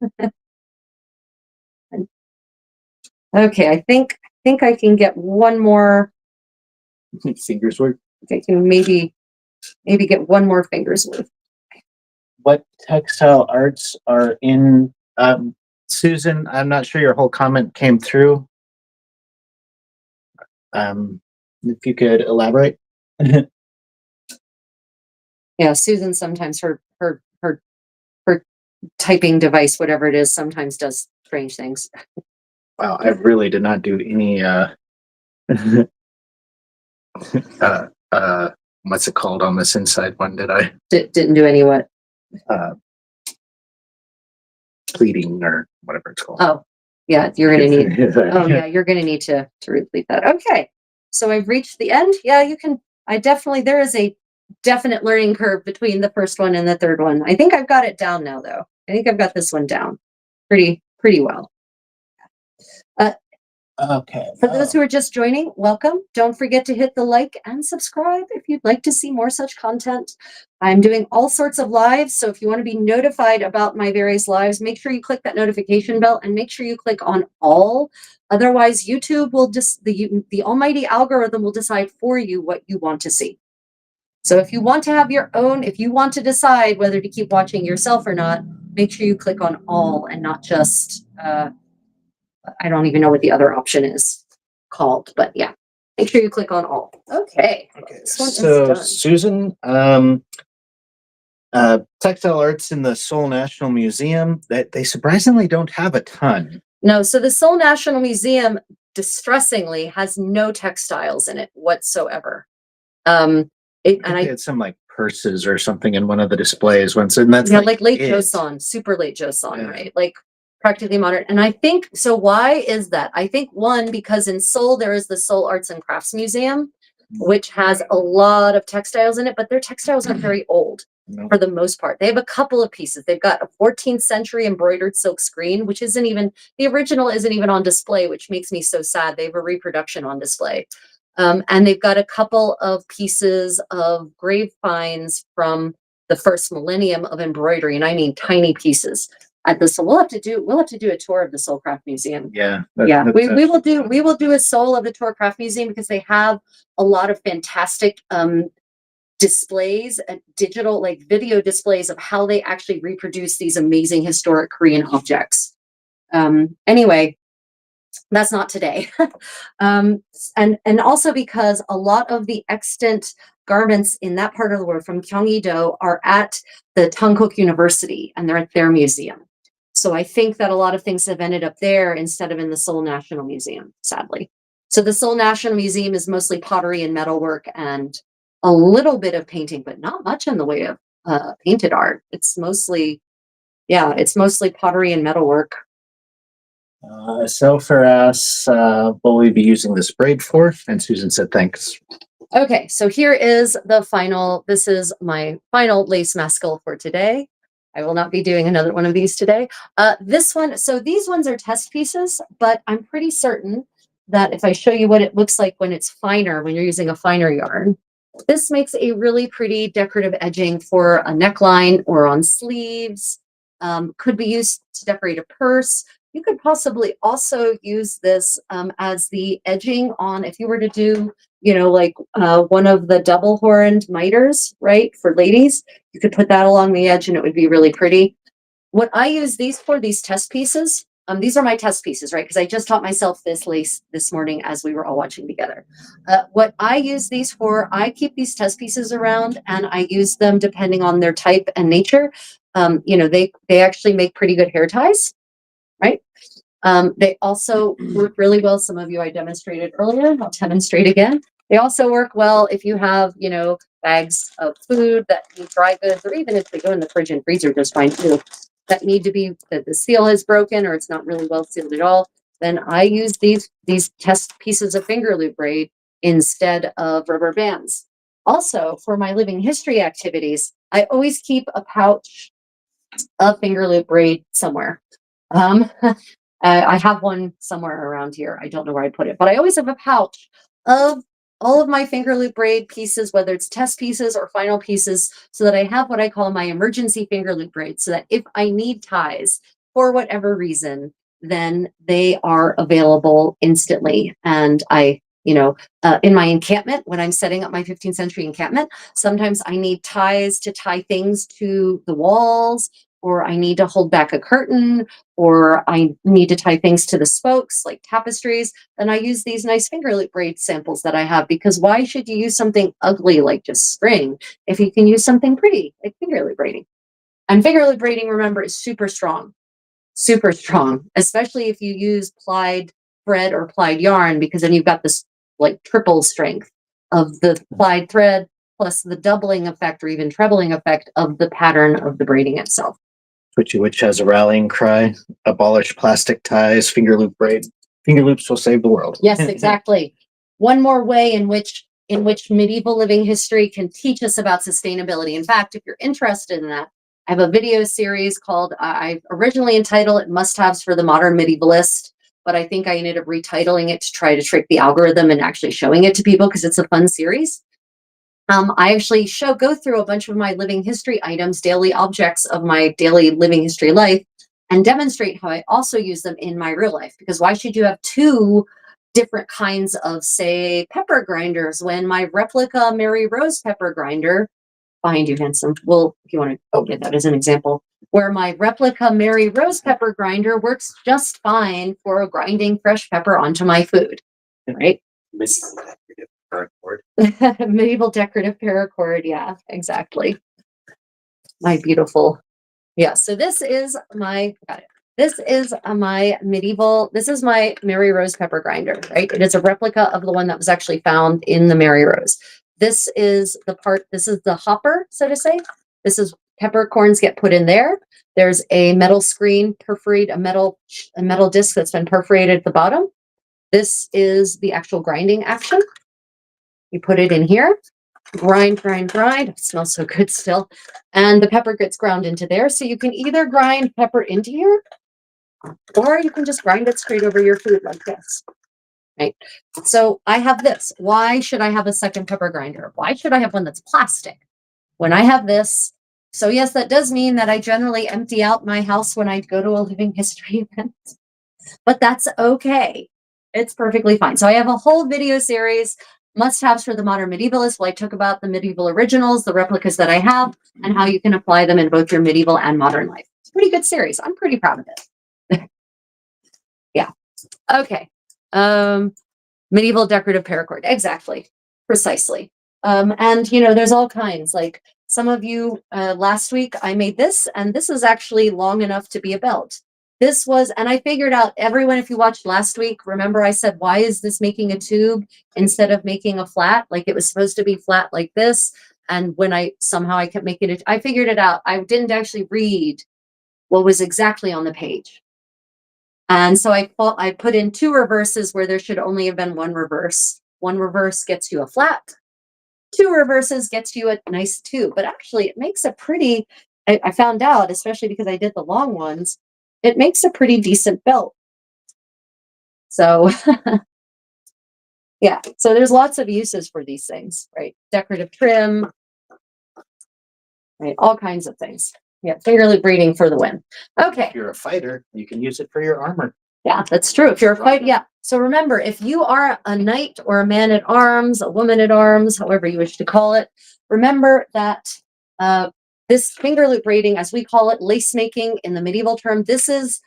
Okay, I think I can get one more. Fingers worth. I can maybe get one more fingers worth. What textile arts are in, Susan? I'm not sure your whole comment came through. If you could elaborate. Yeah, Susan sometimes her typing device, whatever it is, sometimes does strange things. Wow, I really did not do any What's it called on this inside one? Did I Didn't do any what? uh, pleating or whatever it's called? Oh, yeah, you're gonna need. Oh, Yeah. yeah, you're gonna need to replete that. Okay, so I've reached the end. Yeah, you can. There is a definite learning curve between the first one and the third one. I think I've got it down now, though. I think I've got this one down pretty well. Okay. For those who are just joining, welcome. Don't forget to hit the like and subscribe if you'd like to see more such content. I'm doing all sorts of lives, so if you want to be notified about my various lives, make sure you click that notification bell and make sure you click on all. Otherwise, YouTube will just the almighty algorithm will decide for you what you want to see. So if you want to have your own, if you want to decide whether to keep watching yourself or not, make sure you click on all and not just I don't even know what the other option is called, but yeah, make sure you click on all. Okay. This one is So done. Susan, textile arts in the Seoul National Museum, that they surprisingly don't have a ton. No, so the Seoul National Museum, distressingly, has no textiles in it whatsoever. And They had some like purses or something in one of the displays once, and that's yeah, like late it. Joseon, super late Joseon, Yeah. right? Like practically modern. And I think so. Why is that? I think one, because in Seoul there is the Seoul Arts and Crafts Museum, which has a lot of textiles in it, but their textiles are very old. No. For the most part. They have a couple of pieces. They've got a 14th century embroidered silk screen, which isn't even, the original isn't even on display, which makes me so sad. They have a reproduction on display. And they've got a couple of pieces of grave finds from the first millennium of embroidery, and I mean tiny pieces. At this, so we'll have to do a tour of the Soulcraft Museum. Yeah, we will do a soul of the Tourcraft Museum because they have a lot of fantastic displays, digital like video displays of how they actually reproduce these amazing historic Korean objects. Anyway, that's not today. And also because a lot of the extant garments in that part of the world from Gyeonggi-do are at the Dankook University and they're at their museum. So I think that a lot of things have ended up there instead of in the Seoul National Museum, sadly. So the Seoul National Museum is mostly pottery and metalwork and a little bit of painting, but not much in the way of painted art. It's mostly pottery and metalwork. Selfer asks, will we be using this braid for? And Susan said, thanks. Okay, so here is the final, this is my final lace Mascll for today. I will not be doing another one of these today. This one, so these ones are test pieces, but I'm pretty certain that if I show you what it looks like when it's finer, when you're using a finer yarn, this makes a really pretty decorative edging for a neckline or on sleeves. Could be used to decorate a purse. You could possibly also use this as the edging on, if you were to do, like one of the double-horned miters, right, for ladies, you could put that along the edge and it would be really pretty. What I use these for, these test pieces, these are my test pieces, right, because I just taught myself this lace this morning as we were all watching together. What I use these for, I keep these test pieces around and I use them depending on their type and nature. They actually make pretty good hair ties, right? They also work really well. Some of you I demonstrated earlier. I'll demonstrate again. They also work well if you have, bags of food that need dry goods, or even if they go in the fridge and freezer just fine too, that need to be, that the seal is broken or it's not really well sealed at all. Then I use these test pieces of Fingerloop braid instead of rubber bands. Also, for my living history activities, I always keep a pouch of Fingerloop braid somewhere. I have one somewhere around here. I don't know where I put it, but I always have a pouch of all of my Fingerloop braid pieces, whether it's test pieces or final pieces, so that I have what I call my emergency Fingerloop braid, so that if I need ties for whatever reason, then they are available instantly. And I, in my encampment, when I'm setting up my 15th century encampment, sometimes I need ties to tie things to the walls, or I need to hold back a curtain, or I need to tie things to the spokes like tapestries, then I use these nice Fingerloop braid samples that I have, because why should you use something ugly like just string if you can use something pretty like Fingerloop braiding? And Fingerloop braiding, remember, is super strong, especially if you use plied thread or plied yarn, because then you've got this like triple strength. of the plied thread, plus the doubling effect or even trebling effect of the pattern of the braiding itself. Twitchy Witch has a rallying cry: abolish plastic ties, finger loop braid. Finger loops will save the world. Yes, exactly. One more way in which medieval living history can teach us about sustainability. In fact, if you're interested in that, I have a video series called, I originally entitled it Must-Haves for the Modern Medievalist, but I think I ended up retitling it to try to trick the algorithm and actually showing it to people because it's a fun series. I actually go through a bunch of my living history items, daily objects of my daily living history life, and demonstrate how I also use them in my real life. Because why should you have two different kinds of, say, pepper grinders when my replica Mary Rose pepper grinder, behind you, Handsome, well, if you want to get that as an example, where my replica Mary Rose pepper grinder works just fine for grinding fresh pepper onto my food, right? Medieval decorative paracord, yeah, exactly. My beautiful, yeah. So this is my, got it. This is my medieval, this is my Mary Rose pepper grinder, right? It is a replica of the one that was actually found in the Mary Rose. This is the part, this is the hopper, so to say. This is peppercorns get put in there. There's a metal screen perforated, a metal disc that's been perforated at the bottom. This is the actual grinding action. You put it in here, grind, grind, grind. It smells so good still. And the pepper gets ground into there. So you can either grind pepper into here, or you can just grind it straight over your food like this. Right. So I have this. Why should I have a second pepper grinder? Why should I have one that's plastic when I have this? So yes, that does mean that I generally empty out my house when I go to a living history event, but that's okay. It's perfectly fine. So I have a whole video series, must-haves for the modern medievalist. Well, I took about the medieval originals, the replicas that I have, and how you can apply them in both your medieval and modern life. It's a pretty good series. I'm pretty proud of it. Yeah. Okay. Medieval decorative paracord. Exactly. Precisely. And you know, there's all kinds. Like some of you, last week I made this, and this is actually long enough to be a belt. This was, and I figured out, everyone, if you watched last week, remember I said, why is this making a tube instead of making a flat? Like it was supposed to be flat like this. And when I kept making it, I figured it out. I didn't actually read what was exactly on the page. And so I put in 2 reverses where there should only have been 1 reverse. 1 reverse gets you a flat. 2 reverses gets you a nice tube. But actually it makes a pretty, I found out, especially because I did the long ones, it makes a pretty decent belt. So yeah, so there's lots of uses for these things, right? Decorative trim, right? All kinds of things. Yeah, fingerloop braiding for the win. Okay. If you're a fighter, you can use it for your armor. Yeah, that's true. If you're a fighter, yeah. So remember, if you are a knight or a man at arms, a woman at arms, however you wish to call it, remember that this fingerloop braiding, as we call it, lace making in the medieval term, this is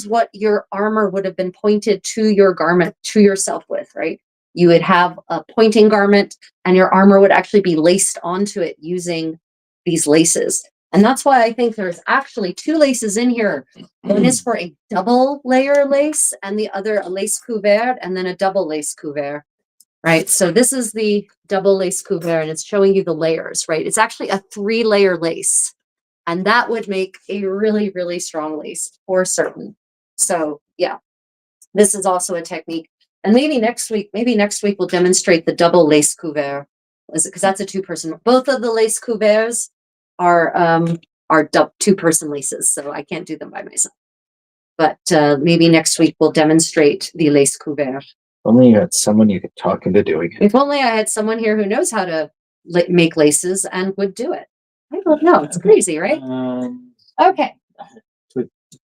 what your armor would have been pointed to your garment, to yourself with, right? You would have a pointing garment, and your armor would actually be laced onto it using these laces. And that's why I think there's actually 2 laces in here. One is for a double layer lace, and the other a lace couvert, and then a double lace couvert, right? So this is the double lace couvert, and it's showing you the layers, right? It's actually a 3-layer lace, and that would make a really, really strong lace for certain. So yeah, this is also a technique. And maybe next week we'll demonstrate the double lace couvert, because that's a 2-person. Both of the lace couverts are 2-person laces, so I can't do them by myself. But maybe next week we'll demonstrate the lace couvert. Only you had someone you could talk into doing it. If only I had someone here who knows how to make laces and would do it. I don't know. It's crazy, right? Okay.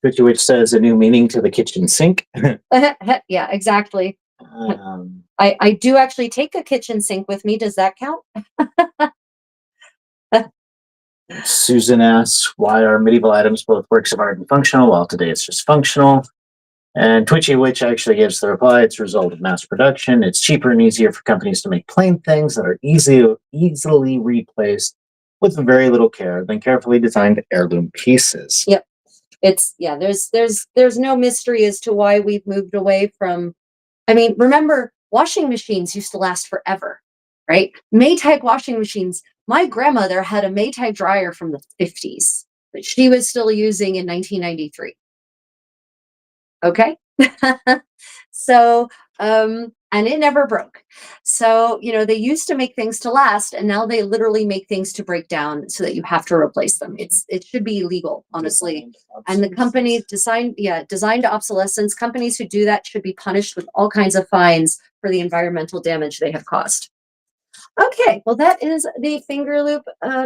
Which says a new meaning to the kitchen sink. Yeah, exactly. I do actually take a kitchen sink with me. Does that count? Susan asks, why are medieval items both works of art and functional, while today it's just functional? And Twitchy Witch actually gives the reply, it's a result of mass production. It's cheaper and easier for companies to make plain things that are easily replaced with very little care than carefully designed heirloom pieces. Yep. It's, yeah, there's no mystery as to why we've moved away from, I mean, remember, washing machines used to last forever. right? Maytag washing machines. My grandmother had a Maytag dryer from the 50s that she was still using in 1993. Okay. So, and it never broke. So, they used to make things to last, and now they literally make things to break down so that you have to replace them. It should be illegal, honestly. And the company designed obsolescence. Companies who do that should be punished with all kinds of fines for the environmental damage they have caused. Okay, well, that is the finger loop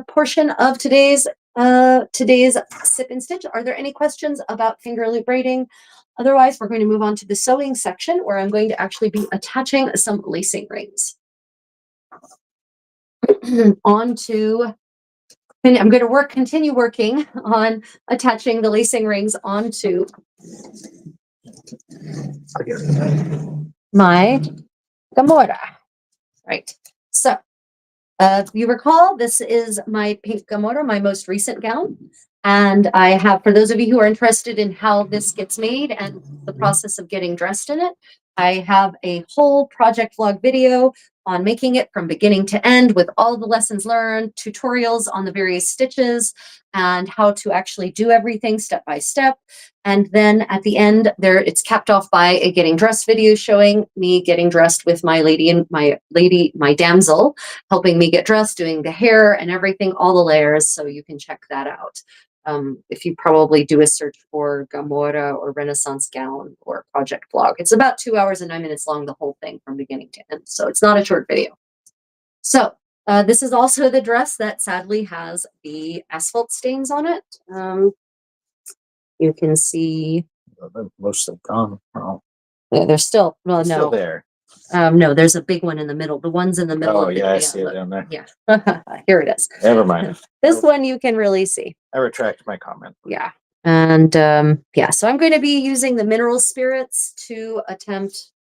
portion of today's sip and stitch. Are there any questions about finger loop braiding? Otherwise, we're going to move on to the sewing section where I'm going to actually be attaching some lacing rings. I'm going to continue working on attaching the lacing rings onto my Gamora. Right. So, you recall, this is my pink Gamora, my most recent gown. And I have, for those of you who are interested in how this gets made and the process of getting dressed in it, I have a whole project vlog video on making it from beginning to end with all the lessons learned, tutorials on the various stitches, and how to actually do everything step by step. And then at the end there, it's capped off by a getting dressed video showing me getting dressed with my damsel, helping me get dressed, doing the hair and everything, all the layers. So you can check that out. If you probably do a search for Gamora or Renaissance gown or project vlog, it's about 2 hours and 9 minutes long, the whole thing from beginning to end. So it's not a short video. So this is also the dress that sadly has the asphalt stains on it. You can see Most of them gone. they're still, well, Still no, there. no, there's a big one in the middle. The ones in the middle. Oh, of the, yeah, I see it down there. Yeah, here it is. Never mind. This one you can really see. I retract my comment. Yeah. And so I'm going to be using the mineral spirits to attempt.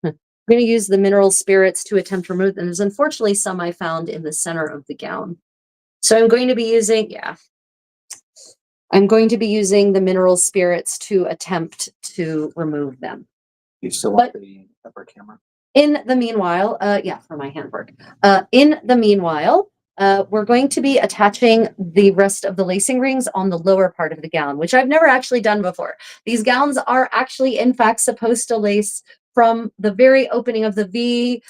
I'm going to use the mineral spirits to attempt to remove. And there's unfortunately some I found in the center of the gown. So I'm going to be using, I'm going to be using the mineral spirits to attempt to remove them. You still want the upper camera? In the meanwhile, for my handwork. In the meanwhile, we're going to be attaching the rest of the lacing rings on the lower part of the gown, which I've never actually done before. These gowns are actually, in fact, supposed to lace from the very opening of the V,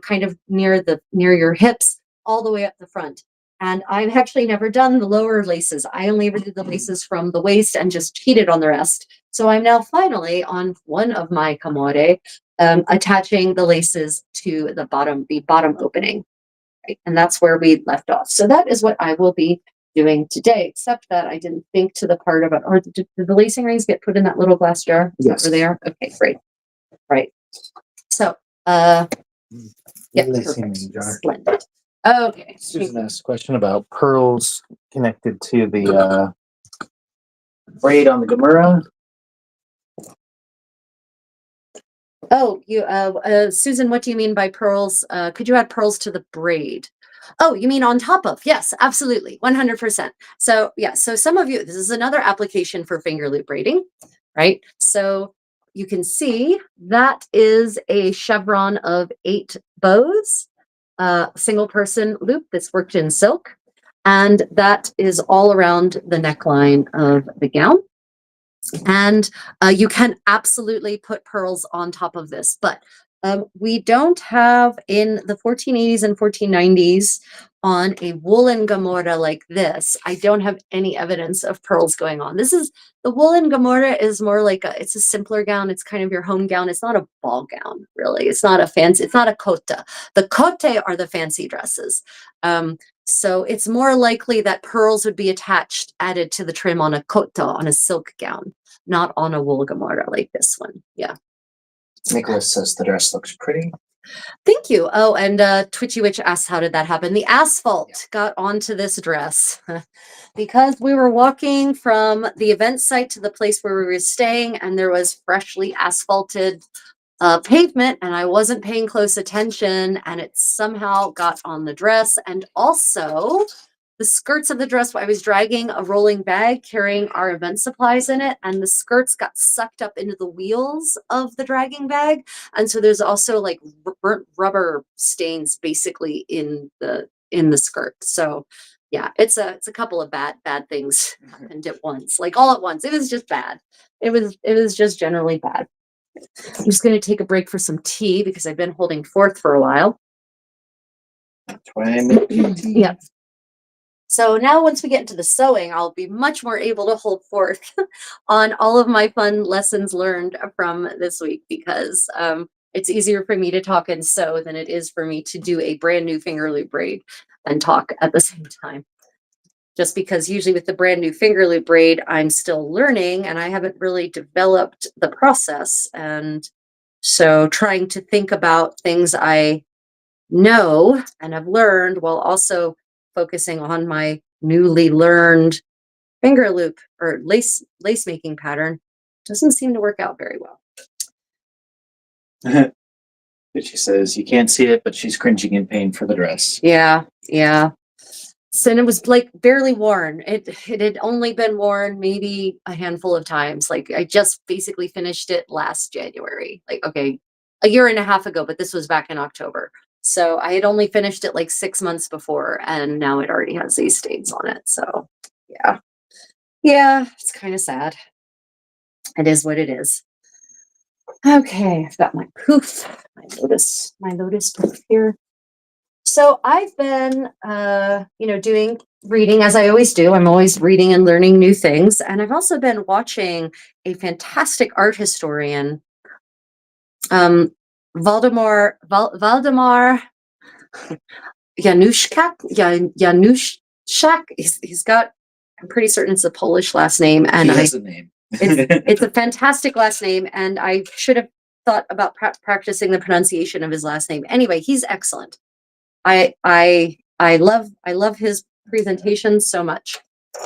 kind of near your hips, all the way up the front. And I've actually never done the lower laces. I only ever did the laces from the waist and just cheated on the rest. So I'm now finally on one of my kamore, attaching the laces to the bottom opening. Right? And that's where we left off. So that is what I will be doing today, except that I didn't think to the part about, or did the lacing rings get put in that little glass jar? Yes. Over there? Okay, great. Right. So, Lacing ring jar. Splendid. Okay. Susan asked a question about pearls connected to the braid on the Gamora. Oh, Susan, what do you mean by pearls? Could you add pearls to the braid? Oh, you mean on top of? Yes, absolutely. 100%. So so some of you, this is another application for finger loop braiding, right? So you can see that is a chevron of 8 bows, single person loop that's worked in silk. And that is all around the neckline of the gown. And you can absolutely put pearls on top of this, but we don't have, in the 1480s and 1490s, on a woolen Gamora like this, I don't have any evidence of pearls going on. The woolen Gamora is more like it's a simpler gown. It's kind of your home gown. It's not a ball gown, really. It's not a kota. The kote are the fancy dresses. So it's more likely that pearls would be added to the trim on a kota, on a silk gown, not on a wool Gamora like this one. Yeah. Nicholas says the dress looks pretty. Thank you. Oh, and Twitchy Witch asks, how did that happen? The asphalt got onto this dress because we were walking from the event site to the place where we were staying, and there was freshly asphalted pavement, and I wasn't paying close attention, and it somehow got on the dress. And also, the skirts of the dress, I was dragging a rolling bag carrying our event supplies in it, and the skirts got sucked up into the wheels of the dragging bag. And so there's also like burnt rubber stains basically in the skirt. So yeah, it's a couple of bad things happened at once, like all at once. It was just bad. It was just generally bad. I'm just going to take a break for some tea because I've been holding forth for a while. That's why I make tea. Yeah. So now once we get into the sewing, I'll be much more able to hold forth on all of my fun lessons learned from this week, because it's easier for me to talk and sew than it is for me to do a brand new finger loop braid and talk at the same time. Just because usually with the brand new finger loop braid, I'm still learning and I haven't really developed the process. And so trying to think about things I know and have learned while also focusing on my newly learned finger loop or lace making pattern doesn't seem to work out very well. But she says you can't see it, but she's cringing in pain for the dress. Yeah. So and it was like barely worn. It had only been worn maybe a handful of times. Like I just basically finished it last January. Like, okay, a year and a half ago, but this was back in October. So I had only finished it like 6 months before, and now it already has these stains on it. So yeah, it's kind of sad. It is what it is. Okay, I've got my poof, my lotus poof here. So I've been, doing reading as I always do. I'm always reading and learning new things. And I've also been watching a fantastic art historian, Valdemar Januszczak. He's got, I'm pretty certain it's a Polish last name. And He has a name. it's a fantastic last name. And I should have thought about practicing the pronunciation of his last name. Anyway, he's excellent. I love his presentation so much.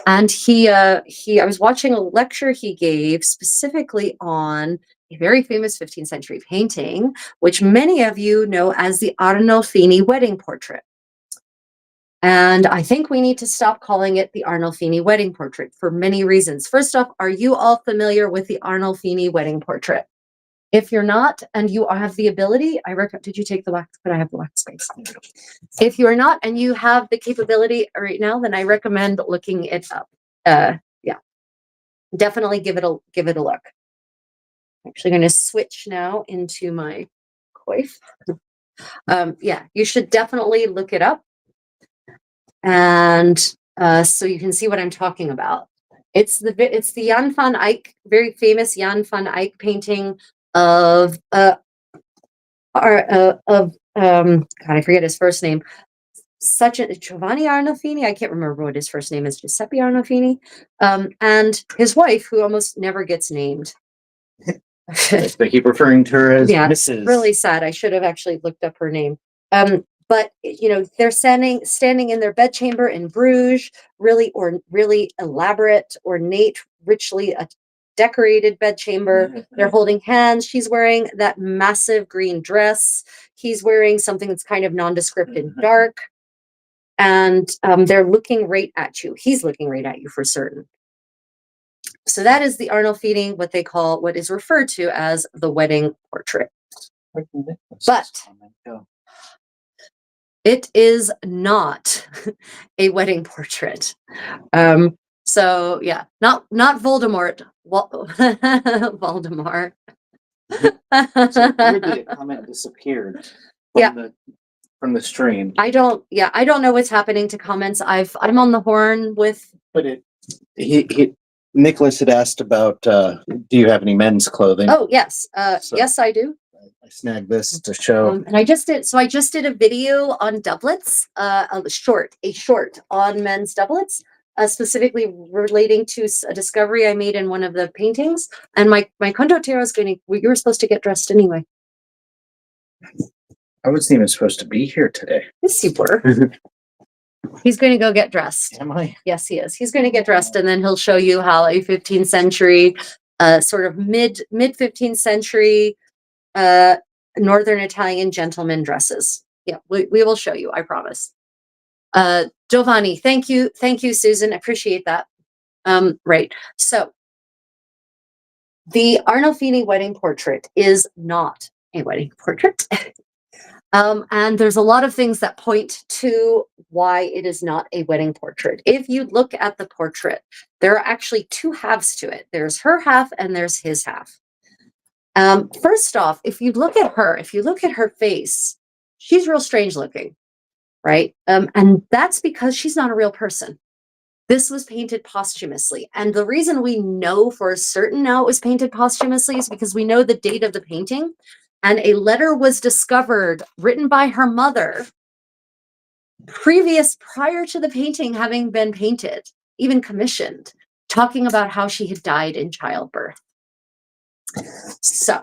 And I was watching a lecture he gave specifically on a very famous 15th century painting, which many of you know as the Arnolfini wedding portrait. And I think we need to stop calling it the Arnolfini wedding portrait for many reasons. First off, are you all familiar with the Arnolfini wedding portrait? If you're not, and you have the ability, did you take the wax? But I have the wax space. If you're not, and you have the capability right now, then I recommend looking it up. Definitely give it a look. I'm actually going to switch now into my coif. You should definitely look it up. And so you can see what I'm talking about. It's the Jan van Eyck, very famous Jan van Eyck painting of God, I forget his first name. Giovanni Arnolfini. I can't remember what his first name is. Giuseppe Arnolfini, and his wife, who almost never gets named. They keep referring to her as Mrs. Really sad. I should have actually looked up her name. But they're standing in their bedchamber in Bruges, really elaborate, ornate, richly decorated bedchamber. They're holding hands. She's wearing that massive green dress. He's wearing something that's kind of nondescript and dark. And they're looking right at you. He's looking right at you for certain. So that is the Arnolfini, what is referred to as the wedding portrait. But it is not a wedding portrait. So yeah, not Voldemort. Voldemort. So weirdly, a comment disappeared from the stream. I don't know what's happening to comments. I'm on the horn with. But Nicholas had asked about, do you have any men's clothing? Oh yes, yes I do. I snagged this to show. And I just did a video on doublets, a short on men's doublets, specifically relating to a discovery I made in one of the paintings. And my condottero is you were supposed to get dressed anyway. I wasn't even supposed to be here today. Yes, you were. He's going to go get dressed. Am I? Yes, he is. He's going to get dressed, and then he'll show you how a 15th century, sort of mid 15th century, Northern Italian gentleman dresses. Yeah, we will show you. I promise. Giovanni, thank you, Susan. Appreciate that. Right. So the Arnolfini wedding portrait is not a wedding portrait. And there's a lot of things that point to why it is not a wedding portrait. If you look at the portrait, there are actually two halves to it. There's her half and there's his half. First off, if you look at her face, she's real strange looking, right? And that's because she's not a real person. This was painted posthumously. And the reason we know for certain now it was painted posthumously is because we know the date of the painting. And a letter was discovered written by her mother prior to the painting having been painted, even commissioned, talking about how she had died in childbirth. So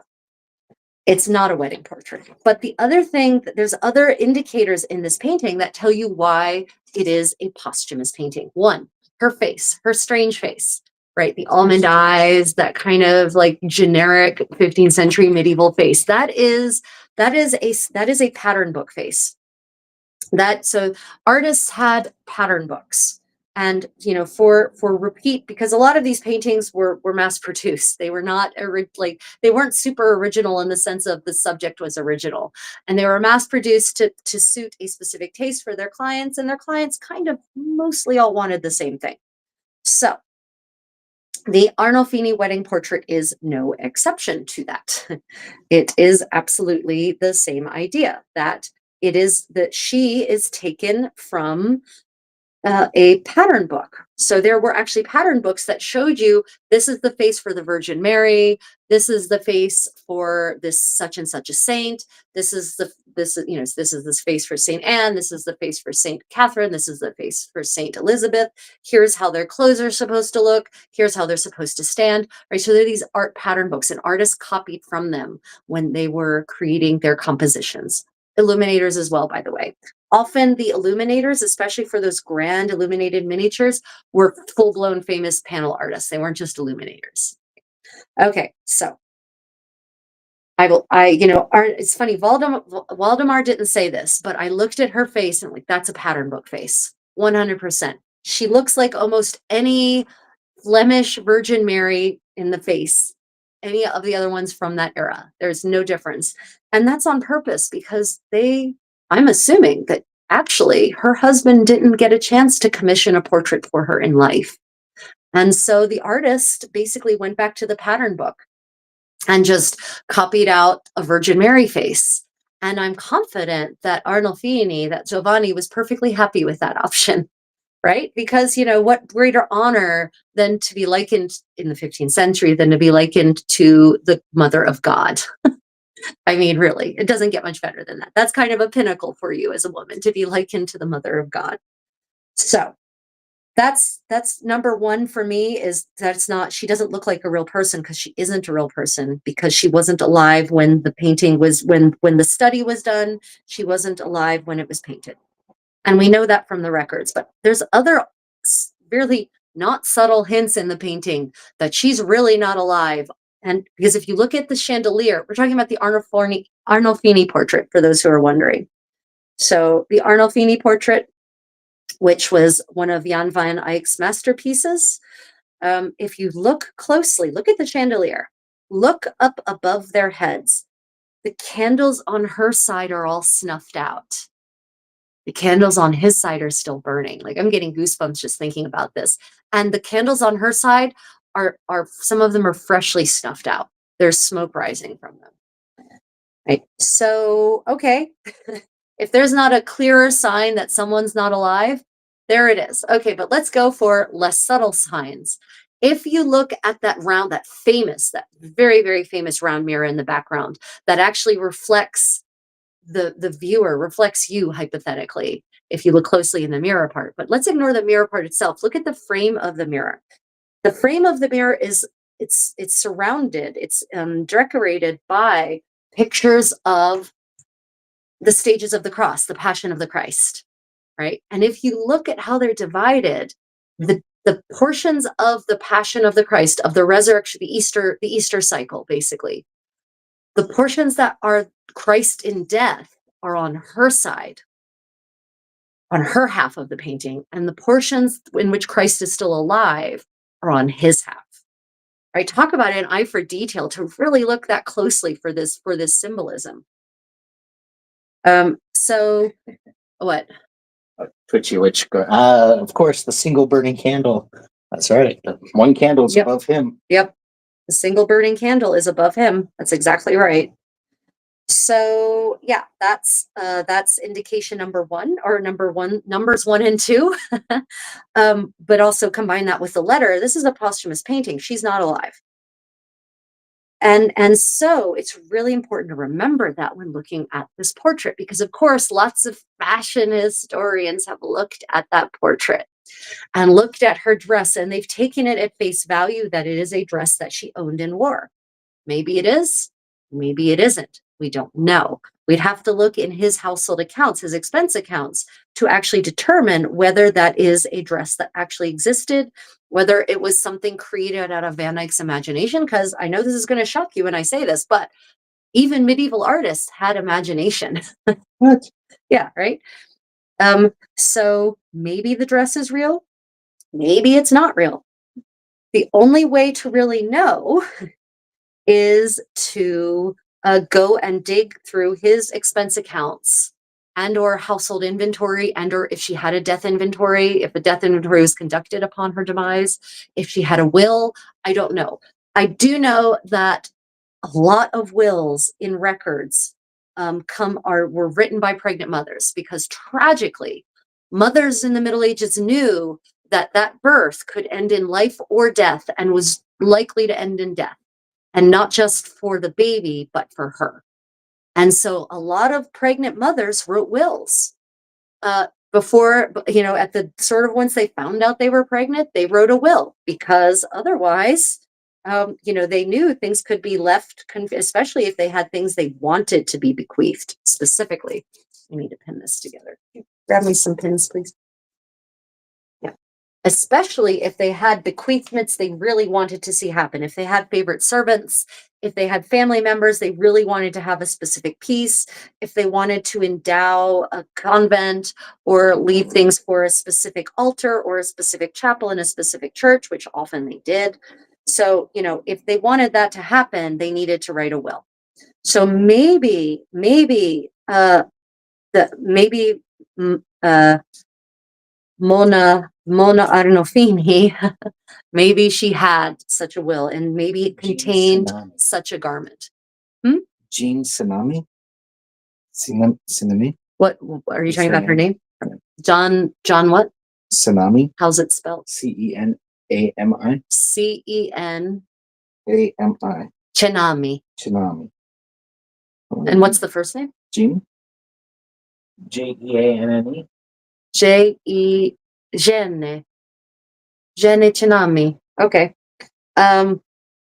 it's not a wedding portrait. But the other thing, there's other indicators in this painting that tell you why it is a posthumous painting. One, her face, her strange face, right? The almond eyes, that kind of like generic 15th century medieval face. That is a pattern book face. So artists had pattern books. And for repeat, because a lot of these paintings were mass produced. They were not they weren't super original in the sense of the subject was original, and they were mass produced to suit a specific taste for their clients, and their clients kind of mostly all wanted the same thing. So the Arnolfini wedding portrait is no exception to that. It is absolutely the same idea that she is taken from a pattern book. So there were actually pattern books that showed you this is the face for the Virgin Mary, this is the face for this such and such a saint, this is this face for Saint Anne, this is the face for Saint Catherine, this is the face for Saint Elizabeth. Here's how their clothes are supposed to look. Here's how they're supposed to stand. Right. So there are these art pattern books, and artists copied from them when they were creating their compositions. Illuminators as well, by the way. Often the illuminators, especially for those grand illuminated miniatures, were full-blown famous panel artists. They weren't just illuminators. Okay, so it's funny, Waldemar didn't say this, but I looked at her face and that's a pattern book face, 100%. She looks like almost any Flemish Virgin Mary in the face, any of the other ones from that era. There's no difference. And that's on purpose because I'm assuming that actually her husband didn't get a chance to commission a portrait for her in life. And so the artist basically went back to the pattern book and just copied out a Virgin Mary face. And I'm confident that that Giovanni was perfectly happy with that option, right? Because, what greater honor than to be likened in the 15th century than to be likened to the Mother of God. I mean, really, it doesn't get much better than that. That's kind of a pinnacle for you as a woman, to be likened to the Mother of God. So that's number one for me, is she doesn't look like a real person because she isn't a real person, because she wasn't alive when the painting was, when the study was done. She wasn't alive when it was painted. And we know that from the records, but there's other really not subtle hints in the painting that she's really not alive. And because if you look at the chandelier, we're talking about the Arnolfini portrait, for those who are wondering. So the Arnolfini portrait, which was one of Jan van Eyck's masterpieces, if you look closely, look at the chandelier, look up above their heads. The candles on her side are all snuffed out. The candles on his side are still burning. Like, I'm getting goosebumps just thinking about this. And the candles on her side are some of them are freshly snuffed out. There's smoke rising from them. Right. So, okay. If there's not a clearer sign that someone's not alive, there it is. Okay, but let's go for less subtle signs. If you look at that very, very famous round mirror in the background that actually reflects the viewer, reflects you hypothetically, if you look closely in the mirror part. But let's ignore the mirror part itself. Look at the frame of the mirror. The frame of the mirror it's surrounded, it's decorated by pictures of the stages of the cross, the Passion of the Christ, right? And if you look at how they're divided, the portions of the Passion of the Christ, of the resurrection, the Easter cycle, basically, the portions that are Christ in death are on her side. on her half of the painting, and the portions in which Christ is still alive are on his half. Right? Talk about an eye for detail to really look that closely for this symbolism. So what? Twitchy witch. Of course, the single burning candle. That's right. The one candle's Yep. above him. Yep. The single burning candle is above him. That's exactly right. So yeah, that's indication number one, or numbers 1 and 2. But also combine that with the letter. This is a posthumous painting. She's not alive. And so it's really important to remember that when looking at this portrait, because of course, lots of fashion historians have looked at that portrait and looked at her dress, and they've taken it at face value that it is a dress that she owned and wore. Maybe it is, maybe it isn't. We don't know. We'd have to look in his household accounts, his expense accounts, to actually determine whether that is a dress that actually existed, whether it was something created out of Van Eyck's imagination. Because I know this is going to shock you when I say this, but even medieval artists had imagination. What? Yeah, right? So maybe the dress is real, maybe it's not real. The only way to really know is to go and dig through his expense accounts and or household inventory, and or if she had a death inventory, if a death inventory was conducted upon her demise, if she had a will. I don't know. I do know that a lot of wills in records were written by pregnant mothers, because tragically, mothers in the Middle Ages knew that that birth could end in life or death, and was likely to end in death. And not just for the baby, but for her. And so a lot of pregnant mothers wrote wills. Before, at the sort of once they found out they were pregnant, they wrote a will, because otherwise, they knew things could be left, especially if they had things they wanted to be bequeathed specifically. I need to pin this together. Grab me some pins, please. Especially if they had bequeathments they really wanted to see happen. If they had favorite servants, if they had family members they really wanted to have a specific piece, if they wanted to endow a convent or leave things for a specific altar or a specific chapel in a specific church, which often they did. So, if they wanted that to happen, they needed to write a will. So maybe Mona Arnolfini, maybe she had such a will, and maybe it contained such a garment. Jean Sinami? Sinami? What are you talking about her name? John what? Sinami? How's it spelled? Cenami? Cenami. Chenami. Chenami. And what's the first name? Jean? Jeanne. Jenne Chenami. Okay.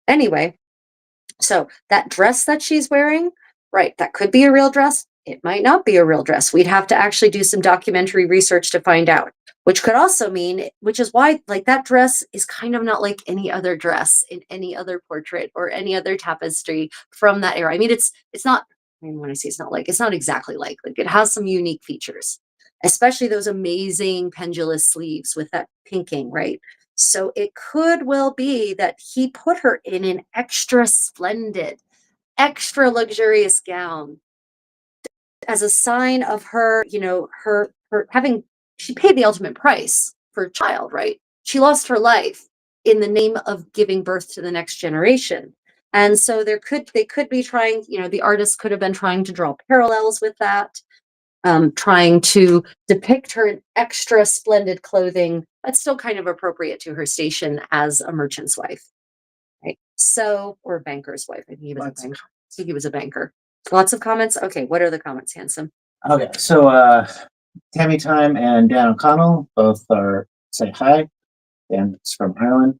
Anyway, so that dress that she's wearing, right, that could be a real dress. It might not be a real dress. We'd have to actually do some documentary research to find out, which could also mean, which is why, like, that dress is kind of not like any other dress in any other portrait or any other tapestry from that era. I mean, it's not, when I say it's not exactly like it has some unique features, especially those amazing pendulous sleeves with that pinking, right? So it could well be that he put her in an extra splendid, extra luxurious gown as a sign of her, her having, she paid the ultimate price for a child, right? She lost her life in the name of giving birth to the next generation. And so they could be trying, the artist could have been trying to draw parallels with that. Trying to depict her in extra splendid clothing that's still kind of appropriate to her station as a merchant's wife, right? So, or a banker's wife. I think he was a banker. So he was a banker. Lots of comments. Okay, what are the comments, Handsome? Okay, so Tammy Time and Dan O'Connell both say hi. Dan's from Ireland.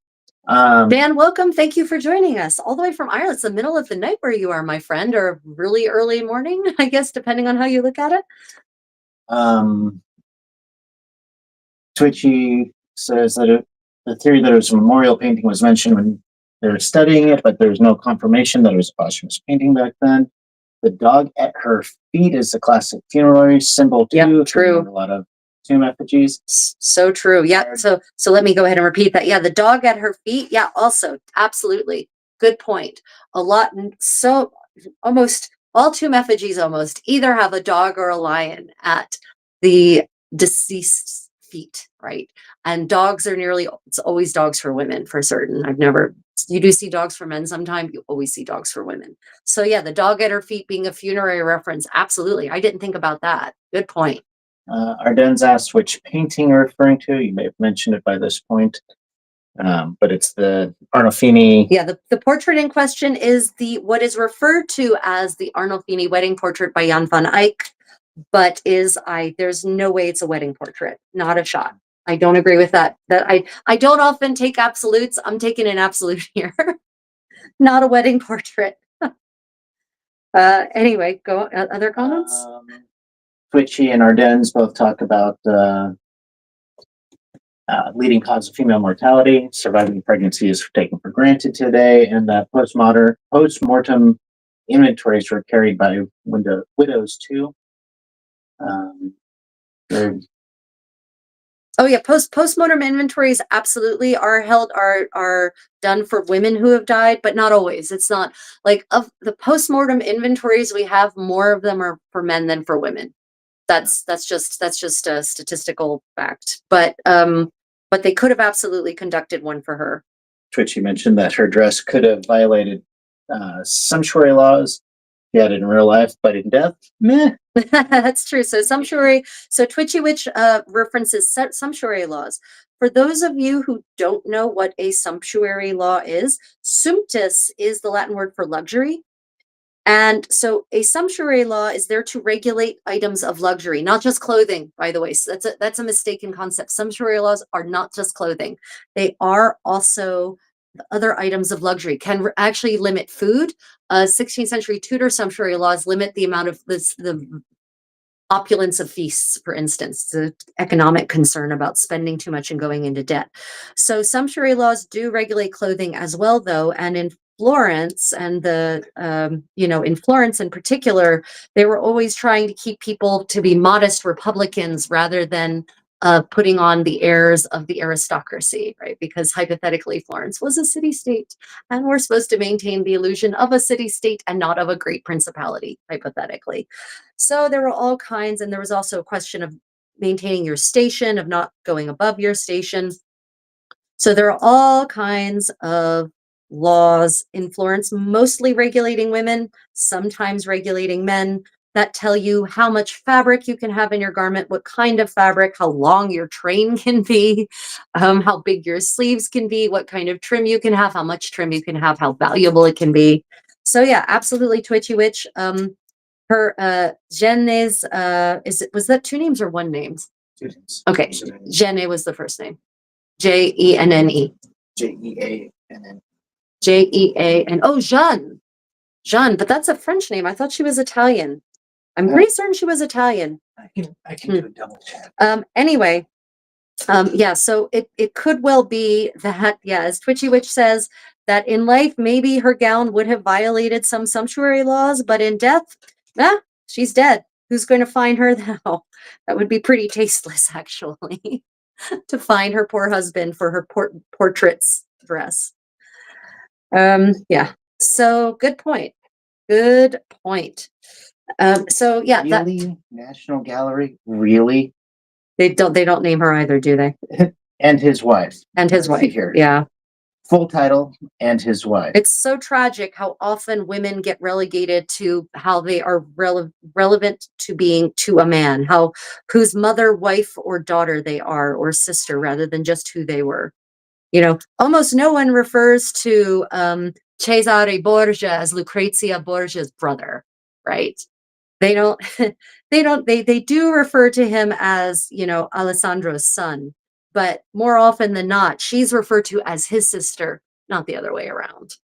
Dan, welcome. Thank you for joining us all the way from Ireland. It's the middle of the night where you are, my friend, or really early morning, I guess, depending on how you look at it. Twitchy says that the theory that it was a memorial painting was mentioned when they were studying it, but there's no confirmation that it was a posthumous painting back then. The dog at her feet is a classic funerary symbol too. Yeah, true. A lot of tomb effigies. So true. Yeah. So let me go ahead and repeat that. Yeah, the dog at her feet. Yeah, also absolutely good point. A lot. So almost all tomb effigies almost either have a dog or a lion at the deceased feet, right? And dogs are it's always dogs for women for certain. You do see dogs for men sometime. You always see dogs for women. So yeah, the dog at her feet being a funerary reference. Absolutely. I didn't think about that. Good point. Ardennes asked which painting you're referring to. You may have mentioned it by this point, but it's the Arnolfini. Yeah, the portrait in question is what is referred to as the Arnolfini wedding portrait by Jan van Eyck, but there's no way it's a wedding portrait. Not a shot. I don't agree with that. I don't often take absolutes. I'm taking an absolute here. Not a wedding portrait. Anyway, go other comments. Twitchy and Ardennes both talk about leading cause of female mortality. Surviving pregnancy is taken for granted today, and that post-mortem inventories were carried by widows too. Oh yeah, postmortem inventories absolutely are done for women who have died, but not always. It's not like of the postmortem inventories we have, more of them are for men than for women. That's just a statistical fact. But they could have absolutely conducted one for her. Twitchy mentioned that her dress could have violated sumptuary laws. She had it in real life, but in death, meh. That's true. So Twitchy Witch references sumptuary laws. For those of you who don't know what a sumptuary law is, sumptus is the Latin word for luxury. And so a sumptuary law is there to regulate items of luxury, not just clothing, by the way. So that's a mistaken concept. Sumptuary laws are not just clothing. They are also other items of luxury, can actually limit food. 16th century Tudor sumptuary laws limit the amount of the opulence of feasts, for instance, the economic concern about spending too much and going into debt. So sumptuary laws do regulate clothing as well, though, and in Florence and in Florence in particular, they were always trying to keep people to be modest Republicans rather than putting on the airs of the aristocracy, right? Because hypothetically, Florence was a city-state, and we're supposed to maintain the illusion of a city-state and not of a great principality, hypothetically. So there were all kinds, and there was also a question of maintaining your station, of not going above your station. So there are all kinds of laws in Florence, mostly regulating women, sometimes regulating men, that tell you how much fabric you can have in your garment, what kind of fabric, how long your train can be, how big your sleeves can be, what kind of trim you can have, how much trim you can have, how valuable it can be. So yeah, absolutely, Twitchy Witch. Her Jenne's, was that two names or one name? Two names. Okay, Jenne was the first name. Jenne. Jeanne. Jean. Oh, Jeanne. Jeanne, but that's a French name. I thought she was Italian. I'm pretty certain she was Italian. I can do a double check. Anyway, yeah, so it could well be that, yeah, as Twitchy Witch says, that in life, maybe her gown would have violated some sumptuary laws, but in death, she's dead. Who's going to find her now? That would be pretty tasteless, actually, to find her poor husband for her portrait's dress. Yeah, so good point. Good point. So yeah, really? National Gallery? Really? They don't name her either, do they? And his wife. And his wife. Here. Yeah. Full title and his wife. It's so tragic how often women get relegated to how they are relevant to being to a man, whose mother, wife, or daughter they are, or sister, rather than just who they were. Almost no one refers to Cesare Borgia as Lucrezia Borgia's brother, right? They don't, they do refer to him as, Alessandro's son, but more often than not, she's referred to as his sister, not the other way around.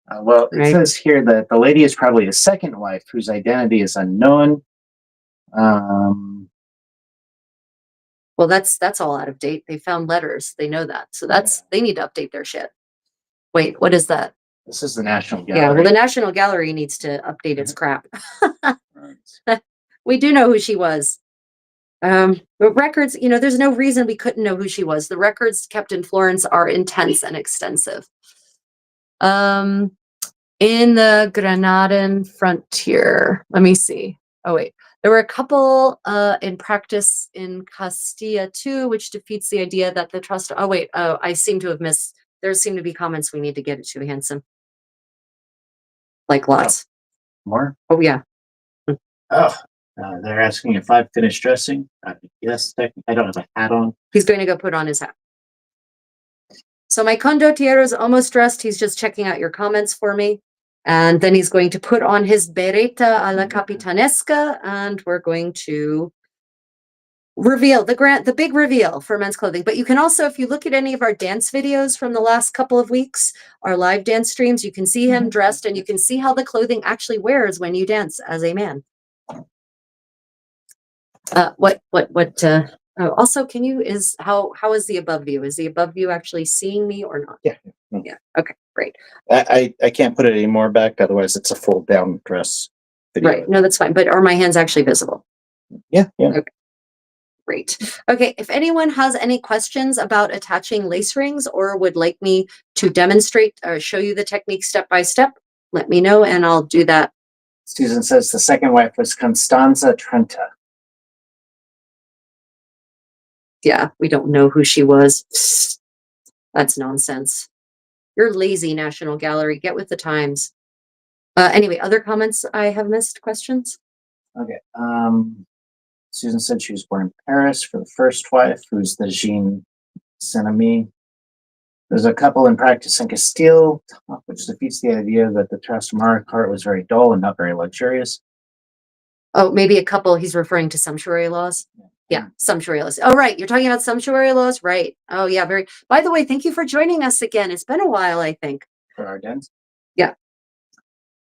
It says here that the lady is probably a second wife whose identity is unknown. Well, that's all out of date. They found letters. They know that. So they need to update their shit. Wait, what is that? This is the National Gallery. Yeah, well, the National Gallery needs to update its crap. We do know who she was. But records, there's no reason we couldn't know who she was. The records kept in Florence are intense and extensive. In the Granadan frontier, let me see. Oh, wait. There were a couple in practice in Castilla too, which defeats the idea that the trust. Oh, wait. Oh, I seem to have missed. There seem to be comments we need to get it to, Hanson. Like lots. More? Oh, yeah. Oh, they're asking if I've finished dressing. Yes, I don't have a hat on. He's going to go put on his hat. So my condottiero is almost dressed. He's just checking out your comments for me. And then he's going to put on his beretta a la capitanesca, and we're going to reveal the big reveal for men's clothing. But you can also, if you look at any of our dance videos from the last couple of weeks, our live dance streams, you can see him dressed, and you can see how the clothing actually wears when you dance as a man. Also, how is the above view? Is the above view actually seeing me or not? Yeah. Yeah. Okay, great. I can't put it any more back, otherwise it's a full down dress video. Right. No, that's fine. But are my hands actually visible? Yeah. Okay. Great. Okay. If anyone has any questions about attaching lace rings or would like me to demonstrate or show you the technique step by step, let me know and I'll do that. Susan says the second wife was Constanza Trenta. Yeah, we don't know who she was. That's nonsense. You're lazy, National Gallery. Get with the times. Anyway, other comments I have missed? Questions? Okay. Susan said she was born in Paris for the first wife, who's the Jean Saint-Ami. There's a couple in practice in Castile, which defeats the idea that the Trastamara cart was very dull and not very luxurious. Oh, maybe a couple. He's referring to sumptuary laws. Yeah, sumptuary laws. Oh, right. You're talking about sumptuary laws, right? Oh, yeah. Very. By the way, thank you for joining us again. It's been a while, I think. For Ardennes? Yeah.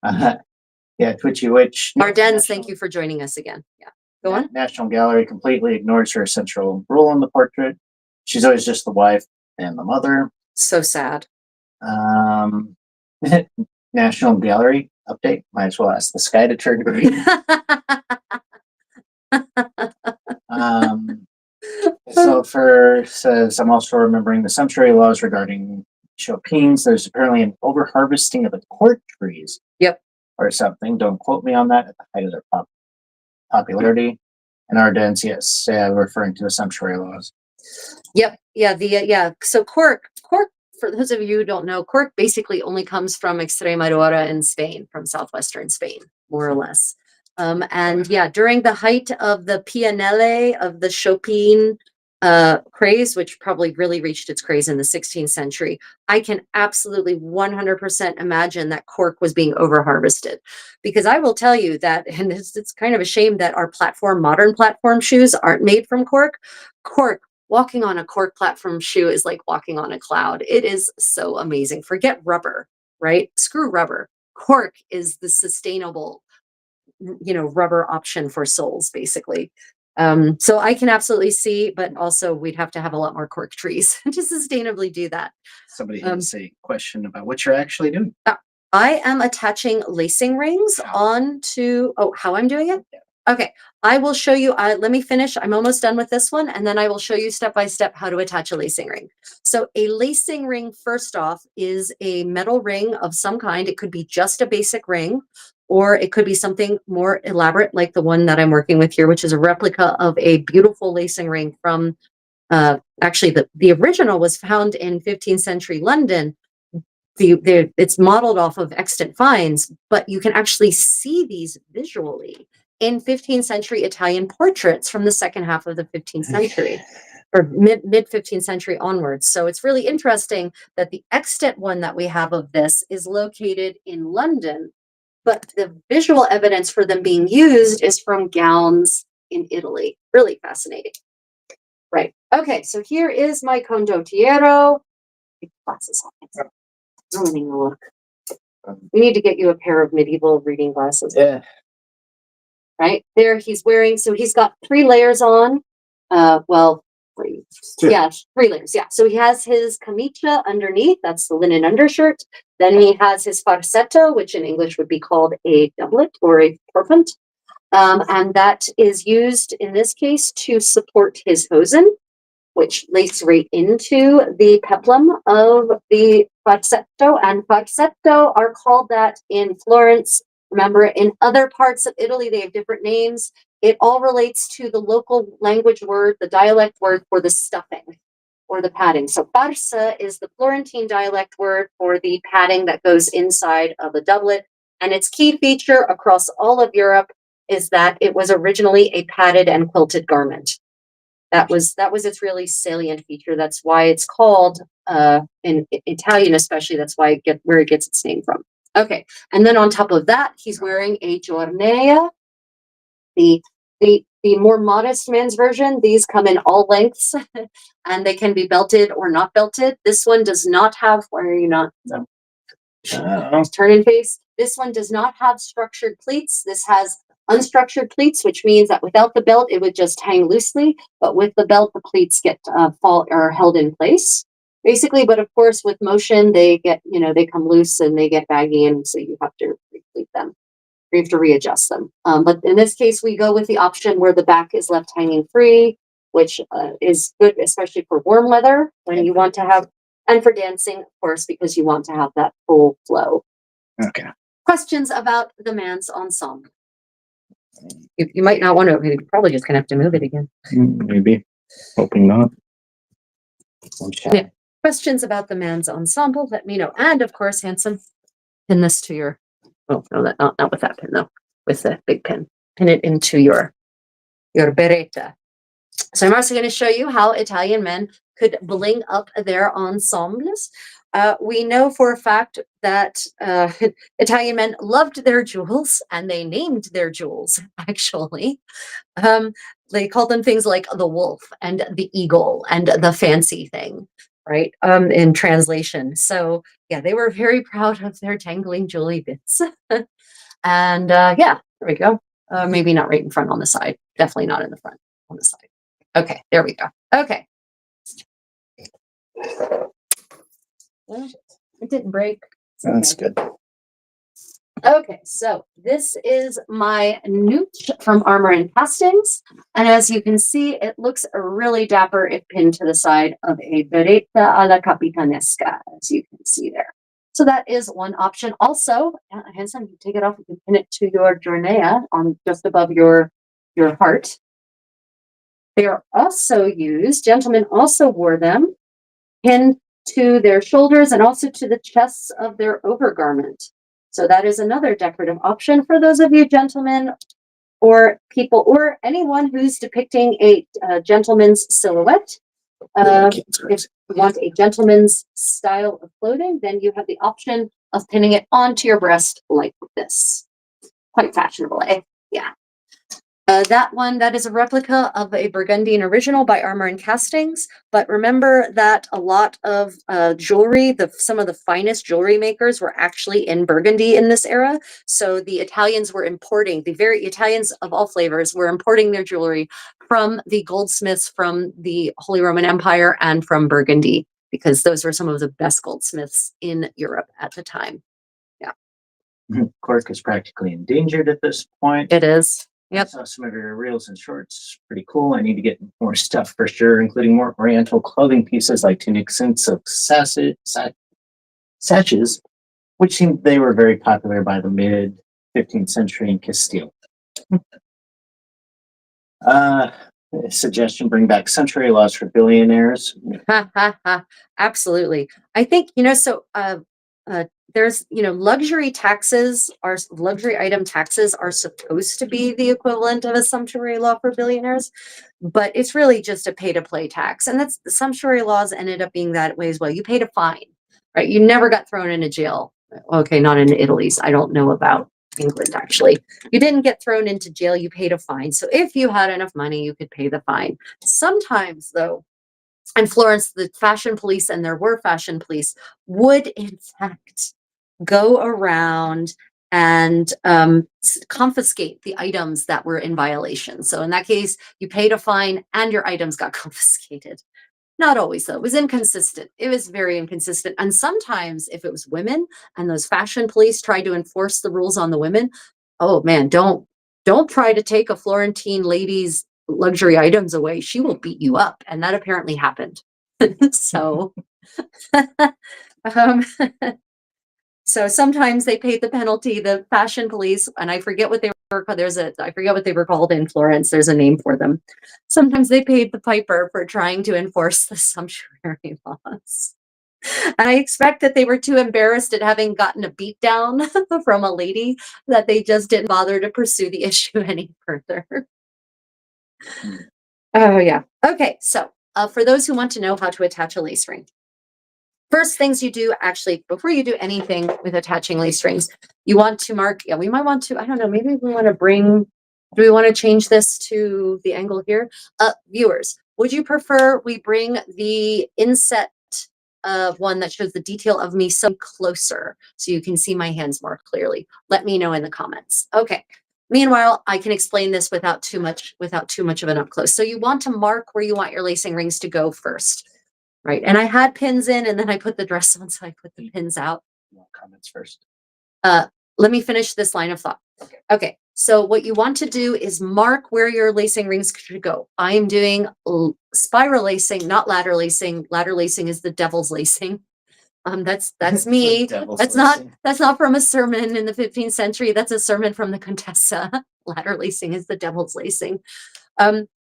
Yeah, Twitchy Witch. Ardennes, thank you for joining us again. Yeah. Go on. National Gallery completely ignores her central role in the portrait. She's always just the wife and the mother. So sad. National Gallery update. Might as well ask the sky to turn green. Sulfur says, I'm also remembering the sumptuary laws regarding Chopins. There's apparently an overharvesting of the court trees. Yep. Or something. Don't quote me on that at the height of their popularity. And Ardennes, yes, referring to the sumptuary laws. Yep. Yeah. So cork, for those of you who don't know, cork basically only comes from Extremadura in Spain, from southwestern Spain, more or less. And yeah, during the height of the PNL of the Chopin craze, which probably really reached its craze in the 16th century, I can absolutely 100% imagine that cork was being overharvested. Because I will tell you that, and it's kind of a shame that our modern platform shoes aren't made from cork. Walking on a cork platform shoe is like walking on a cloud. It is so amazing. Forget rubber, right? Screw rubber. Cork is the sustainable, rubber option for soles, basically. So I can absolutely see, but also we'd have to have a lot more cork trees to sustainably do that. Somebody has a question about what you're actually doing. I am attaching lacing rings onto, how I'm doing it? Okay, I will show you, let me finish. I'm almost done with this one, and then I will show you step by step how to attach a lacing ring. So a lacing ring, first off, is a metal ring of some kind. It could be just a basic ring, or it could be something more elaborate like the one that I'm working with here, which is a replica of a beautiful lacing ring from, actually the original was found in 15th century London. It's modeled off of extant finds, but you can actually see these visually in 15th century Italian portraits from the second half of the 15th century or mid 15th century onwards. So it's really interesting that the extant one that we have of this is located in London, but the visual evidence for them being used is from gowns in Italy. Really fascinating. Right. Okay, so here is my condottiero. Glasses on. Look. We need to get you a pair of medieval reading glasses. Yeah. Right there, he's wearing. So he's got 3 layers on. Three. Yeah, 3 layers. Yeah. So he has his camicia underneath. That's the linen undershirt. Then he has his farsetto, which in English would be called a doublet or a purfant. And that is used in this case to support his hosen, which lace right into the peplum of the farsetto. And farsetto are called that in Florence. Remember, in other parts of Italy, they have different names. It all relates to the local language word, the dialect word for the stuffing or the padding. So farsa is the Florentine dialect word for the padding that goes inside of a doublet. And its key feature across all of Europe is that it was originally a padded and quilted garment. That was its really salient feature. That's why it's called in Italian, especially. That's why where it gets its name from. Okay, and then on top of that, he's wearing a giornea. The more modest men's version. These come in all lengths, and they can be belted or not belted. This one does not have. Why are you not? No. Turn and face. This one does not have structured pleats. This has unstructured pleats, which means that without the belt, it would just hang loosely. But with the belt, the pleats get fall or held in place, basically. But of course, with motion, they get they come loose and they get baggy, and so you have to replete them. You have to readjust them. But in this case, we go with the option where the back is left hanging free, which is good, especially for warm weather when you want to have, and for dancing, of course, because you want to have that full flow. Okay. Questions about the man's ensemble? You might not want to. You're probably just gonna have to move it again. Maybe. Hoping not. Yeah. Questions about the man's ensemble? Let me know. And of course, Hanson, pin this to your. Oh no, that not with that pin though. With the big pin, pin it into your beretta. So I'm also going to show you how Italian men could bling up their ensembles. We know for a fact that Italian men loved their jewels, and they named their jewels, actually. They called them things like the wolf and the eagle and the fancy thing, right? In translation. So yeah, they were very proud of their tangling jewelry bits. And yeah, there we go. Maybe not right in front on the side. Definitely not in the front, on the side. Okay, there we go. Okay. Well, it didn't break. That's good. Okay, so this is my newt from Armor and Castings. And as you can see, it looks really dapper if pinned to the side of a beretta alla capitanesca, as you can see there. So that is one option. Also, Hanson, you take it off, you can pin it to your giornea on just above your heart. They are also used, gentlemen also wore them, pinned to their shoulders and also to the chests of their overgarment. So that is another decorative option for those of you gentlemen or people or anyone who's depicting a gentleman's silhouette. If you want a gentleman's style of clothing, then you have the option of pinning it onto your breast like this. Quite fashionable, eh? Yeah. That one, that is a replica of a Burgundian original by Armor and Castings. But remember that a lot of jewelry, some of the finest jewelry makers were actually in Burgundy in this era. So the Italians were importing, the very Italians of all flavors were importing their jewelry from the goldsmiths from the Holy Roman Empire and from Burgundy, because those were some of the best goldsmiths in Europe at the time. Yeah. Cork is practically endangered at this point. It is. Yep. I saw some of your reels and shorts. Pretty cool. I need to get more stuff for sure, including more oriental clothing pieces like tunics and silk sashes, which seemed they were very popular by the mid 15th century in Castile. Suggestion: bring back century laws for billionaires. Absolutely. I think, so there's, luxury item taxes are supposed to be the equivalent of a sumptuary law for billionaires, but it's really just a pay to play tax. And that's the sumptuary laws ended up being that way as well. You paid a fine, right? You never got thrown into jail. Okay, not in Italy. So I don't know about England, actually. You didn't get thrown into jail. You paid a fine. So if you had enough money, you could pay the fine. Sometimes, though, in Florence, the fashion police, and there were fashion police, would in fact go around and confiscate the items that were in violation. So in that case, you paid a fine and your items got confiscated. Not always, though. It was inconsistent. It was very inconsistent. And sometimes if it was women and those fashion police tried to enforce the rules on the women, oh man, don't don't try to take a Florentine lady's luxury items away. She will beat you up. And that apparently happened. So, um, so sometimes they paid the penalty, the fashion police, and I forget what they were called. I forget what they were called in Florence. There's a name for them. Sometimes they paid the piper for trying to enforce the sumptuary laws. And I expect that they were too embarrassed at having gotten a beat down from a lady that they just didn't bother to pursue the issue any further. Oh, yeah. Okay, so for those who want to know how to attach a lace ring, first things you do, actually, before you do anything with attaching lace rings, you want to mark, yeah, we might want to, I don't know, maybe we want to do we want to change this to the angle here? Viewers, would you prefer we bring the inset one that shows the detail of me so closer so you can see my hands more clearly? Let me know in the comments. Okay. Meanwhile, I can explain this without too much of an up close. So you want to mark where you want your lacing rings to go first, right? And I had pins in, and then I put the dress on, so I put the pins out. Comments first. Let me finish this line of thought. Okay. So what you want to do is mark where your lacing rings should go. I am doing spiral lacing, not ladder lacing. Ladder lacing is the devil's lacing. That's me. That's not from a sermon in the 15th century. That's a sermon from the Contessa. Ladder lacing is the devil's lacing.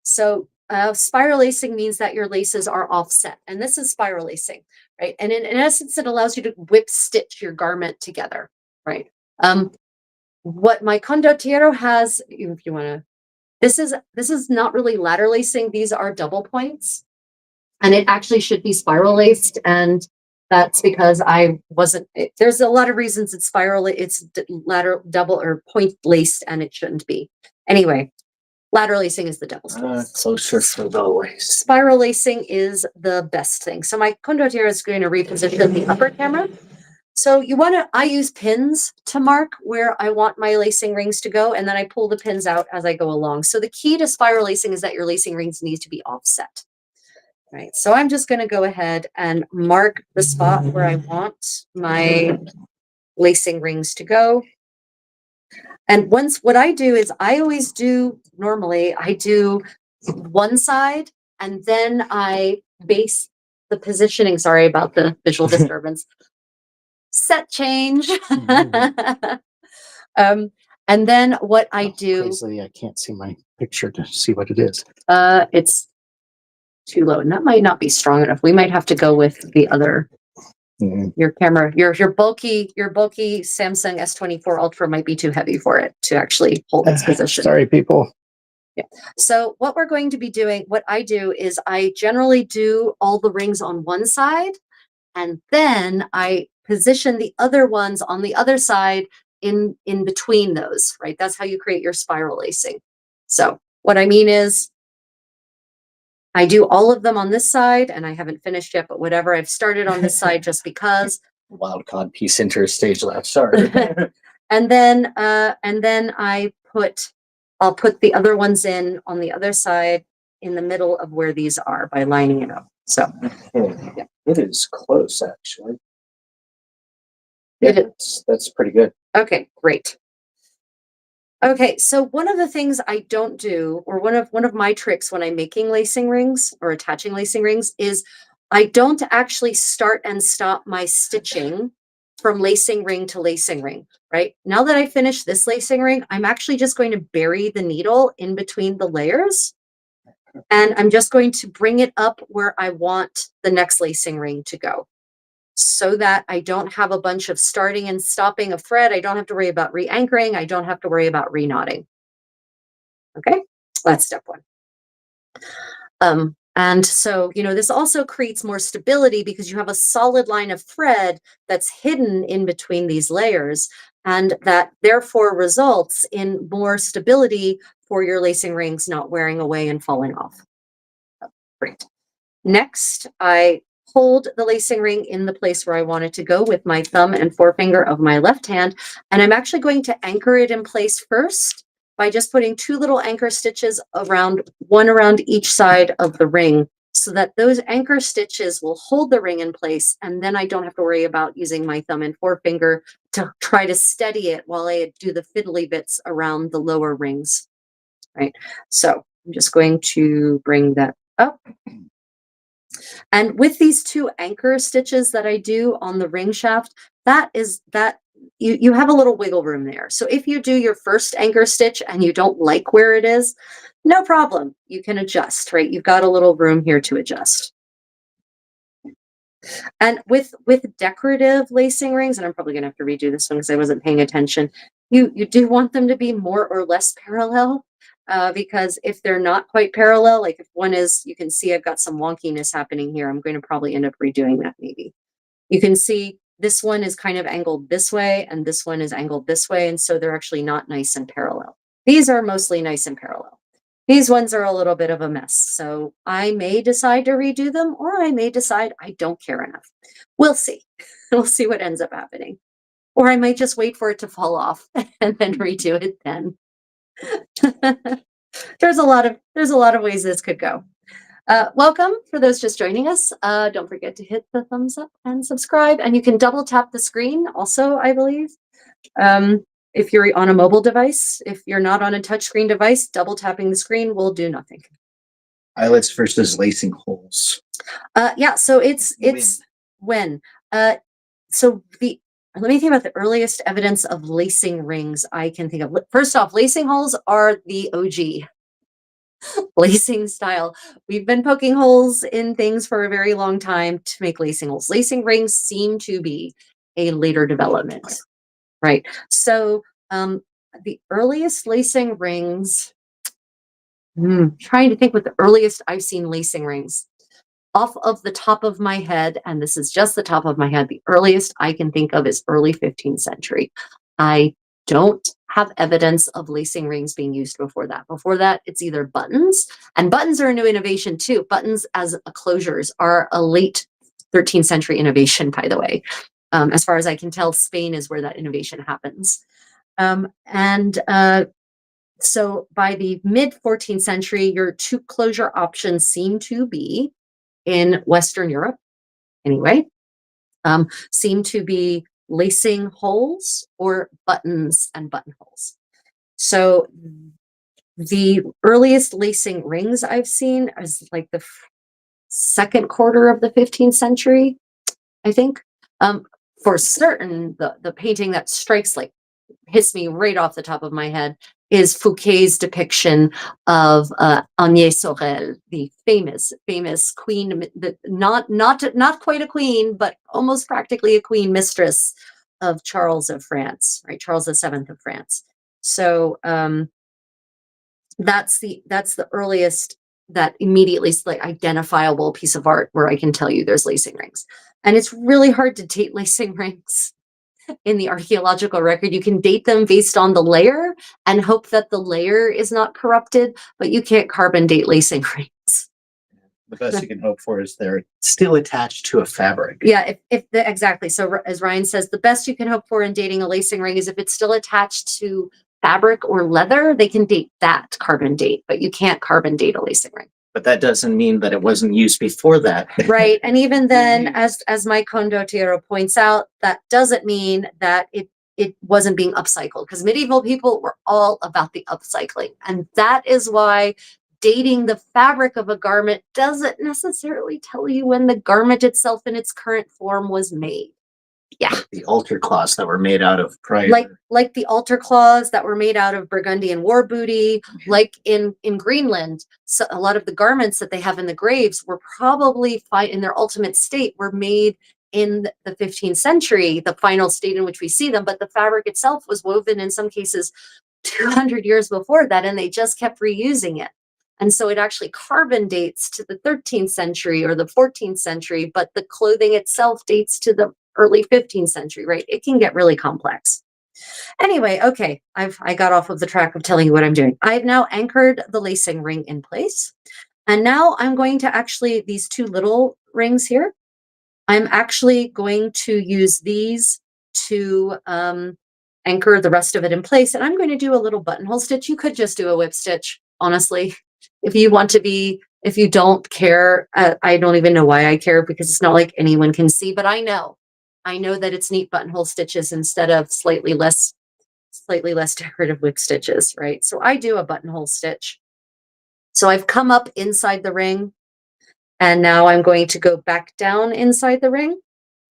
So spiral lacing means that your laces are offset, and this is spiral lacing, right? And in essence, it allows you to whip stitch your garment together, right? What my condottiero has, if you want to, this is not really ladder lacing. These are double points, and it actually should be spiral laced. And that's because there's a lot of reasons it's ladder double or point laced, and it shouldn't be. Anyway, ladder lacing is the devil's tool. Closer for the waist. Spiral lacing is the best thing. So my condottiero is going to reposition the upper camera. So I use pins to mark where I want my lacing rings to go, and then I pull the pins out as I go along. So the key to spiral lacing is that your lacing rings need to be offset. Right. So I'm just going to go ahead and mark the spot where I want my lacing rings to go. And what I do is I do one side, and then I base the positioning. Sorry about the visual disturbance. Set change. And then what I do. Crazily, I can't see my picture to see what it is. It's too low, and that might not be strong enough. We might have to go with the other. Your camera, your bulky Samsung S24 Ultra might be too heavy for it to actually hold its position. Sorry, people. Yeah. So what we're going to be doing, what I do is I generally do all the rings on one side, and then I position the other ones on the other side in between those, right? That's how you create your spiral lacing. So what I mean is I do all of them on this side, and I haven't finished yet, but whatever. I've started on this side just because. Wild cod piece into stage left. Sorry. And then I'll put the other ones in on the other side in the middle of where these are by lining it up. So yeah. It is close, actually. Yeah, that's pretty good. Okay, great. Okay, so one of the things I don't do, or one of my tricks when I'm making lacing rings or attaching lacing rings, is I don't actually start and stop my stitching from lacing ring to lacing ring, right? Now that I finish this lacing ring, I'm actually just going to bury the needle in between the layers, and I'm just going to bring it up where I want the next lacing ring to go, so that I don't have a bunch of starting and stopping of thread. I don't have to worry about re-anchoring. I don't have to worry about re-knotting. Okay, that's step one. And so, this also creates more stability because you have a solid line of thread that's hidden in between these layers, and that therefore results in more stability for your lacing rings not wearing away and falling off. Great. Next, I hold the lacing ring in the place where I want it to go with my thumb and forefinger of my left hand. And I'm actually going to anchor it in place first by just putting two little anchor stitches one around each side of the ring, so that those anchor stitches will hold the ring in place. And then I don't have to worry about using my thumb and forefinger to try to steady it while I do the fiddly bits around the lower rings, right? So I'm just going to bring that up. And with these 2 anchor stitches that I do on the ring shaft, you have a little wiggle room there. So if you do your first anchor stitch and you don't like where it is, no problem. You can adjust, right? You've got a little room here to adjust. And with decorative lacing rings, and I'm probably gonna have to redo this one because I wasn't paying attention, you do want them to be more or less parallel, because if they're not quite parallel, like if one is, you can see I've got some wonkiness happening here. I'm going to probably end up redoing that maybe. You can see this one is kind of angled this way and this one is angled this way, and so they're actually not nice and parallel. These are mostly nice and parallel. These ones are a little bit of a mess, so I may decide to redo them, or I may decide I don't care enough. We'll see. We'll see what ends up happening. Or I might just wait for it to fall off and then redo it then. There's a lot of ways this could go. Welcome for those just joining us. Don't forget to hit the thumbs up and subscribe, and you can double tap the screen also, I believe. If you're on a mobile device, if you're not on a touchscreen device, double tapping the screen will do nothing. Eyelets versus lacing holes. Yeah, so it's when. So let me think about the earliest evidence of lacing rings I can think of. First off, lacing holes are the OG lacing style. We've been poking holes in things for a very long time to make lacing holes. Lacing rings seem to be a later development, right? So the earliest lacing rings, trying to think what the earliest I've seen lacing rings. Off of the top of my head, and this is just the top of my head, the earliest I can think of is early 15th century. I don't have evidence of lacing rings being used before that. Before that, it's either buttons, and buttons are a new innovation too. Buttons as closures are a late 13th century innovation, by the way. As far as I can tell, Spain is where that innovation happens. So by the mid 14th century, your 2 closure options seem to be, in Western Europe anyway, seem to be lacing holes or buttons and buttonholes. So the earliest lacing rings I've seen is like the second quarter of the 15th century, I think. For certain, the painting that hits me right off the top of my head is Fouquet's depiction of Agnès Sorel, the famous queen, not quite a queen, but almost practically a queen, mistress of Charles of France, right? Charles VII of France. So that's the earliest, that immediately like identifiable piece of art where I can tell you there's lacing rings. And it's really hard to date lacing rings in the archaeological record. You can date them based on the layer and hope that the layer is not corrupted, but you can't carbon date lacing rings. The best you can hope for is they're still attached to a fabric. Yeah, exactly. So as Ryan says, the best you can hope for in dating a lacing ring is if it's still attached to fabric or leather, they can date that, carbon date, but you can't carbon date a lacing ring. But that doesn't mean that it wasn't used before that. Right. And even then, as my condottiero points out, that doesn't mean that it wasn't being upcycled, because medieval people were all about the upcycling. And that is why dating the fabric of a garment doesn't necessarily tell you when the garment itself in its current form was made. Yeah. Like the altar cloths that were made out of prior. Like the altar cloths that were made out of Burgundian war booty, like in Greenland. So a lot of the garments that they have in the graves were probably in their ultimate state were made in the 15th century, the final state in which we see them, but the fabric itself was woven in some cases 200 years before that, and they just kept reusing it. And so it actually carbon dates to the 13th century or the 14th century, but the clothing itself dates to the early 15th century, right? It can get really complex. Anyway, okay, I got off of the track of telling you what I'm doing. I've now anchored the lacing ring in place. And now I'm going to actually, these 2 little rings here, I'm actually going to use these to anchor the rest of it in place. And I'm going to do a little buttonhole stitch. You could just do a whip stitch, honestly. If you don't care, I don't even know why I care, because it's not like anyone can see, but I know I know that it's neat buttonhole stitches instead of slightly less decorative wick stitches, right? So I do a buttonhole stitch. So I've come up inside the ring, and now I'm going to go back down inside the ring,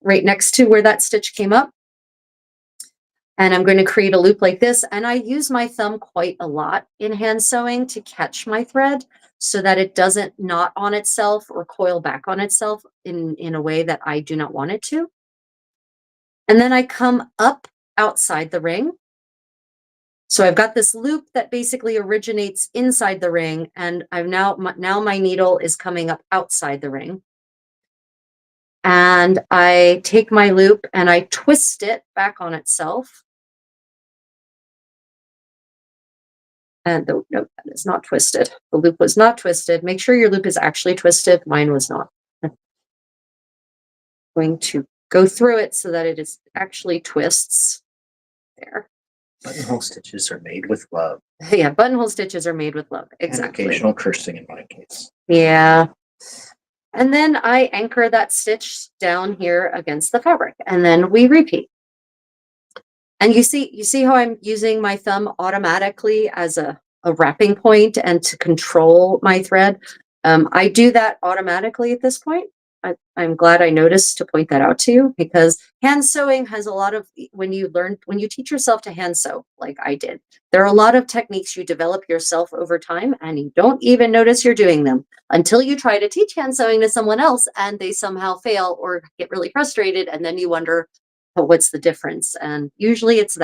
right next to where that stitch came up. And I'm going to create a loop like this. And I use my thumb quite a lot in hand sewing to catch my thread so that it doesn't knot on itself or coil back on itself in a way that I do not want it to. And then I come up outside the ring. So I've got this loop that basically originates inside the ring, and I've now my needle is coming up outside the ring. And I take my loop and I twist it back on itself. And nope, that is not twisted. The loop was not twisted. Make sure your loop is actually twisted. Mine was not. Going to go through it so that it is actually twists. There. Buttonhole stitches are made with love. Yeah, buttonhole stitches are made with love. Exactly. And occasional cursing in my case. Yeah. And then I anchor that stitch down here against the fabric, and then we repeat. And you see how I'm using my thumb automatically as a wrapping point and to control my thread. I do that automatically at this point. I'm glad I noticed to point that out to you, because hand sewing has a lot of, when you teach yourself to hand sew, like I did, there are a lot of techniques you develop yourself over time and you don't even notice you're doing them until you try to teach hand sewing to someone else and they somehow fail or get really frustrated. And then you wonder, oh, what's the difference? And usually it's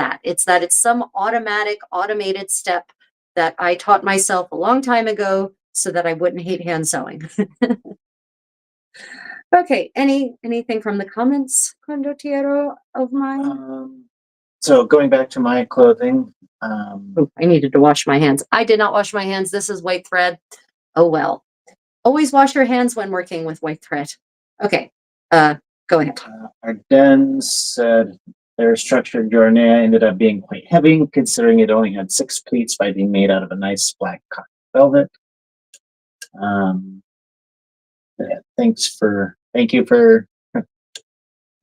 some automated step that I taught myself a long time ago so that I wouldn't hate hand sewing. Okay, anything from the comments, Condottiero, of mine? So going back to my clothing, Oh, I needed to wash my hands. I did not wash my hands. This is white thread. Oh well. Always wash your hands when working with white thread. Okay, go ahead. Ardennes said their structured jornea ended up being quite heavy, considering it only had 6 pleats by being made out of a nice black cotton velvet. Yeah, thank you for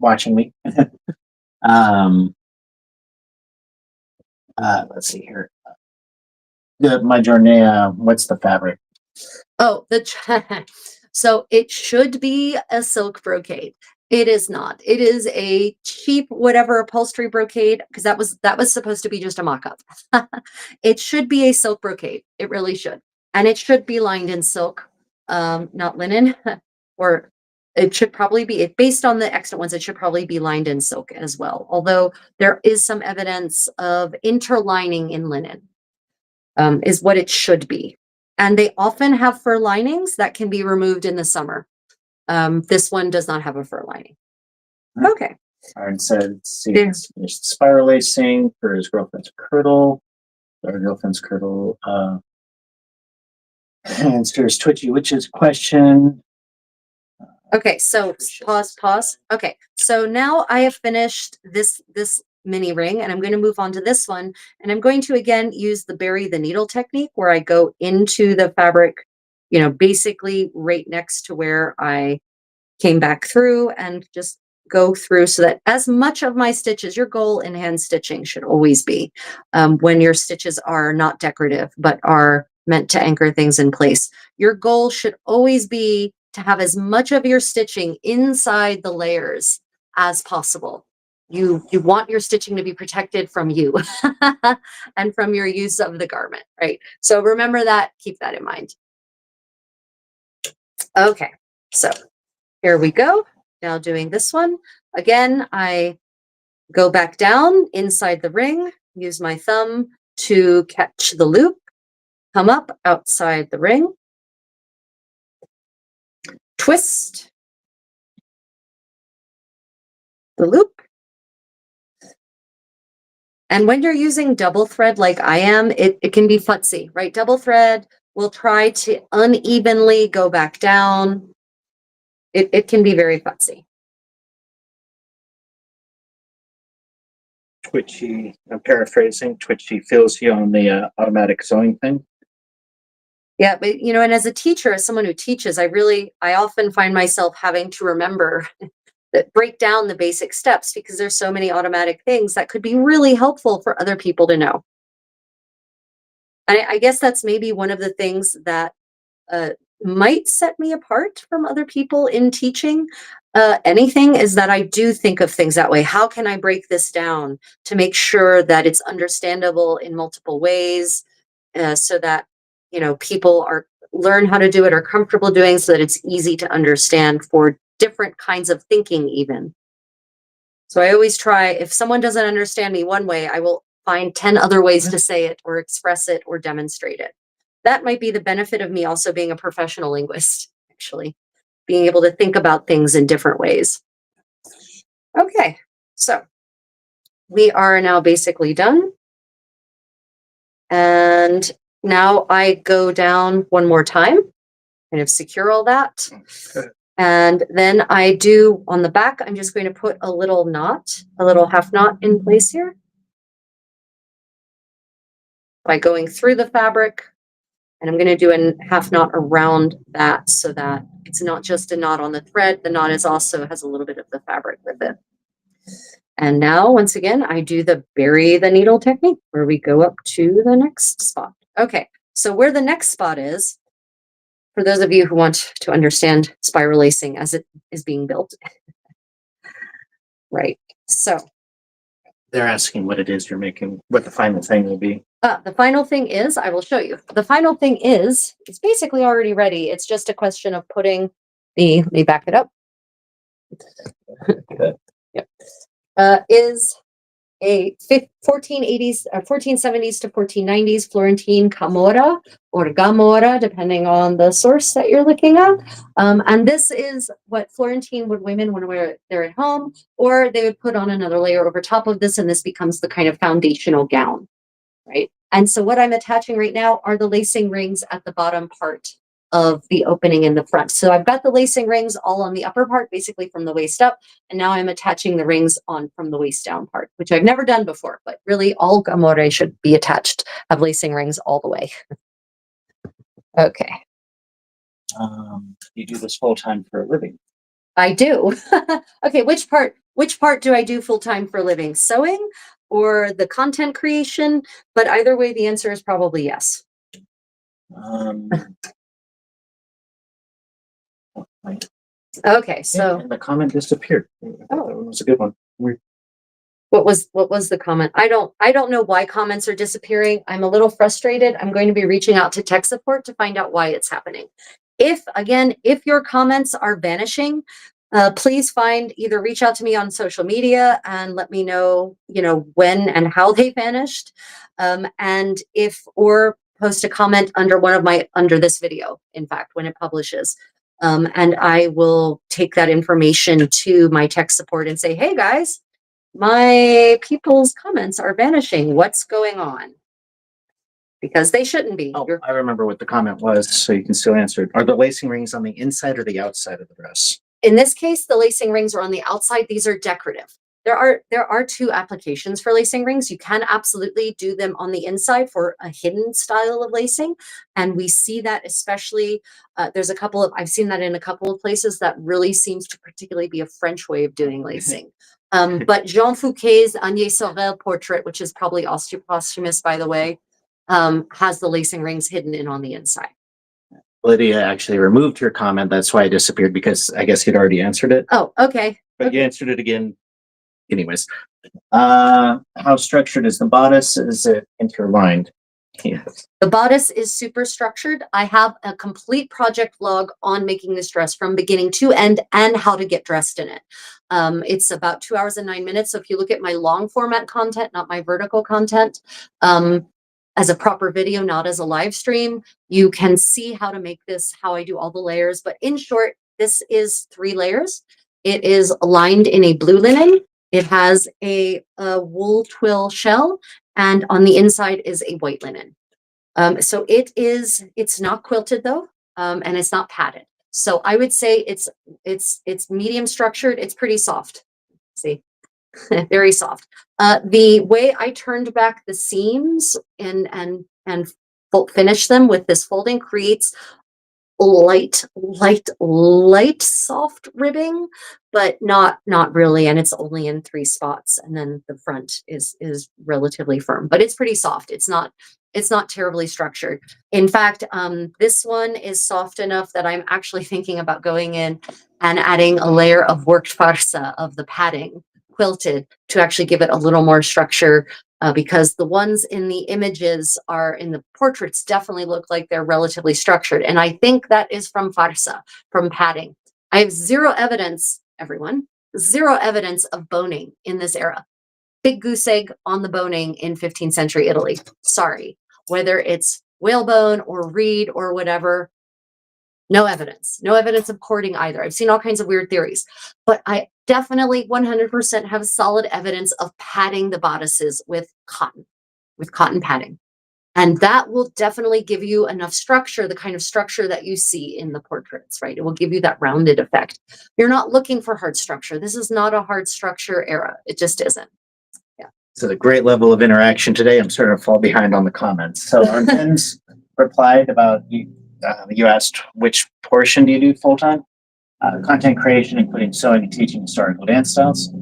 watching me. Let's see here. My jornea, what's the fabric? Oh, so it should be a silk brocade. It is not. It is a cheap whatever upholstery brocade, because that was supposed to be just a mock-up. It should be a silk brocade. It really should. And it should be lined in silk, not linen. Or it should probably be, based on the extant ones, it should probably be lined in silk as well. Although there is some evidence of interlining in linen, is what it should be. And they often have fur linings that can be removed in the summer. This one does not have a fur lining. Okay. Aaron said, see, finished spiral lacing for his girlfriend's kirtle. Our girlfriend's kirtle. Answers Twitchy Witch's question. Okay, so pause. Okay, so now I have finished this mini ring, and I'm going to move on to this one, and I'm going to again use the bury the needle technique, where I go into the fabric, basically right next to where I came back through, and just go through so that as much of my stitches, your goal in hand stitching should always be, when your stitches are not decorative but are meant to anchor things in place, your goal should always be to have as much of your stitching inside the layers as possible. You want your stitching to be protected from you and from your use of the garment, right? So remember that, keep that in mind. Okay, so here we go. Now doing this one. Again, I go back down inside the ring, use my thumb to catch the loop, come up outside the ring, twist the loop. And when you're using double thread like I am, it can be futzy, right? Double thread will try to unevenly go back down. It can be very futzy. Twitchy, I'm paraphrasing, Twitchy feels you on the automatic sewing thing. Yeah, but and as a teacher, as someone who teaches, I often find myself having to remember that break down the basic steps, because there's so many automatic things that could be really helpful for other people to know. And I guess that's maybe one of the things that uh, might set me apart from other people in teaching anything, is that I do think of things that way. How can I break this down to make sure that it's understandable in multiple ways, so that people are learn how to do it, are comfortable doing, so that it's easy to understand for different kinds of thinking even. So I always try, if someone doesn't understand me one way, I will find 10 other ways to say it or express it or demonstrate it. That might be the benefit of me also being a professional linguist, actually, being able to think about things in different ways. Okay, so we are now basically done. And now I go down one more time, kind of secure all that. Okay. And then I do on the back, I'm just going to put a little knot, a little half knot in place here by going through the fabric. And I'm going to do a half knot around that, so that it's not just a knot on the thread. The knot is also has a little bit of the fabric with it. And now, once again, I do the bury the needle technique, where we go up to the next spot. Okay, so where the next spot is, for those of you who want to understand spiral lacing as it is being built. Right, so They're asking what it is you're making, what the final thing will be. the final thing is, I will show you. The final thing is, it's basically already ready. It's just a question of putting let me back it up. Okay. Yep. Is a 1480s, 1470s to 1490s Florentine camora or gamora, depending on the source that you're looking at. And this is what Florentine women would wear. They're at home, or they would put on another layer over top of this, and this becomes the kind of foundational gown, right? And so what I'm attaching right now are the lacing rings at the bottom part of the opening in the front. So I've got the lacing rings all on the upper part, basically from the waist up, and now I'm attaching the rings on from the waist down part, which I've never done before, but really all gamore should be attached, have lacing rings all the way. Okay. You do this full time for a living. I do. Okay, which part do I do full time for a living? Sewing or the content creation? But either way, the answer is probably yes. Okay, so and the comment disappeared. Oh. That one was a good one. what was the comment? I don't know why comments are disappearing. I'm a little frustrated. I'm going to be reaching out to tech support to find out why it's happening. If your comments are vanishing, please either reach out to me on social media and let me know, when and how they vanished. Or post a comment under this video, in fact, when it publishes. And I will take that information to my tech support and say, hey guys, my people's comments are vanishing. What's going on? Because they shouldn't be. Oh, I remember what the comment was, so you can still answer it. Are the lacing rings on the inside or the outside of the dress? In this case, the lacing rings are on the outside. These are decorative. There are two applications for lacing rings. You can absolutely do them on the inside for a hidden style of lacing. And we see that especially, I've seen that in a couple of places that really seems to particularly be a French way of doing lacing. But Jean Fouquet's Agnès Sorel portrait, which is probably posthumous, by the way, has the lacing rings hidden in on the inside. Lydia actually removed her comment. That's why it disappeared, because I guess you'd already answered it. Oh, okay. But you answered it again. Anyways, how structured is the bodice? Is it interlined? Yes. The bodice is super structured. I have a complete project log on making this dress from beginning to end and how to get dressed in it. It's about 2 hours and 9 minutes. So if you look at my long format content, not my vertical content, as a proper video, not as a live stream, you can see how to make this, how I do all the layers. But in short, this is 3 layers. It is lined in a blue linen. It has a wool twill shell, and on the inside is a white linen. So it's not quilted though, and it's not padded. So I would say it's medium structured. It's pretty soft. See, very soft. The way I turned back the seams and finished them with this folding creates light soft ribbing, but not really. And it's only in 3 spots. And then the front is relatively firm, but it's pretty soft. It's not terribly structured. In fact, this one is soft enough that I'm actually thinking about going in and adding a layer of worked farsa of the padding quilted to actually give it a little more structure, because the ones in the images are in the portraits definitely look like they're relatively structured. And I think that is from farsa, from padding. I have zero evidence, everyone, zero evidence of boning in this era. Big goose egg on the boning in 15th century Italy. Sorry. Whether it's whalebone or reed or whatever, no evidence. No evidence of cording either. I've seen all kinds of weird theories, but I definitely 100% have solid evidence of padding the bodices with cotton padding. And that will definitely give you enough structure, the kind of structure that you see in the portraits, right? It will give you that rounded effect. You're not looking for hard structure. This is not a hard structure era. It just isn't. So the great level of interaction today. I'm starting to fall behind on the comments. So our Ben's replied about you. You asked which portion do you do full time? Content creation, including sewing and teaching historical dance styles.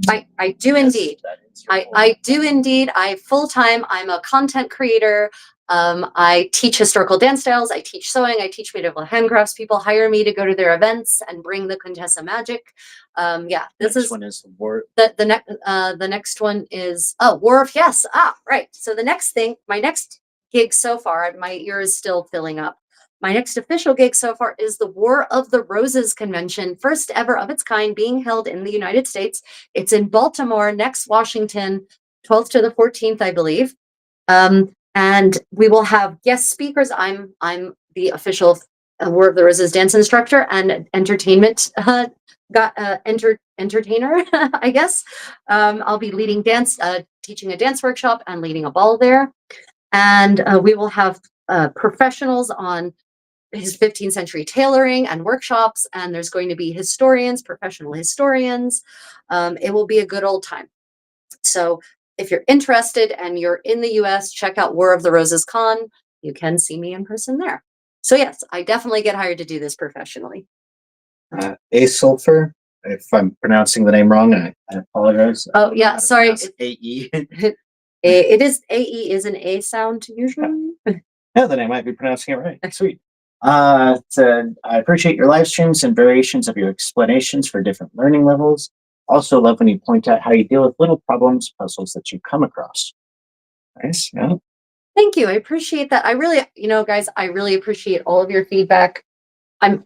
I do indeed. I do indeed. I full time. I'm a content creator. I teach historical dance styles. I teach sewing. I teach medieval handcrafts. People hire me to go to their events and bring the Contessa magic. Yeah, this Next is one is war. the next one is War of Yes. Right. So the next thing, my next gig so far, my ear is still filling up. My next official gig so far is the War of the Roses convention, first ever of its kind, being held in the United States. It's in Baltimore, next Washington, 12th to the 14th, I believe. And we will have guest speakers. I'm the official War of the Roses dance instructor and entertainment entertainer, I guess. I'll be leading dance, teaching a dance workshop and leading a ball there. And we will have professionals on his 15th century tailoring and workshops, and there's going to be historians, professional historians. It will be a good old time. So if you're interested and you're in the US, check out War of the Roses Con. You can see me in person there. So yes, I definitely get hired to do this professionally. A Sulfur. If I'm pronouncing the name wrong, I apologize. Oh yeah, sorry. AE. It is AE is an A sound usually. Yeah, then I might be pronouncing it right. Sweet. I appreciate your live streams and variations of your explanations for different learning levels. Also love when you point out how you deal with little problems, puzzles that you come across. Nice. Yeah. Thank you. I appreciate that. I really, guys, I really appreciate all of your feedback. I'm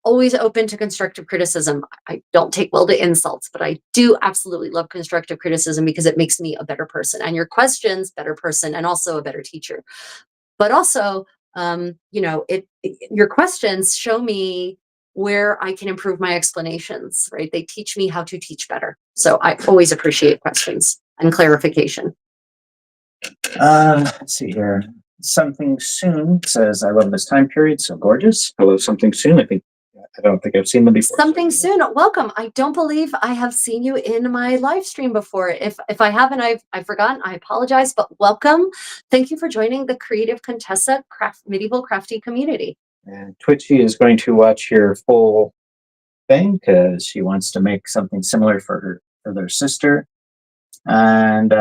always open to constructive criticism. I don't take well to insults, but I do absolutely love constructive criticism because it makes me a better person, and your questions, better person, and also a better teacher. But also, your questions show me where I can improve my explanations, right? They teach me how to teach better. So I always appreciate questions and clarification. Let's see here. Something Soon says, I love this time period. So gorgeous. Hello, Something Soon. I don't think I've seen them before. Something Soon. Welcome. I don't believe I have seen you in my live stream before. If I haven't, I've forgotten. I apologize, but welcome. Thank you for joining the Creative Contessa medieval crafty community. And Twitchy is going to watch your full thing because she wants to make something similar for their sister. And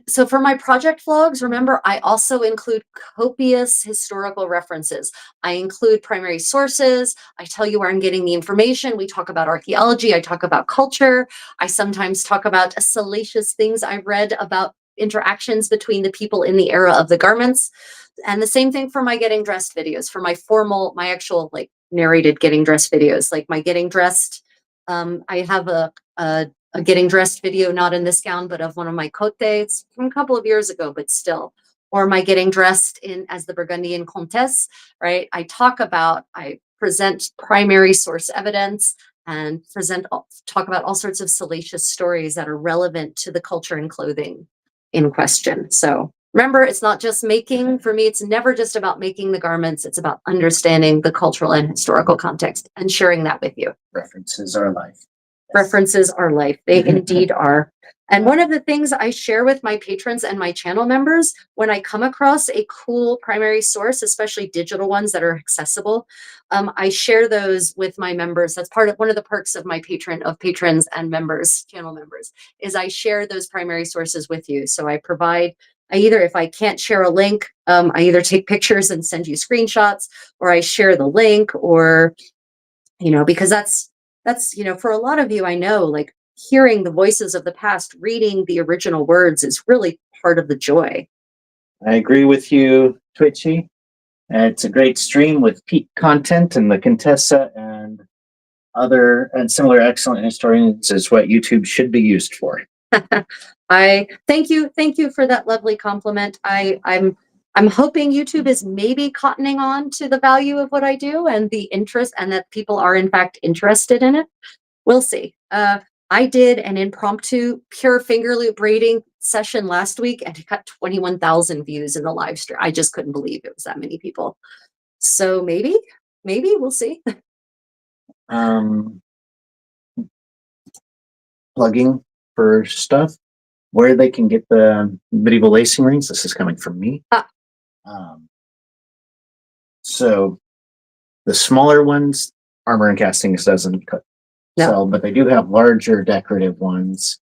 so for my project vlogs, remember, I also include copious historical references. I include primary sources. I tell you where I'm getting the information. We talk about archaeology. I talk about culture. I sometimes talk about salacious things I read about interactions between the people in the era of the garments. And the same thing for my getting dressed videos, for my actual like narrated getting dressed videos, like my getting dressed. I have a getting dressed video, not in this gown, but of one of my cotes from a couple of years ago, but still, or my getting dressed as the Burgundian Contessa, right? I present primary source evidence and talk about all sorts of salacious stories that are relevant to the culture and clothing in question. So remember, it's not just making. For me, it's never just about making the garments. It's about understanding the cultural and historical context and sharing that with you. References are life. References are life. They indeed are. And one of the things I share with my patrons and my channel members, when I come across a cool primary source, especially digital ones that are accessible, I share those with my members. That's part of one of the perks of my patrons and members, channel members, is I share those primary sources with you. So I provide, if I can't share a link, I either take pictures and send you screenshots, or I share the link, or, because that's, for a lot of you, I know, like, hearing the voices of the past, reading the original words is really part of the joy. I agree with you, Twitchy. It's a great stream with peak content, and the Contessa and other and similar excellent historians is what YouTube should be used for. I thank you for that lovely compliment. I'm hoping YouTube is maybe cottoning on to the value of what I do and the interest, and that people are in fact interested in it. We'll see. I did an impromptu pure finger loop braiding session last week, and it got 21,000 views in the live stream. I just couldn't believe it was that many people. So maybe we'll see. Plugging for stuff where they can get the medieval lacing rings. This is coming from me. So the smaller ones, Armor and Castings doesn't sell, but they do have larger decorative ones.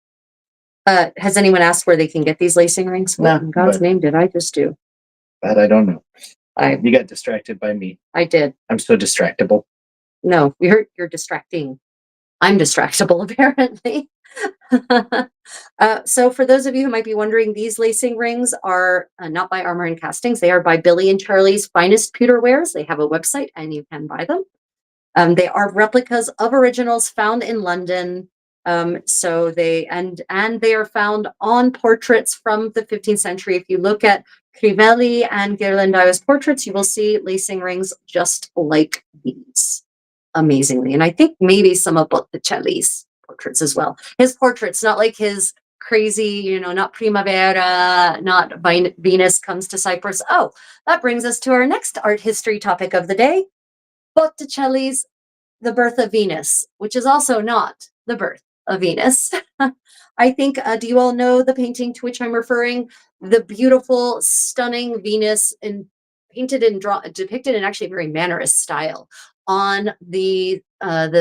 Has anyone asked where they can get these lacing rings? What in God's name did I just do? That I don't know. You got distracted by me. I did. I'm so distractible. No, you're distracting. I'm distractible, apparently. So for those of you who might be wondering, these lacing rings are not by Armor and Castings. They are by Billy and Charlie's Finest Pewter Wares. They have a website and you can buy them. They are replicas of originals found in London. So they are found on portraits from the 15th century. If you look at Crivelli and Ghirlandaio's portraits, you will see lacing rings just like these, amazingly. And I think maybe some of Botticelli's portraits as well. His portraits, not like his crazy, not Primavera, not Venus Comes to Cyprus. Oh, that brings us to our next art history topic of the day, Botticelli's The Birth of Venus, which is also not the birth of Venus. I think, do you all know the painting to which I'm referring? The beautiful, stunning Venus depicted in actually a very Mannerist style on the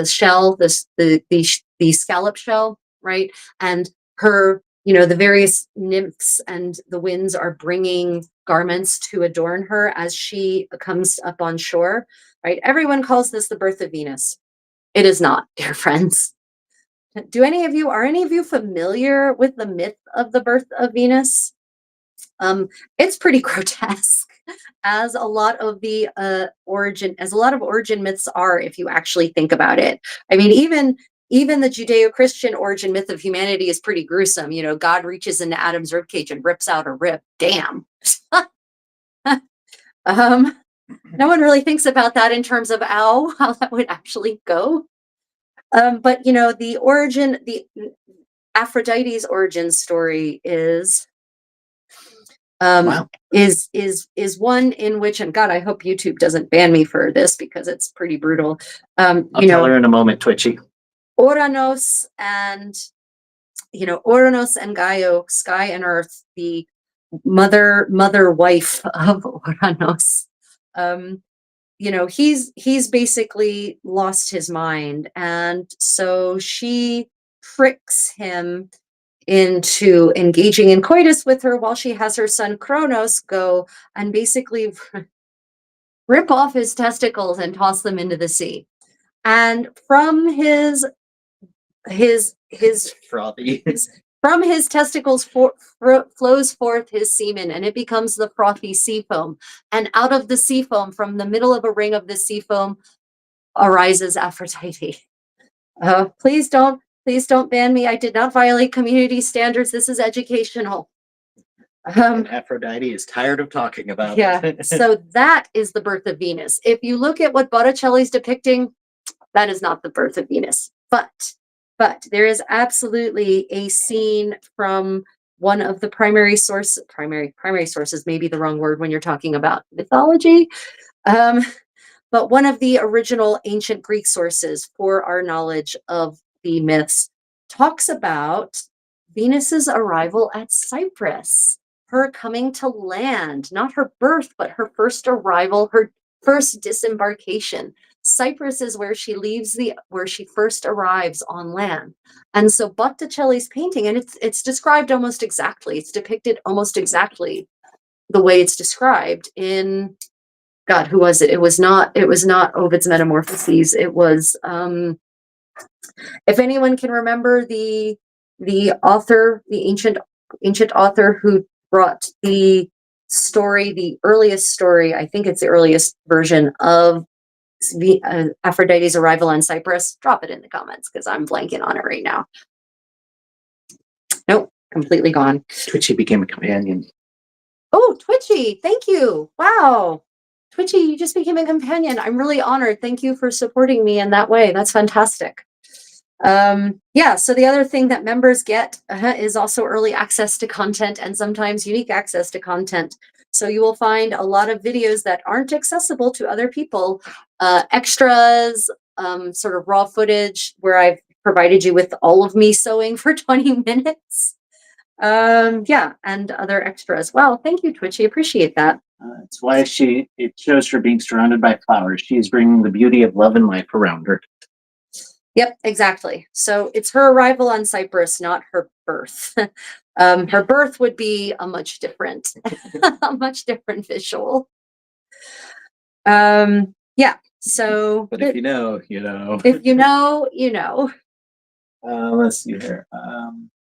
shell, the scallop shell, right? And her, the various nymphs and the winds are bringing garments to adorn her as she comes up on shore, right? Everyone calls this the birth of Venus. It is not, dear friends. Are any of you familiar with the myth of the birth of Venus? It's pretty grotesque, as a lot of origin myths are, if you actually think about it. I mean, even the Judeo-Christian origin myth of humanity is pretty gruesome. God reaches into Adam's ribcage and rips out a rib. Damn. No one really thinks about that in terms of how that would actually go. But the Aphrodite's origin story is Wow. is one in which, and God, I hope YouTube doesn't ban me for this because it's pretty brutal. I'll tell her in a moment, Twitchy. Uranus and Gaia, sky and earth, the mother wife of Uranus. He's basically lost his mind, and so she tricks him into engaging in coitus with her while she has her son Kronos go and basically rip off his testicles and toss them into the sea. And from his frothy. From his testicles flows forth his semen, and it becomes the frothy sea foam. And out of the sea foam, from the middle of a ring of the sea foam, arises Aphrodite. Please don't ban me. I did not violate community standards. This is educational. And Aphrodite is tired of talking about it. So that is the birth of Venus. If you look at what Botticelli's depicting, that is not the birth of Venus. But there is absolutely a scene from one of the primary sources, may be the wrong word when you're talking about mythology, but one of the original ancient Greek sources for our knowledge of the myths talks about Venus's arrival at Cyprus, her coming to land, not her birth, but her first arrival, her first disembarkation. Cyprus is where she leaves where she first arrives on land. And so Botticelli's painting, and it's described almost exactly, it's depicted almost exactly the way it's described in, God, who was it? It was not Ovid's Metamorphoses. It was, if anyone can remember the author, the ancient author who brought the story, the earliest story, I think it's the earliest version of Aphrodite's arrival on Cyprus, drop it in the comments because I'm blanking on it right now. Nope, completely gone. Twitchy became a companion. Oh, Twitchy, thank you. Wow. Twitchy, you just became a companion. I'm really honored. Thank you for supporting me in that way. That's fantastic. Yeah, so the other thing that members get is also early access to content and sometimes unique access to content. So you will find a lot of videos that aren't accessible to other people, extras, sort of raw footage where I've provided you with all of me sewing for 20 minutes. Yeah, and other extras. Wow, thank you, Twitchy. Appreciate that. It's why it shows her being surrounded by flowers. She's bringing the beauty of love and life around her. Yep, exactly. So it's her arrival on Cyprus, not her birth. Her birth would be a much different, a much different visual. Yeah. So, But if you know, you know. If you know, you know. Let's see here.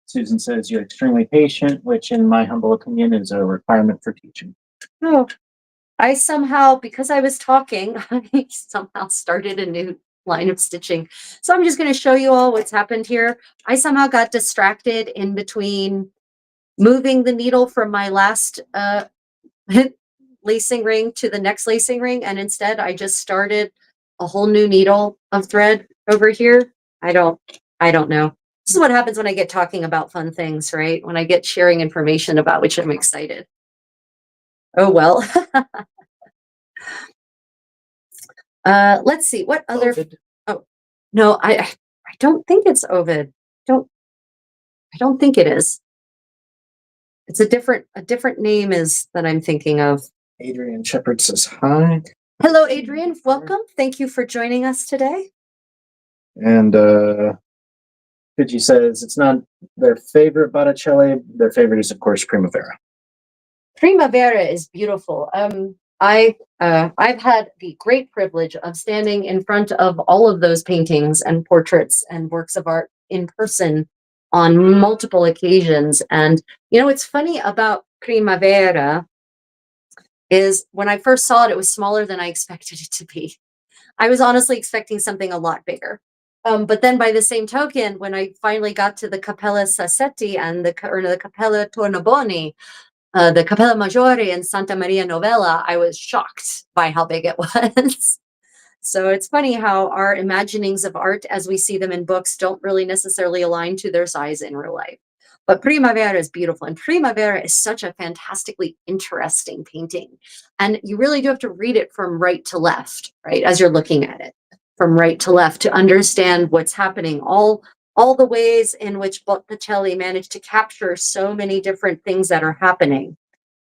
Susan says you're extremely patient, which in my humble opinion is a requirement for teaching. Oh, I somehow, because I was talking, I somehow started a new line of stitching. So I'm just going to show you all what's happened here. I somehow got distracted in between moving the needle from my last lacing ring to the next lacing ring, and instead I just started a whole new needle of thread over here. I don't know. This is what happens when I get talking about fun things, right? When I get sharing information about which I'm excited. Oh well. Let's see what other. Ovid. Oh no, I don't think it's Ovid. I don't think it is. It's a different name is that I'm thinking of. Adrian Shepard says hi. Hello, Adrian. Welcome. Thank you for joining us today. And Pidgey says it's not their favorite Botticelli. Their favorite is, of course, Primavera. Primavera is beautiful. I've had the great privilege of standing in front of all of those paintings and portraits and works of art in person on multiple occasions. And, you know, what's funny about Primavera is when I first saw it, it was smaller than I expected it to be. I was honestly expecting something a lot bigger. But then by the same token, when I finally got to the Cappella Sassetti and the Cappella Tornabuoni, the Cappella Maggiore in Santa Maria Novella, I was shocked by how big it was. So it's funny how our imaginings of art as we see them in books don't really necessarily align to their size in real life. But Primavera is beautiful, and Primavera is such a fantastically interesting painting. And you really do have to read it from right to left, right, as you're looking at it, from right to left to understand what's happening, all the ways in which Botticelli managed to capture so many different things that are happening.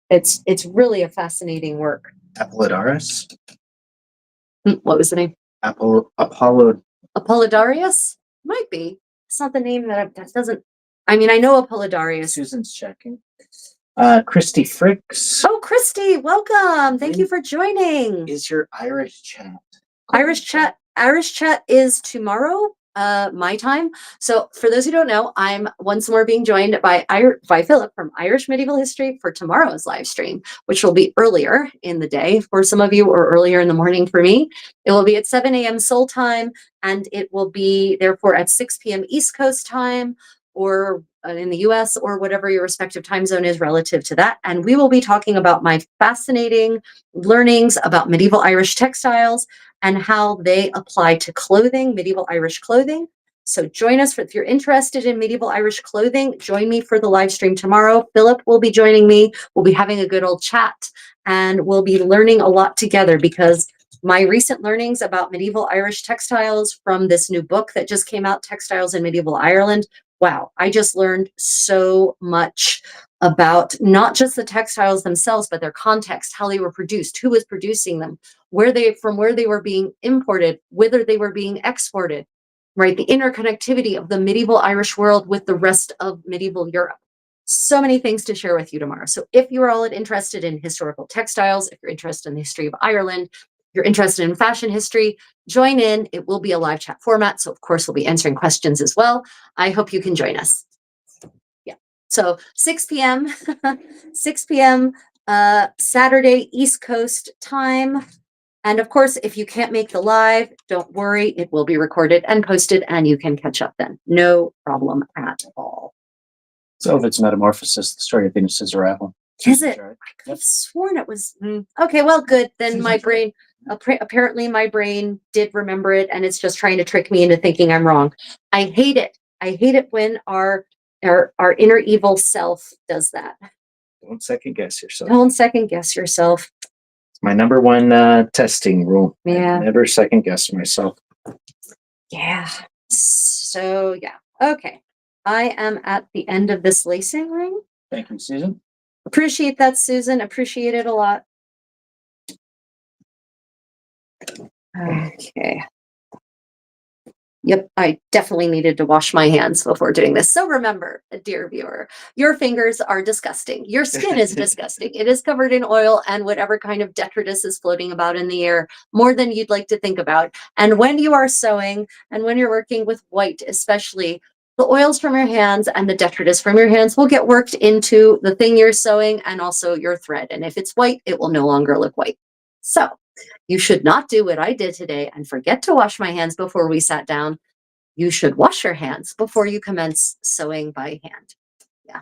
It's really a fascinating work. Apollodorus. What was the name? Apollodarius? Might be. It's not the name that doesn't. I mean, I know Apollodarius. Susan's checking. Christy Fricks. Oh, Christy, welcome. Thank you for joining. Is your Irish chat? Irish chat is tomorrow, my time. So for those who don't know, I'm once more being joined by Philip from Irish Medieval History for tomorrow's live stream, which will be earlier in the day for some of you or earlier in the morning for me. It will be at 7 a.m. Seoul time, and it will be therefore at 6 p.m. East Coast time, or in the US, or whatever your respective time zone is relative to that. And we will be talking about my fascinating learnings about medieval Irish textiles and how they apply to clothing, medieval Irish clothing. So join us if you're interested in medieval Irish clothing. Join me for the live stream tomorrow. Philip will be joining me. We'll be having a good old chat, and we'll be learning a lot together, because my recent learnings about medieval Irish textiles from this new book that just came out, Textiles in Medieval Ireland, wow, I just learned so much about not just the textiles themselves, but their context, how they were produced, who was producing them, where they were being imported, whether they were being exported, right? The interconnectivity of the medieval Irish world with the rest of medieval Europe. So many things to share with you tomorrow. So if you're all interested in historical textiles, if you're interested in the history of Ireland, if you're interested in fashion history, join in. It will be a live chat format. So of course we'll be answering questions as well. I hope you can join us. Yeah. So 6 p.m., 6 p.m. Saturday, East Coast time. And of course, if you can't make the live, don't worry. It will be recorded and posted and you can catch up then. No problem at all. So if it's Metamorphosis, the story of Venus is arrival. Is it? I could have sworn it was. Okay, well, good. Then my brain, apparently my brain did remember it and it's just trying to trick me into thinking I'm wrong. I hate it. I hate it when our inner evil self does that. Don't second guess yourself. Don't second guess yourself. It's my number one testing rule. Yeah. I never second guess myself. Yeah. So yeah. Okay. I am at the end of this lacing ring. Thank you, Susan. Appreciate that, Susan. Appreciate it a lot. Okay. Yep, I definitely needed to wash my hands before doing this. So remember, dear viewer, your fingers are disgusting. Your skin is disgusting. It is covered in oil and whatever kind of detritus is floating about in the air, more than you'd like to think about. And when you are sewing and when you're working with white, especially, the oils from your hands and the detritus from your hands will get worked into the thing you're sewing and also your thread. And if it's white, it will no longer look white. So you should not do what I did today and forget to wash my hands before we sat down. You should wash your hands before you commence sewing by hand. Yeah.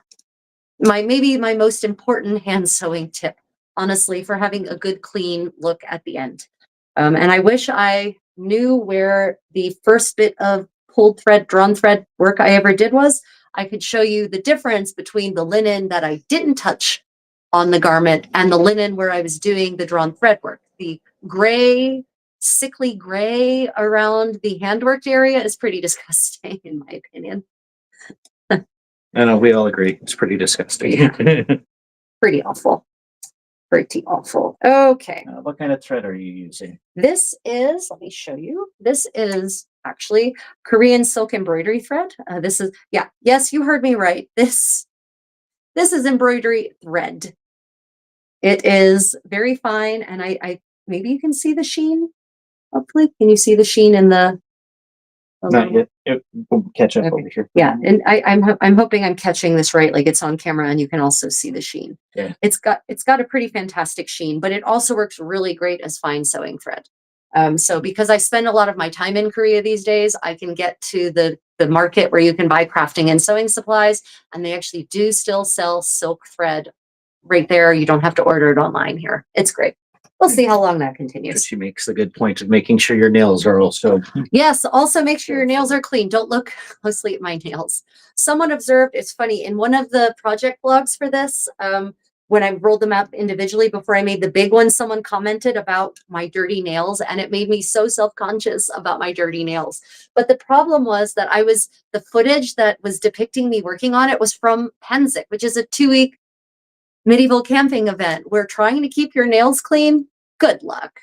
Maybe my most important hand sewing tip, honestly, for having a good, clean look at the end. And I wish I knew where the first bit of pulled thread, drawn thread work I ever did was. I could show you the difference between the linen that I didn't touch on the garment and the linen where I was doing the drawn thread work. The gray, sickly gray around the handworked area is pretty disgusting, in my opinion. I know, we all agree. It's pretty disgusting. Yeah. Pretty awful. Pretty awful. Okay. What kind of thread are you using? This is, let me show you. This is actually Korean silk embroidery thread. This is, yeah, yes, you heard me right. This is embroidery thread. It is very fine, and I maybe you can see the sheen. Hopefully, can you see the sheen in the? Not yet. It will catch up over here. Yeah, and I'm hoping I'm catching this right. Like it's on camera, and you can also see the sheen. Yeah, it's got a pretty fantastic sheen, but it also works really great as fine sewing thread. So because I spend a lot of my time in Korea these days, I can get to the market where you can buy crafting and sewing supplies, and they actually do still sell silk thread right there. You don't have to order it online here. It's great. We'll see how long that continues. but she makes the good point of making sure your nails are also. Yes, also make sure your nails are clean. Don't look closely at my nails. Someone observed, it's funny, in one of the project blogs for this, when I rolled them up individually before I made the big one, someone commented about my dirty nails, and it made me so self-conscious about my dirty nails. But the problem was that the footage that was depicting me working on it was from Handsewing, which is a 2-week medieval camping event. Where trying to keep your nails clean, good luck.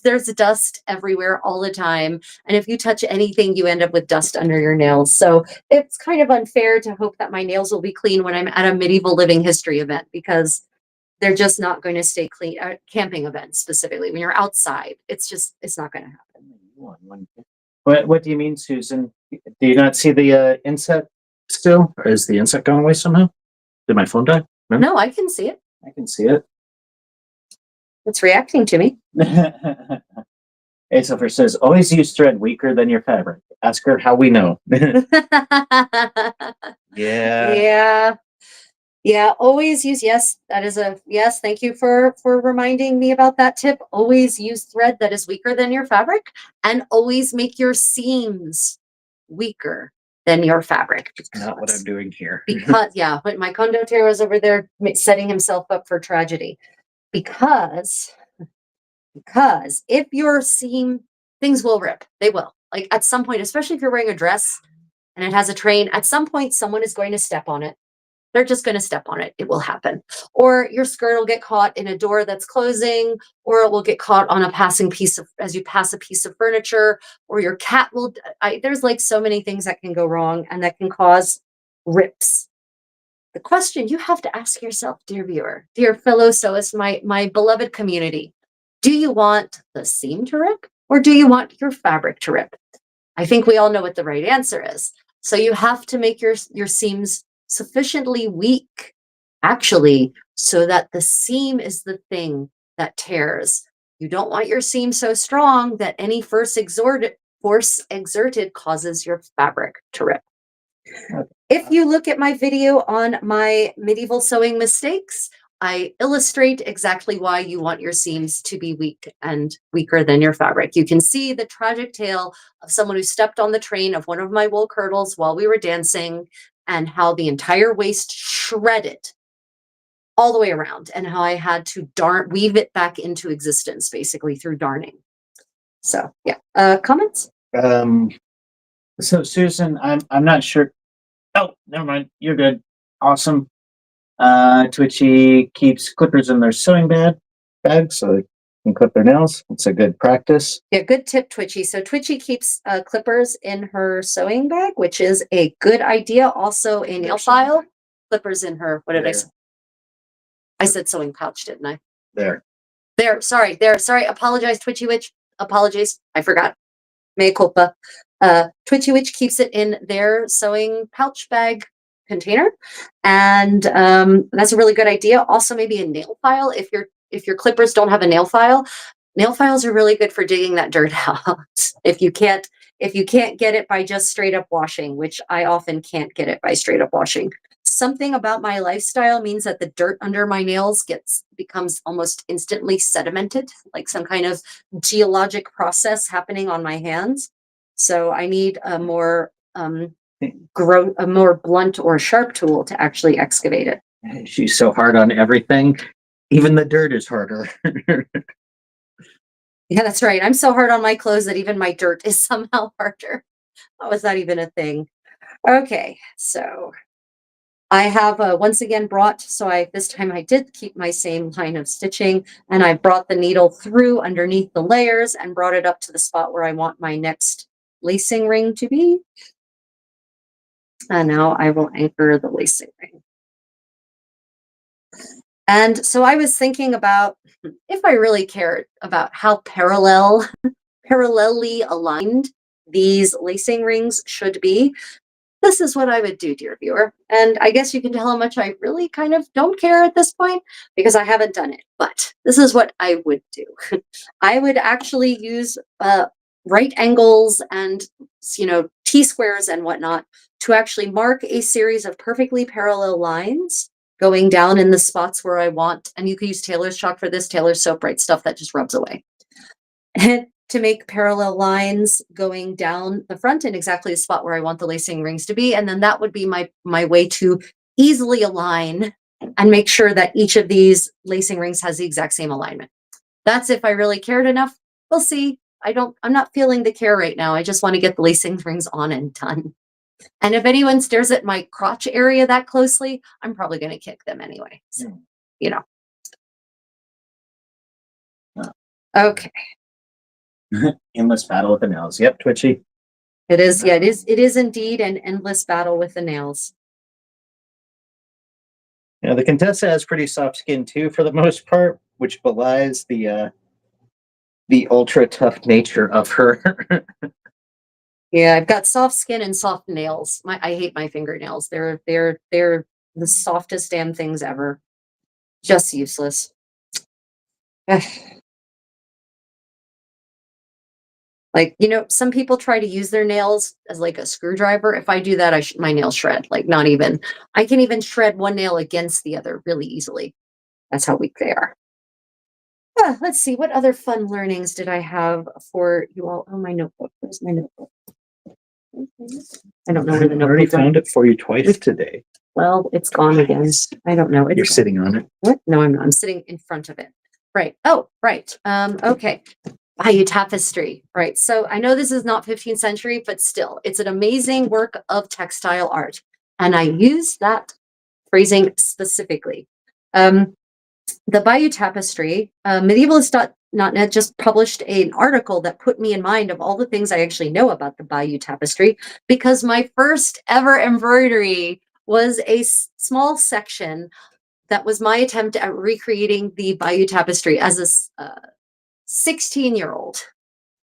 There's dust everywhere all the time. And if you touch anything, you end up with dust under your nails. So it's kind of unfair to hope that my nails will be clean when I'm at a medieval living history event, because they're just not going to stay clean. Camping events specifically, when you're outside, it's not going to happen. What do you mean, Susan? Do you not see the inset still? Or is the inset gone away somehow? Did my phone die? No, I can see it. I can see it. It's reacting to me. Acepher says, always use thread weaker than your fabric. Ask her how we know. Yeah. Yeah, always use, yes, that is yes, thank you for reminding me about that tip. Always use thread that is weaker than your fabric, and always make your seams weaker than your fabric. Not what I'm doing here. Because, yeah, but my condottiere was over there setting himself up for tragedy. Because if your seam, things will rip. They will. Like at some point, especially if you're wearing a dress, and it has a train, at some point someone is going to step on it. They're just going to step on it. It will happen. Or your skirt will get caught in a door that's closing, or it will get caught on a passing piece of, as you pass a piece of furniture, or your cat will, there's like so many things that can go wrong and that can cause rips. The question you have to ask yourself, dear viewer, dear fellow sewist, my beloved community, do you want the seam to rip or do you want your fabric to rip? I think we all know what the right answer is. So you have to make your seams sufficiently weak, actually, so that the seam is the thing that tears. You don't want your seam so strong that any force exerted causes your fabric to rip. If you look at my video on my medieval sewing mistakes, I illustrate exactly why you want your seams to be weak and weaker than your fabric. You can see the tragic tale of someone who stepped on the train of one of my wool kirtles while we were dancing, and how the entire waist shredded all the way around, and how I had to weave it back into existence basically through darning. So yeah, comments? So Susan, I'm not sure. Oh, never mind. You're good. Awesome. Twitchy keeps clippers in their sewing bag so they can clip their nails. It's a good practice. Yeah, good tip, Twitchy. So Twitchy keeps clippers in her sewing bag, which is a good idea. Also a nail file, clippers in her, what did I say? I said sewing pouch, didn't I? There. Sorry. Apologize, Twitchy Witch. Apologies. I forgot. Mea culpa. Twitchy Witch keeps it in their sewing pouch bag container, and that's a really good idea. Also, maybe a nail file if your clippers don't have a nail file. Nail files are really good for digging that dirt out. if you can't get it by just straight up washing, which I often can't get it by straight up washing. Something about my lifestyle means that the dirt under my nails becomes almost instantly sedimented, like some kind of geologic process happening on my hands. So I need a more blunt or sharp tool to actually excavate it. She's so hard on everything. Even the dirt is harder. Yeah, that's right. I'm so hard on my clothes that even my dirt is somehow harder. How is that even a thing? Okay, so I have once again this time I did keep my same line of stitching, and I brought the needle through underneath the layers and brought it up to the spot where I want my next lacing ring to be. And now I will anchor the lacing ring. And so I was thinking about if I really cared about how parallelly aligned these lacing rings should be, this is what I would do, dear viewer. And I guess you can tell how much I really kind of don't care at this point because I haven't done it. But this is what I would do. I would actually use right angles and T-squares and whatnot to actually mark a series of perfectly parallel lines going down in the spots where I want. And you can use Taylor's chalk for this, Taylor's soap, right, stuff that just rubs away. And to make parallel lines going down the front in exactly the spot where I want the lacing rings to be. And then that would be my way to easily align and make sure that each of these lacing rings has the exact same alignment. That's if I really cared enough. We'll see. I'm not feeling the care right now. I just want to get the lacing rings on and done. And if anyone stares at my crotch area that closely, I'm probably going to kick them anyway. So, Okay. Endless battle with the nails. Yep, Twitchy. It is. Yeah, it is indeed an endless battle with the nails. Yeah, the Contessa has pretty soft skin too, for the most part, which belies the ultra tough nature of her. Yeah, I've got soft skin and soft nails. I hate my fingernails. They're the softest damn things ever. Just useless. Like, some people try to use their nails as like a screwdriver. If I do that, my nails shred. Like, not even. I can even shred one nail against the other really easily. That's how weak they are. Let's see. What other fun learnings did I have for you all? Oh, my notebook. Where's my notebook? I don't know where the notebook I already went. found it for you twice today. Well, it's gone again. I don't know. You're sitting on it. What? No, I'm not. I'm sitting in front of it. Right. Oh, right. Okay. Bayeux tapestry, right? So I know this is not 15th century, but still, it's an amazing work of textile art. And I use that phrasing specifically. Um, the Bayeux tapestry, medievalist.net just published an article that put me in mind of all the things I actually know about the Bayeux tapestry, because my first ever embroidery was a small section that was my attempt at recreating the Bayeux tapestry as a 16-year-old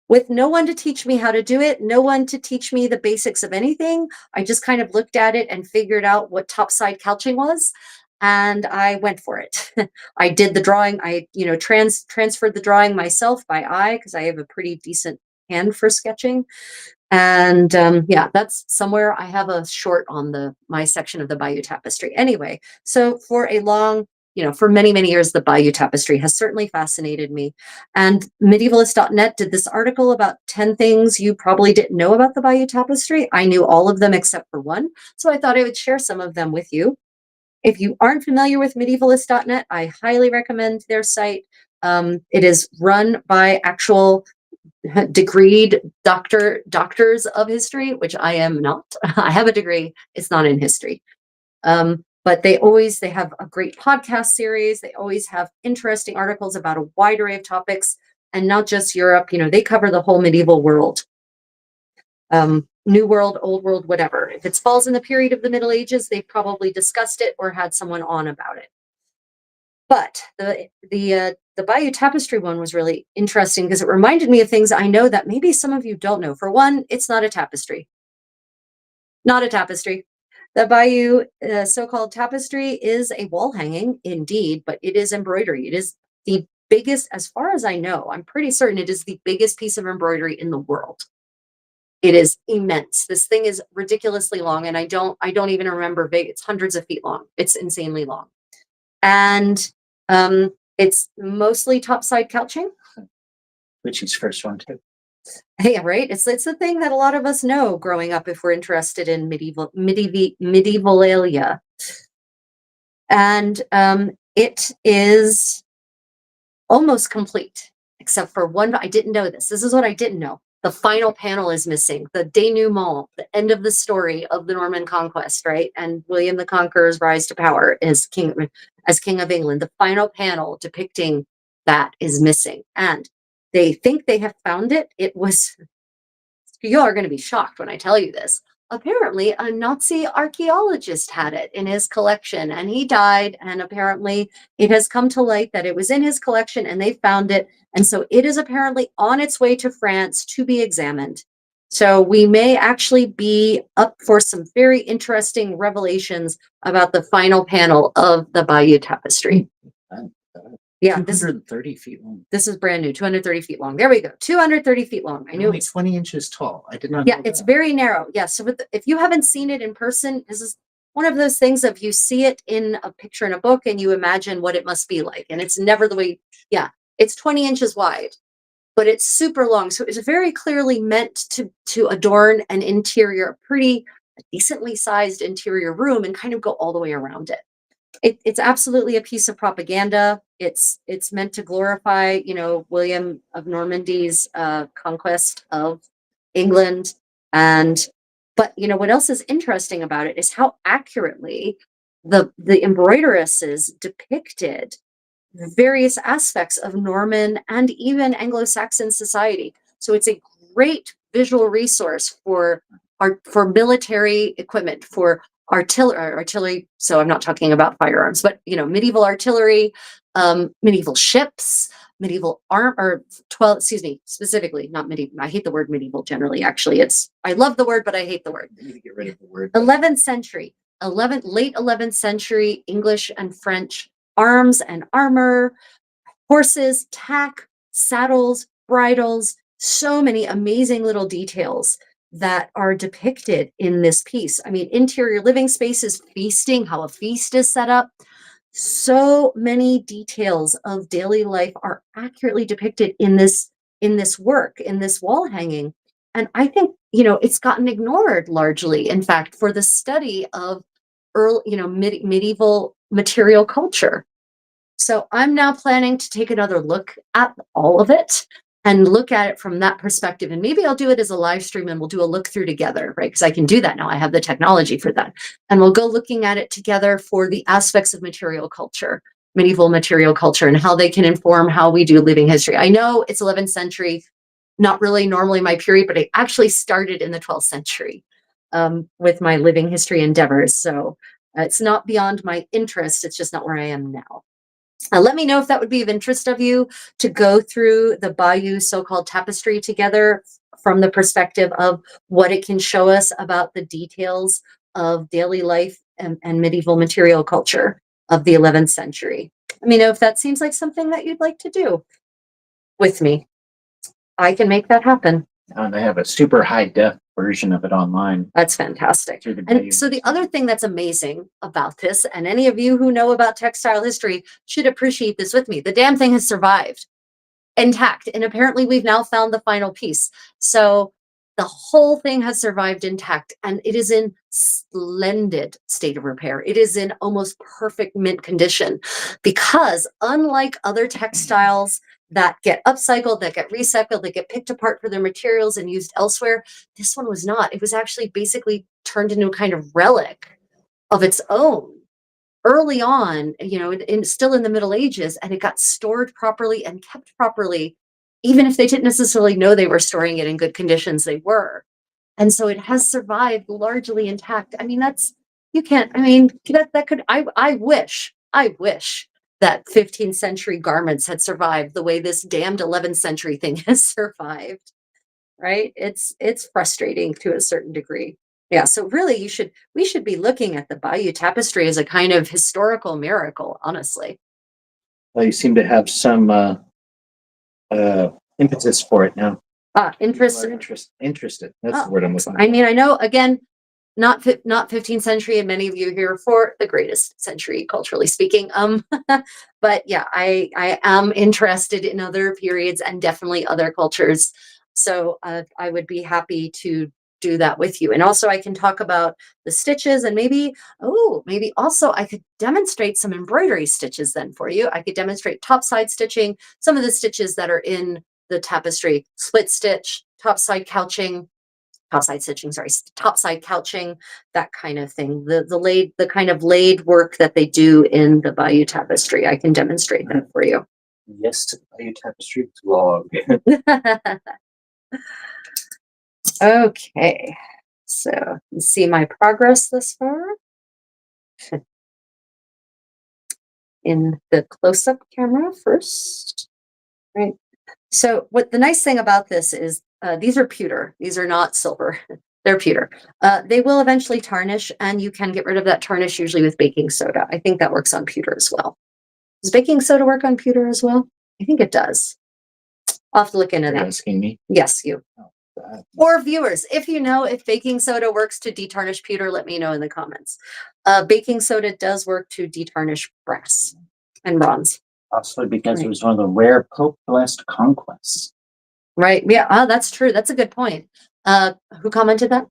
with no one to teach me how to do it, no one to teach me the basics of anything. I just kind of looked at it and figured out what topside couching was, and I went for it. I did the drawing. I, transferred the drawing myself by eye because I have a pretty decent hand for sketching. And yeah, that's somewhere I have a short on my section of the Bayeux tapestry. Anyway, so for many, many years, the Bayeux tapestry has certainly fascinated me. And medievalist.net did this article about 10 things you probably didn't know about the Bayeux tapestry. I knew all of them except for one. So I thought I would share some of them with you. If you aren't familiar with medievalist.net, I highly recommend their site. It is run by actual degreed doctors of history, which I am not. I have a degree. It's not in history. But they have a great podcast series. They always have interesting articles about a wide array of topics, and not just Europe. They cover the whole medieval world. New World, Old World, whatever. If it falls in the period of the Middle Ages, they've probably discussed it or had someone on about it. But the Bayeux tapestry one was really interesting because it reminded me of things I know that maybe some of you don't know. For one, it's not a tapestry. Not a tapestry. The Bayeux so-called tapestry is a wall hanging, indeed, but it is embroidery. It is the biggest, as far as I know, I'm pretty certain it is the biggest piece of embroidery in the world. It is immense. This thing is ridiculously long, and I don't even remember big. It's hundreds of feet long. It's insanely long. And it's mostly topside couching. Which is first one too. Yeah, right. It's the thing that a lot of us know growing up if we're interested in medievalalia. And it is almost complete, except for one. I didn't know this. This is what I didn't know. The final panel is missing. The denouement, the end of the story of the Norman conquest, right? And William the Conqueror's rise to power as king of England. The final panel depicting that is missing. And they think they have found it. It was, you are going to be shocked when I tell you this. Apparently, a Nazi archaeologist had it in his collection, and he died. And apparently, it has come to light that it was in his collection, and they found it. And so it is apparently on its way to France to be examined. So we may actually be up for some very interesting revelations about the final panel of the Bayeux tapestry. Yeah, 230 feet long. This is brand new, 230 feet long. There we go, 230 feet long. I knew Only it's 20 inches tall. I did not yeah, know it's that. very narrow. Yeah, so if you haven't seen it in person, this is one of those things of you see it in a picture in a book and you imagine what it must be like. And it's never the way, yeah, it's 20 inches wide, but it's super long. So it's very clearly meant to adorn an interior, pretty decently sized interior room and kind of go all the way around it. It's absolutely a piece of propaganda. It's meant to glorify, William of Normandy's conquest of England. But what else is interesting about it is how accurately the embroideresses depicted various aspects of Norman and even Anglo-Saxon society. So it's a great visual resource for military equipment, for artillery. So I'm not talking about firearms, but medieval artillery, medieval ships, medieval specifically not medieval. I hate the word medieval generally. Actually, I love the word, but I hate the word. You need to get rid of the word. 11th century, late 11th century English and French arms and armor, horses, tack, saddles, bridles, so many amazing little details that are depicted in this piece. I mean, interior living spaces, feasting, how a feast is set up. So many details of daily life are accurately depicted in this work, in this wall hanging. And I think, it's gotten ignored largely, in fact, for the study of early, medieval material culture. So I'm now planning to take another look at all of it and look at it from that perspective. And maybe I'll do it as a live stream and we'll do a look through together, right? Because I can do that now. I have the technology for that. And we'll go looking at it together for the aspects of material culture, medieval material culture, and how they can inform how we do living history. I know it's 11th century, not really normally my period, but I actually started in the 12th century with my living history endeavors. So it's not beyond my interest. It's just not where I am now. Let me know if that would be of interest of you to go through the Bayeux so-called tapestry together from the perspective of what it can show us about the details of daily life and medieval material culture of the 11th century. Let me know if that seems like something that you'd like to do with me. I can make that happen. And I have a super high def version of it online. That's fantastic. And so the other thing that's amazing about this, and any of you who know about textile history should appreciate this with me, the damn thing has survived intact. And apparently we've now found the final piece. So the whole thing has survived intact and it is in splendid state of repair. It is in almost perfect mint condition because unlike other textiles that get upcycled, that get recycled, that get picked apart for their materials and used elsewhere, this one was not. It was actually basically turned into a kind of relic of its own early on, still in the Middle Ages, and it got stored properly and kept properly, even if they didn't necessarily know they were storing it in good conditions, they were. And so it has survived largely intact. I mean, I wish that 15th century garments had survived the way this damned 11th century thing has survived, right? It's frustrating to a certain degree. Yeah, so really we should be looking at the Bayeux tapestry as a kind of historical miracle, honestly. Well, you seem to have some impetus for it now. Interested. Interested. That's the word I'm looking for. I mean, I know, again, not 15th century, and many of you here for the greatest century, culturally speaking. But yeah, I am interested in other periods and definitely other cultures. So I would be happy to do that with you. And also I can talk about the stitches and maybe also I could demonstrate some embroidery stitches then for you. I could demonstrate topside stitching, some of the stitches that are in the tapestry, split stitch, topside couching, topside stitching, sorry, topside couching, that kind of thing. The kind of laid work that they do in the Bayeux tapestry. I can demonstrate that for you. Yes, to the Bayeux tapestry blog. Okay, so you see my progress this far in the close-up camera first, right? So what the nice thing about this is these are pewter. These are not silver. They're pewter. They will eventually tarnish, and you can get rid of that tarnish usually with baking soda. I think that works on pewter as well. Does baking soda work on pewter as well? I think it does. I'll have to look into that. Asking me? Yes, you. Or viewers, if you know if baking soda works to detarnish pewter, let me know in the comments. Baking soda does work to detarnish brass and bronze. Possibly because it was one of the rare Pope-blessed conquests. Right. Yeah. That's true. That's a good point. Who commented that?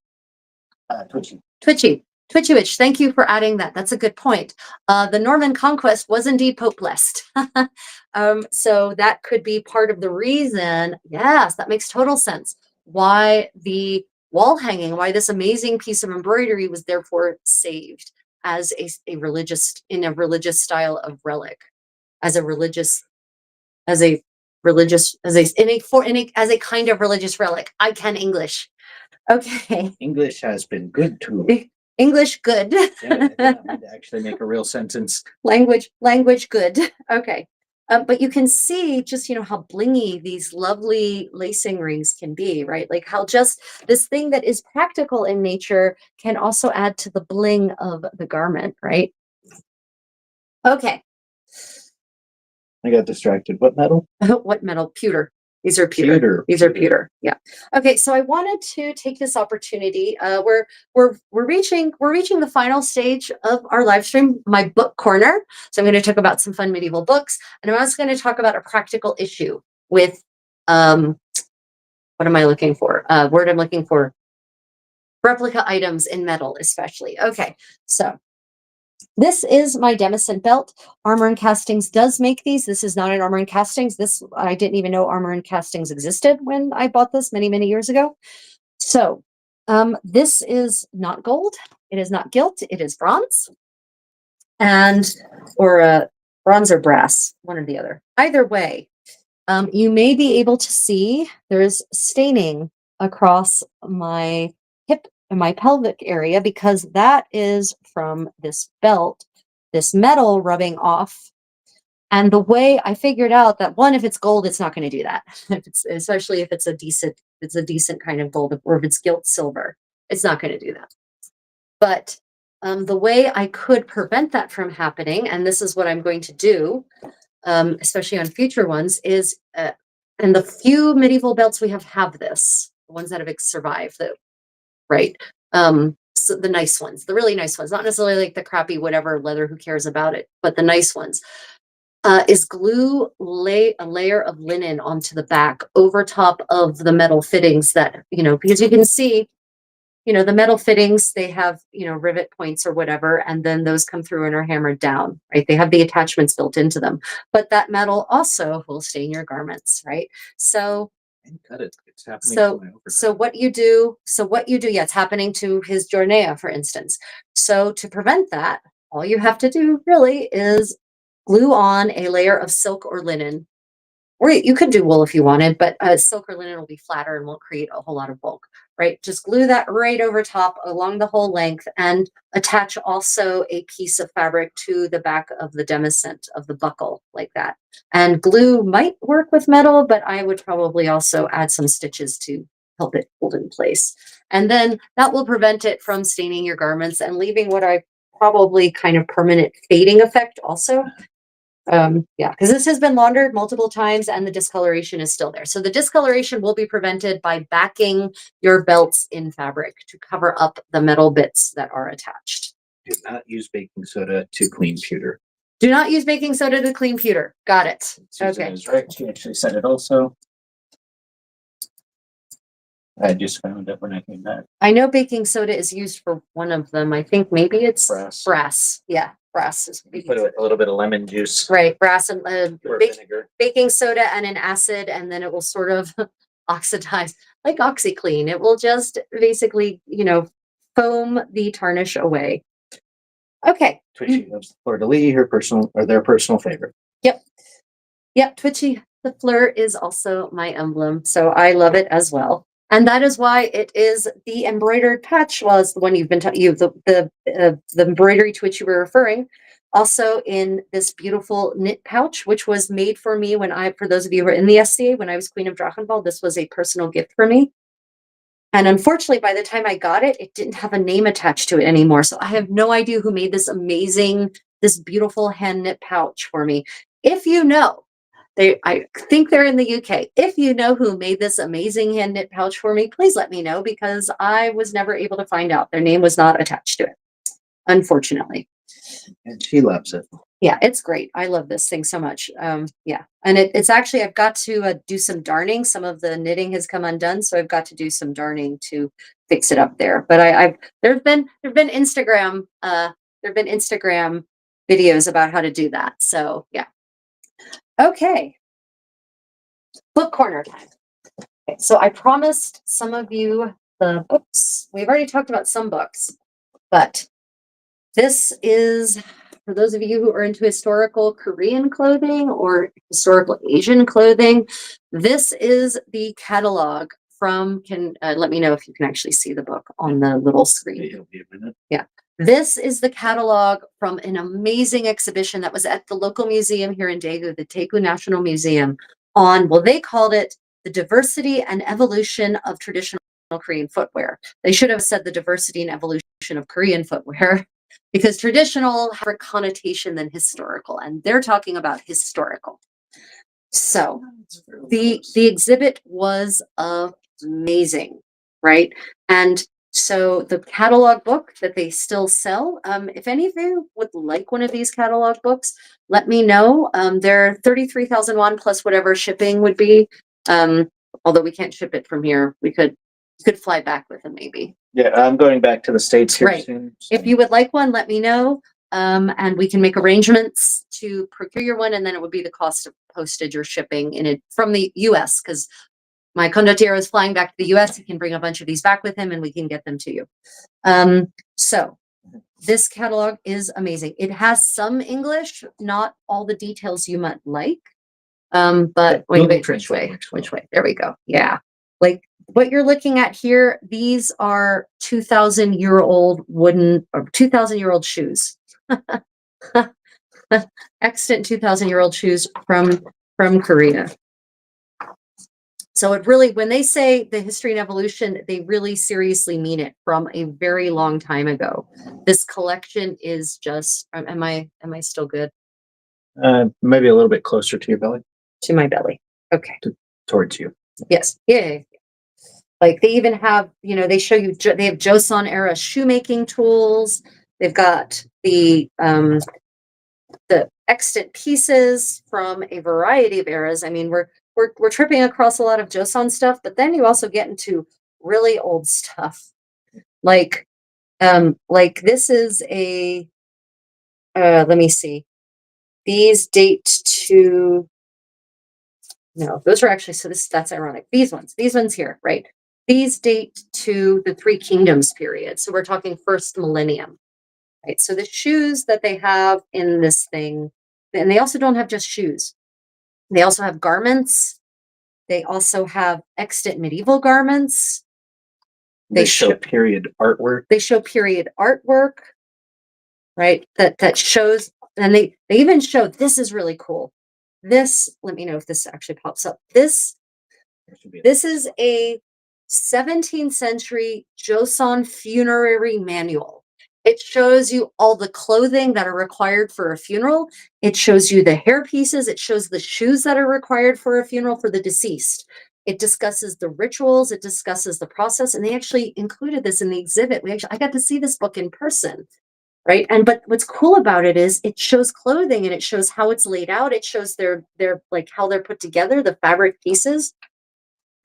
Twitchy Witch. Thank you for adding that. That's a good point. The Norman conquest was indeed Pope blessed. So that could be part of the reason. Yes, that makes total sense. Why the wall hanging, why this amazing piece of embroidery was therefore saved as a religious style of relic, as a kind of religious relic. I can English. Okay. English has been good too. English good. Yeah, I need to actually make a real sentence. Language good. Okay. But you can see just, how blingy these lovely lacing rings can be, right? Like how just this thing that is practical in nature can also add to the bling of the garment, right? Okay. I got distracted. What metal? What metal? Pewter. These are pewter. These are pewter. Yeah. Okay. So I wanted to take this opportunity. We're reaching the final stage of our live stream, my book corner. So I'm going to talk about some fun medieval books, and I'm also going to talk about a practical issue with what am I looking for? Word I'm looking for. Replica items in metal, especially. Okay. So This is my Demiscent Belt. Armor and Castings does make these. This is not an Armor and Castings. This, I didn't even know Armor and Castings existed when I bought this many, many years ago. So, this is not gold. It is not gilt. It is bronze. And, or bronze or brass, one or the other. Either way, you may be able to see there's staining across my hip and my pelvic area because that is from this belt, this metal rubbing off. And the way I figured out that one, if it's gold, it's not going to do that. If it's, especially if it's a decent kind of gold, or if it's gilt silver, it's not going to do that. But the way I could prevent that from happening, and this is what I'm going to do, especially on future ones, is and the few medieval belts we have this, the ones that have survived, right? So the nice ones, the really nice ones, not necessarily like the crappy whatever leather, who cares about it, but the nice ones, is glue a layer of linen onto the back over top of the metal fittings that, because you can see, the metal fittings, they have, rivet points or whatever, and then those come through and are hammered down, right? They have the attachments built into them, but that metal also will stain your garments, right? So, Cut it. It's happening. so what you do, yeah, it's happening to his Jornea, for instance. So to prevent that, all you have to do really is glue on a layer of silk or linen, or you could do wool if you wanted, but silk or linen will be flatter and won't create a whole lot of bulk, right? Just glue that right over top along the whole length and attach also a piece of fabric to the back of the Demiscent of the buckle like that. And glue might work with metal, but I would probably also add some stitches to help it hold in place. And then that will prevent it from staining your garments and leaving what I probably kind of permanent fading effect also. Yeah, because this has been laundered multiple times and the discoloration is still there. So the discoloration will be prevented by backing your belts in fabric to cover up the metal bits that are attached. Do not use baking soda to clean pewter. Do not use baking soda to clean pewter. Got it. Susan Okay. is right. She actually said it also. I just found it when I came back. I know baking soda is used for one of them. I think maybe it's Brass. Brass. Yeah, brass is You put a little bit of lemon juice. right. Brass and Or vinegar. baking soda and an acid, and then it will sort of oxidize like OxyClean. It will just basically, foam the tarnish away. Okay. Twitchy loves the fleur de lis, their personal favorite. Yep. Twitchy the fleur is also my emblem, so I love it as well. And that is why it is the embroidered patch was the one you've been the embroidery to which you were referring. Also in this beautiful knit pouch, which was made for me for those of you who are in the SCA, when I was Queen of Drachenwald, this was a personal gift for me. And unfortunately, by the time I got it, it didn't have a name attached to it anymore. So I have no idea who made this beautiful hand knit pouch for me. If you know, I think they're in the UK. If you know who made this amazing hand knit pouch for me, please let me know because I was never able to find out. Their name was not attached to it, unfortunately. And she loves it. Yeah, it's great. I love this thing so much. Yeah, and it's actually, I've got to do some darning. Some of the knitting has come undone, so I've got to do some darning to fix it up there. But there've been Instagram videos about how to do that. So yeah. Okay. Book corner time. Okay, so I promised some of you the books. We've already talked about some books, but this is for those of you who are into historical Korean clothing or historical Asian clothing. This is the catalog from, let me know if you can actually see the book on the little screen. It'll be a minute. Yeah. This is the catalog from an amazing exhibition that was at the local museum here in Daegu, the Daegu National Museum, they called it The Diversity and Evolution of Traditional Korean Footwear. They should have said the diversity and evolution of Korean footwear because traditional has a connotation than historical, and they're talking about historical. So the exhibit was amazing, right? And so the catalog book that they still sell, if any of you would like one of these catalog books, let me know. They're 33,000 won plus whatever shipping would be. Although we can't ship it from here, we could fly back with them maybe. Yeah, I'm going back to the States here Right. soon. If you would like one, let me know. And we can make arrangements to procure your one, and then it would be the cost of postage or shipping in it from the US, because my condottiero is flying back to the US. He can bring a bunch of these back with him and we can get them to you. So this catalog is amazing. It has some English, not all the details you might like. But wait, which way? There we go. Yeah. Like what you're looking at here, these are 2,000-year-old wooden or 2,000-year-old shoes. Extant 2,000-year-old shoes from Korea. So it really, when they say the history and evolution, they really seriously mean it from a very long time ago. This collection is just, am I still good? Maybe a little bit closer to your belly. To my belly. Okay. Towards you. Yes. Yeah. Like they even have, they show you, they have Joseon era shoemaking tools. They've got the extant pieces from a variety of eras. I mean, we're tripping across a lot of Joseon stuff, but then you also get into really old stuff. Like this is a, let me see. These date to, no, those are actually, so that's ironic. These ones here, right? These date to the Three Kingdoms period. So we're talking first millennium, right? So the shoes that they have in this thing, and they also don't have just shoes. They also have garments. They also have extant medieval garments. They show period artwork. They show period artwork, right? That shows, and they even show, this is really cool. This, let me know if this actually pops up. This is a 17th century Joseon funerary manual. It shows you all the clothing that are required for a funeral. It shows you the hair pieces. It shows the shoes that are required for a funeral for the deceased. It discusses the rituals. It discusses the process. And they actually included this in the exhibit. I got to see this book in person, right? But what's cool about it is it shows clothing and it shows how it's laid out. It shows their like how they're put together, the fabric pieces.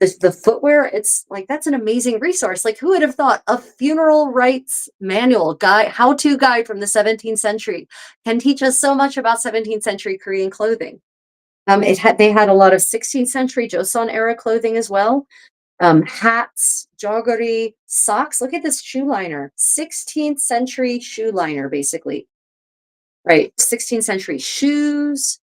The footwear, it's like, that's an amazing resource. Like, who would have thought a funeral rites manual guide, how-to guide from the 17th century can teach us so much about 17th century Korean clothing. They had a lot of 16th century Joseon era clothing as well. Hats, joguri, socks. Look at this shoe liner, 16th century shoe liner, basically. Right, 16th century shoes.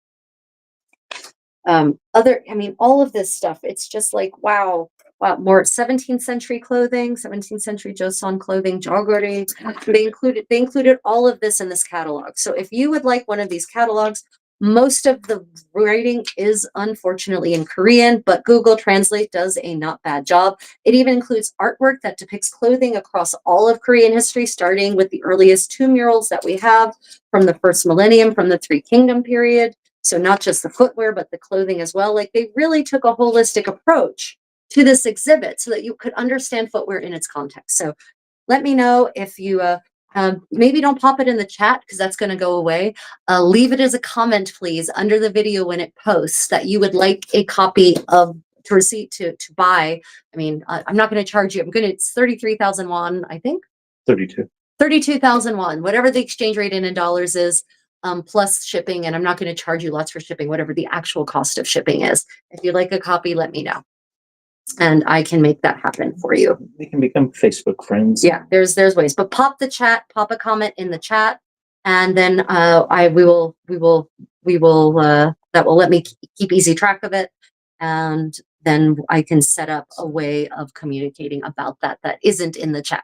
All of this stuff, it's just like, wow, more 17th century clothing, 17th century Joseon clothing, joguri. They included all of this in this catalog. So if you would like one of these catalogs, most of the writing is unfortunately in Korean, but Google Translate does a not bad job. It even includes artwork that depicts clothing across all of Korean history, starting with the earliest tomb murals that we have from the first millennium, from the Three Kingdom period. So not just the footwear, but the clothing as well. Like they really took a holistic approach to this exhibit so that you could understand footwear in its context. So let me know if you maybe don't pop it in the chat because that's going to go away. Leave it as a comment, please, under the video when it posts that you would like a copy of to receipt to buy. I mean, I'm not going to charge you. It's 33,000 won, I think. 32,000 won, whatever the exchange rate in dollars is. Plus shipping, and I'm not going to charge you lots for shipping, whatever the actual cost of shipping is. If you'd like a copy, let me know, and I can make that happen for you. We can become Facebook friends. Yeah, there's ways, but pop a comment in the chat, and then we will that will let me keep easy track of it, and then I can set up a way of communicating about that isn't in the chat,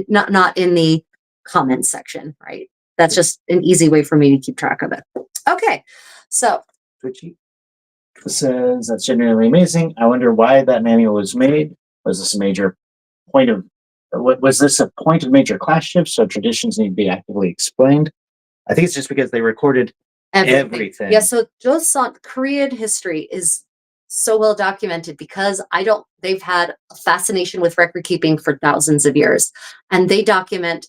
not in the comment section, right? That's just an easy way for me to keep track of it. Okay, so. Twitchy says, that's genuinely amazing. I wonder why that manual was made. Was this a major point of, was this a point of major class shift? So traditions need to be actively explained. I think it's just because they recorded everything. Yeah, so Joseon Korean history is so well documented because they've had a fascination with record keeping for thousands of years, and they document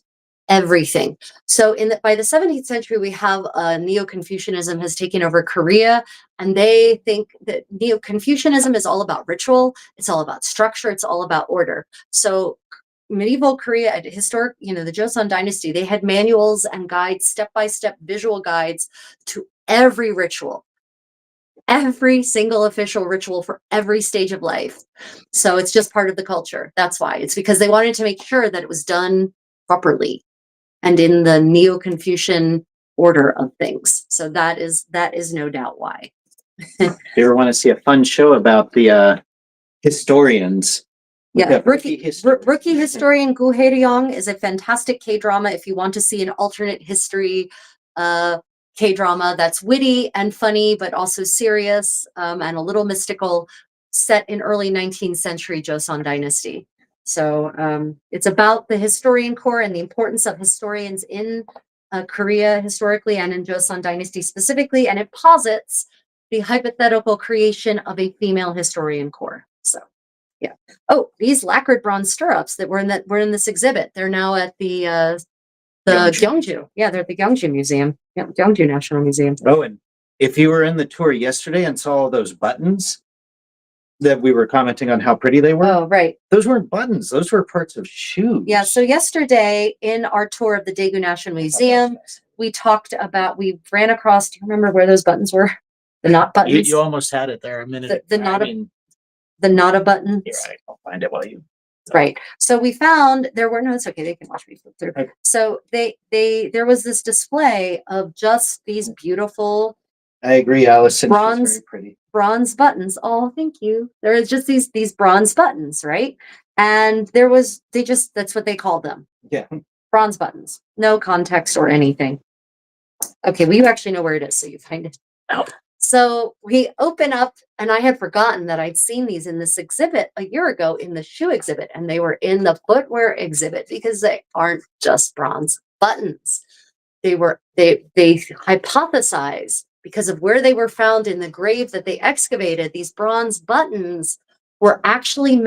everything. So by the 17th century, we have Neo-Confucianism has taken over Korea, and they think that Neo-Confucianism is all about ritual. It's all about structure. It's all about order. So medieval Korea, historic, the Joseon dynasty, they had manuals and guides, step-by-step visual guides to every ritual, every single official ritual for every stage of life. So it's just part of the culture. That's why. It's because they wanted to make sure that it was done properly and in the Neo-Confucian order of things. So that is no doubt why. If you ever want to see a fun show about the historians. Yeah, Rookie Historian Gu Hae-ryong is a fantastic K-drama if you want to see an alternate history K-drama that's witty and funny, but also serious and a little mystical, set in early 19th century Joseon dynasty. So it's about the historian corps and the importance of historians in Korea historically and in Joseon dynasty specifically, and it posits the hypothetical creation of a female historian corps. So. Yeah. Oh, these lacquered bronze stirrups that were in this exhibit. They're now at the Gyeongju. Yeah, they're at the Gyeongju Museum. Yeah, Gyeongju National Museum. Oh, and if you were in the tour yesterday and saw all those buttons that we were commenting on how pretty they were. Oh, right. Those weren't buttons. Those were parts of shoes. Yeah. So yesterday in our tour of the Daegu National Museum, we ran across. Do you remember where those buttons were? The knot buttons. You almost had it there a minute. The Nada buttons. Here, I'll find it while you. Right. So we found there were no, it's okay. They can watch me flip through. Okay. So there was this display of just these beautiful. I agree, Allison. Bronze, she's very pretty. Bronze buttons. Oh, thank you. There is just these bronze buttons, right? And that's what they called them. Yeah. Bronze buttons. No context or anything. Okay, well, you actually know where it is, so you find it. Oh. So we open up, and I had forgotten that I'd seen these in this exhibit a year ago in the shoe exhibit, and they were in the footwear exhibit because they aren't just bronze buttons. They hypothesize because of where they were found in the grave that they excavated, these bronze buttons were actually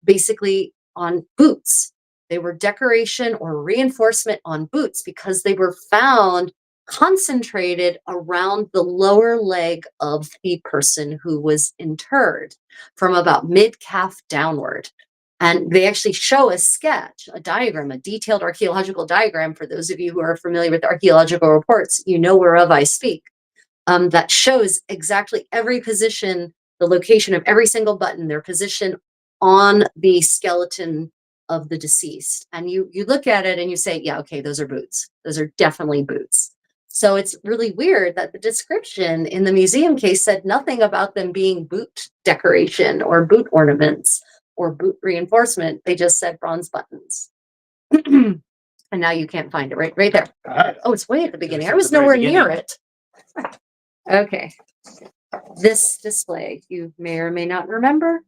basically on boots. They were decoration or reinforcement on boots because they were found concentrated around the lower leg of the person who was interred from about mid-calf downward. And they actually show a sketch, a diagram, a detailed archaeological diagram. For those of you who are familiar with archaeological reports, you know whereof I speak, that shows exactly every position, the location of every single button, their position on the skeleton of the deceased. And you look at it and you say, yeah, okay, those are boots. Those are definitely boots. So it's really weird that the description in the museum case said nothing about them being boot decoration or boot ornaments or boot reinforcement. They just said bronze buttons. And now you can't find it right there. Oh, it's way at the beginning. I was nowhere near it. Okay. This display, you may or may not remember.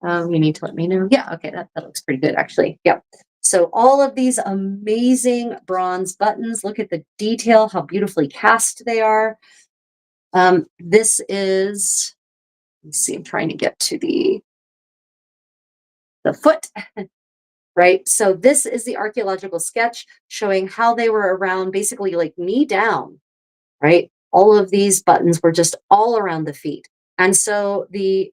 You need to let me know. Yeah, okay, that looks pretty good, actually. Yep. So all of these amazing bronze buttons, look at the detail, how beautifully cast they are. This is, let me see, I'm trying to get to the foot, right? So this is the archaeological sketch showing how they were around, basically like knee down, right? All of these buttons were just all around the feet. And so the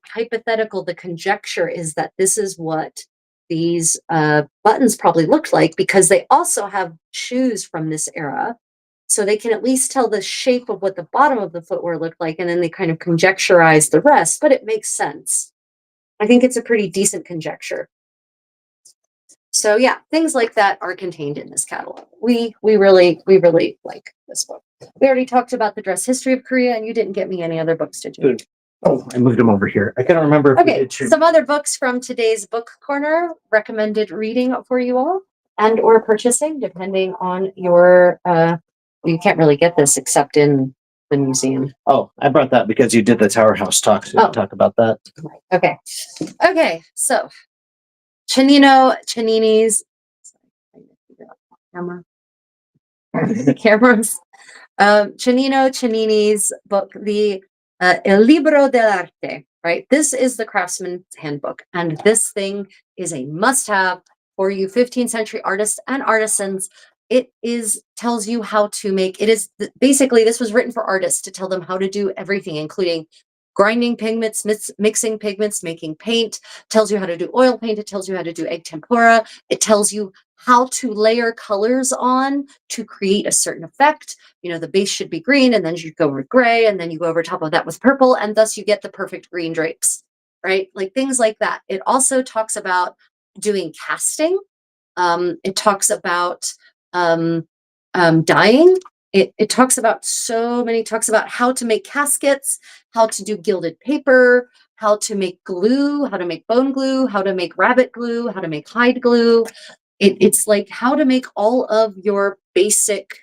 conjecture is that this is what these buttons probably looked like, because they also have shoes from this era. So they can at least tell the shape of what the bottom of the footwear looked like, and then they kind of conjecturize the rest, but it makes sense. I think it's a pretty decent conjecture. So yeah, things like that are contained in this catalog. We really like this book. We already talked about the dress history of Korea, and you didn't get me any other books, did you? Good. Oh, I moved them over here. I can't remember. If okay, some other books from today's book corner, recommended reading for you all, and or purchasing, depending on your, you can't really get this except in the museum. Oh, I brought that because you did the Tower House talk, so talk about that. Okay. Okay, so Cennini's camera. The cameras. Cennini's book, the El Libro dell'Arte, right? This is the craftsman's handbook, and this thing is a must-have for you 15th century artists and artisans. It tells you how to make, basically this was written for artists to tell them how to do everything, including grinding pigments, mixing pigments, making paint, tells you how to do oil paint, it tells you how to do egg tempera, it tells you how to layer colors on to create a certain effect. You know, the base should be green, and then you go with gray, and then you go over top of that with purple, and thus you get the perfect green drapes, right? Like things like that. It also talks about doing casting. It talks about dyeing. It talks about talks about how to make caskets, how to do gilded paper, how to make glue, how to make bone glue, how to make rabbit glue, how to make hide glue. It's like how to make all of your basic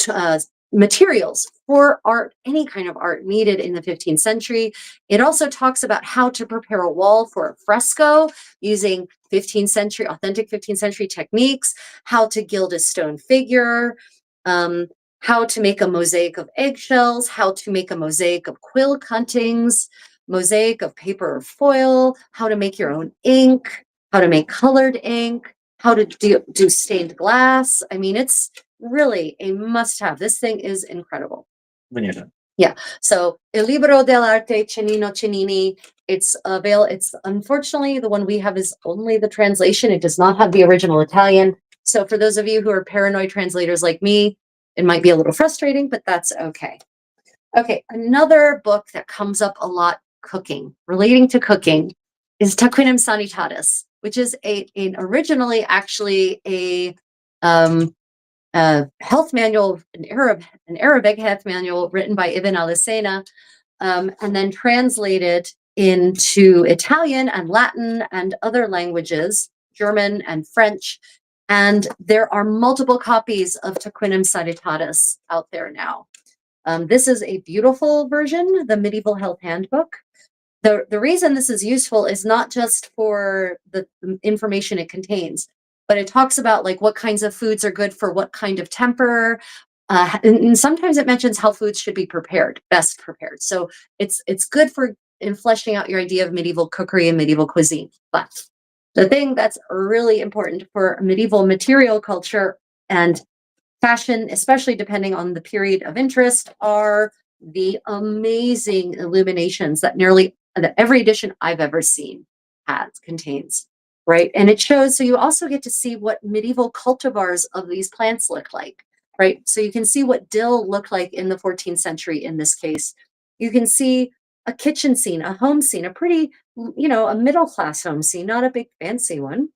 uh, materials for art, any kind of art needed in the 15th century. It also talks about how to prepare a wall for a fresco using 15th century, authentic 15th century techniques, how to gild a stone figure, how to make a mosaic of eggshells, how to make a mosaic of quill cuttings, mosaic of paper or foil, how to make your own ink, how to make colored ink, how to do stained glass. I mean, it's really a must-have. This thing is incredible. When you're done. Yeah. So Il Libro dell'Arte Cennino Cennini. It's unfortunately the one we have is only the translation. It does not have the original Italian. So for those of you who are paranoid translators like me, it might be a little frustrating, but that's okay. Okay, another book that comes up a lot relating to cooking, is Taquinem Sanitatis, which is originally actually a health manual, an Arabic health manual written by Ibn al-Sina, and then translated into Italian and Latin and other languages, German and French. And there are multiple copies of Taquinem Sanitatis out there now. This is a beautiful version, the Medieval Health Handbook. The reason this is useful is not just for the information it contains, but it talks about like what kinds of foods are good for what kind of temper. And sometimes it mentions how foods should be prepared, best prepared. So it's good for in fleshing out your idea of medieval cookery and medieval cuisine. But the thing that's really important for medieval material culture and fashion, especially depending on the period of interest, are the amazing illuminations that every edition I've ever seen contains, right? And it shows, so you also get to see what medieval cultivars of these plants look like, right? So you can see what dill looked like in the 14th century in this case. You can see a kitchen scene, a home scene, a pretty, a middle-class home scene, not a big fancy one,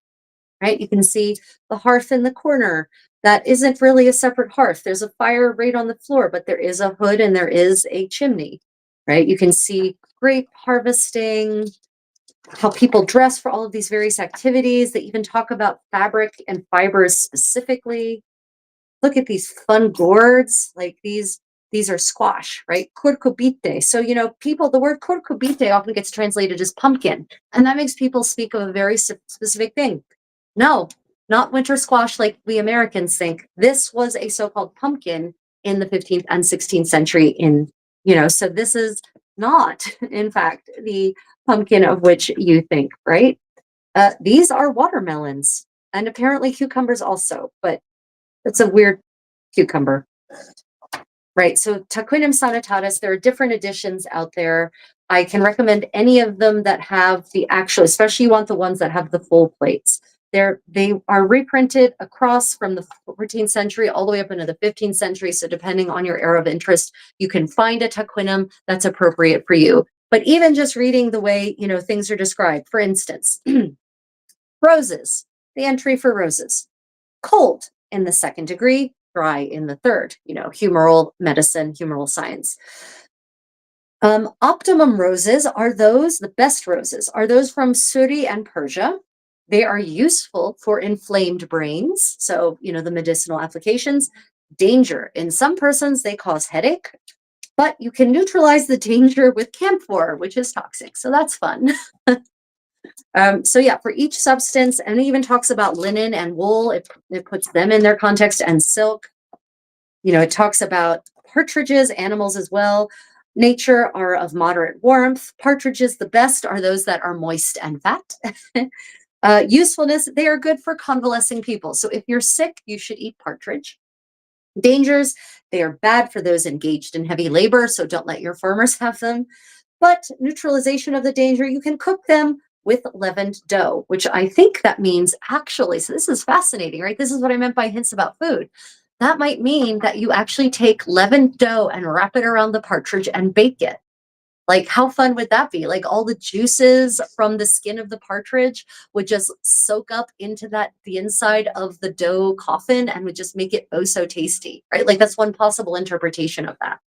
right? You can see the hearth in the corner. That isn't really a separate hearth. There's a fire right on the floor, but there is a hood and there is a chimney, right? You can see grape harvesting, how people dress for all of these various activities. They even talk about fabric and fibers specifically. Look at these fun gourds, like these are squash, right? Curcubite. So, the word curcubite often gets translated as pumpkin, and that makes people speak of a very specific thing. No, not winter squash like we Americans think. This was a so-called pumpkin in the 15th and 16th century so this is not, in fact, the pumpkin of which you think, right? These are watermelons and apparently cucumbers also, but it's a weird cucumber, right? So Taquinem Sanitatis, there are different editions out there. I can recommend any of them that have the actual, especially you want the ones that have the full plates. They are reprinted across from the 14th century all the way up into the 15th century. So depending on your era of interest, you can find a Taquinem that's appropriate for you. But even just reading the way, things are described, for instance, roses, the entry for roses, cold in the 2nd degree, dry in the 3rd, humoral medicine, humoral science. Optimum roses are the best roses are those from Suri and Persia. They are useful for inflamed brains. So, the medicinal applications. Danger. In some persons, they cause headache, but you can neutralize the danger with camphor, which is toxic. So that's fun. For each substance, and it even talks about linen and wool. It puts them in their context, and silk. It talks about partridges, animals as well. Nature are of moderate warmth. Partridges, the best, are those that are moist and fat. Usefulness, they are good for convalescing people. So if you're sick, you should eat partridge. Dangers, they are bad for those engaged in heavy labor, so don't let your farmers have them. But neutralization of the danger, you can cook them with leavened dough, which I think that means actually, so this is fascinating, right? This is what I meant by hints about food. That might mean that you actually take leavened dough and wrap it around the partridge and bake it. Like, how fun would that be? Like, all the juices from the skin of the partridge would just soak up into the inside of the dough coffin and would just make it oh so tasty, right? Like, that's one possible interpretation of that.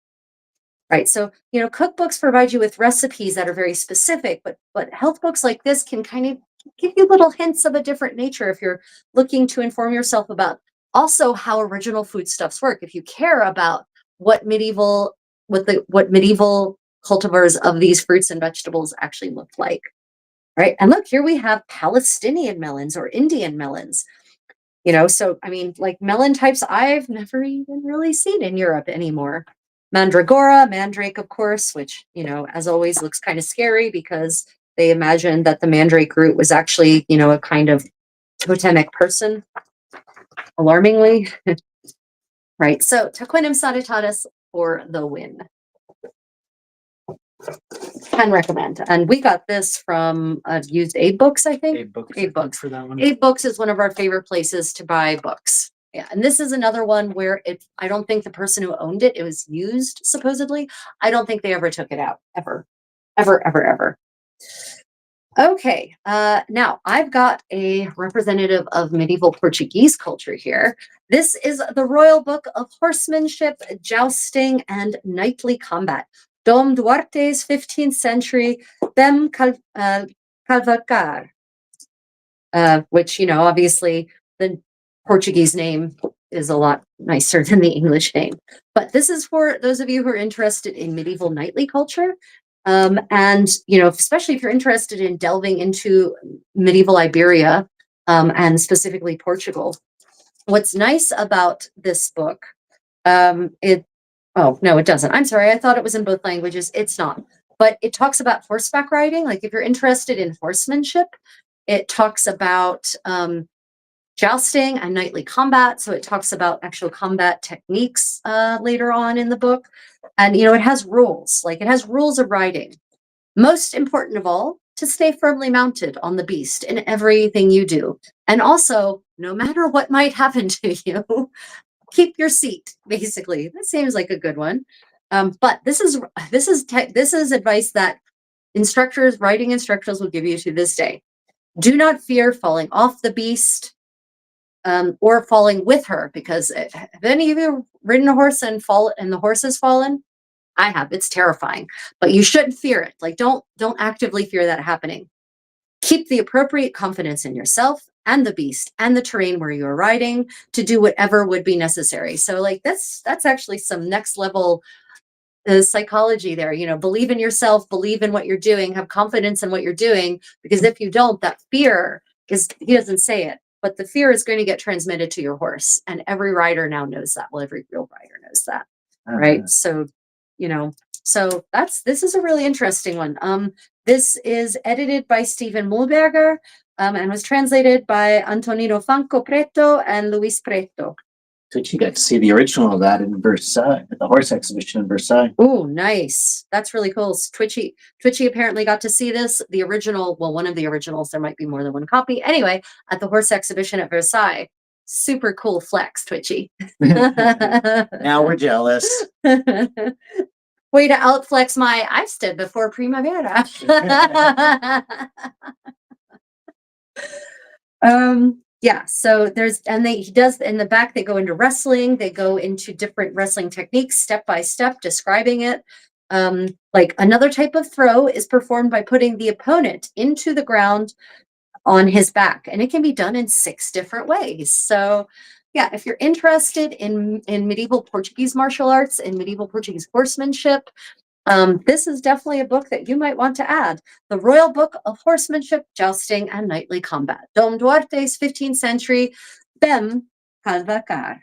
Right. So, cookbooks provide you with recipes that are very specific, but health books like this can kind of give you little hints of a different nature if you're looking to inform yourself about also how original foodstuffs work. If you care about what medieval cultivars of these fruits and vegetables actually looked like. Right. And look, here we have Palestinian melons or Indian melons. So I mean, like melon types I've never even really seen in Europe anymore. Mandragora, mandrake, of course, which, as always looks kind of scary because they imagined that the mandrake root was actually, a kind of totemic person, alarmingly. Right. So Taquinum salutatus for the win. Can recommend. And we got this from Used Aid Books, I think. Aid books for that one. Aid Books is one of our favorite places to buy books. Yeah, and this is another one where I don't think the person who owned it was used, supposedly. I don't think they ever took it out, ever, ever, ever, ever. Okay, now I've got a representative of medieval Portuguese culture here. This is the Royal Book of Horsemanship, Jousting, and Knightly Combat. Dom Duarte's 15th century Calvacar, which, obviously the Portuguese name is a lot nicer than the English name. But this is for those of you who are interested in medieval knightly culture. And, especially if you're interested in delving into medieval Iberia, and specifically Portugal. What's nice about this book, oh, no, it doesn't. I'm sorry. I thought it was in both languages. It's not. But it talks about horseback riding. Like if you're interested in horsemanship, it talks about jousting and knightly combat. So it talks about actual combat techniques later on in the book. And, it has rules. Like it has rules of riding. Most important of all, to stay firmly mounted on the beast in everything you do. And also, no matter what might happen to you, keep your seat, basically. That seems like a good one. But this is advice that riding instructors will give you to this day. Do not fear falling off the beast, or falling with her, because have any of you ridden a horse and the horse has fallen? I have. It's terrifying, but you shouldn't fear it. Like don't actively fear that happening. Keep the appropriate confidence in yourself and the beast and the terrain where you're riding to do whatever would be necessary. So like that's actually some next level psychology there. Believe in yourself, believe in what you're doing, have confidence in what you're doing, because if you don't, that fear he doesn't say it, but the fear is going to get transmitted to your horse. And every rider now knows that. Well, every real rider knows that. Right. So, this is a really interesting one. This is edited by Stephen Mulberger, and was translated by Antonino Franco Preto and Luis Preto. So you got to see the original of that in Versailles, at the horse exhibition in Versailles. Oh, nice. That's really cool. Twitchy apparently got to see this. The original, well, one of the originals, there might be more than one copy. Anyway, at the horse exhibition at Versailles. Super cool flex, Twitchy. Now we're jealous. Way to outflex my I've stood before Primavera. Yeah, so he does in the back, they go into wrestling, they go into different wrestling techniques step by step, describing it. Like another type of throw is performed by putting the opponent into the ground on his back, and it can be done in 6 different ways. So yeah, if you're interested in medieval Portuguese martial arts and medieval Portuguese horsemanship, this is definitely a book that you might want to add. The Royal Book of Horsemanship, Jousting, and Knightly Combat. Dom Duarte's 15th century, Bem Calvacar.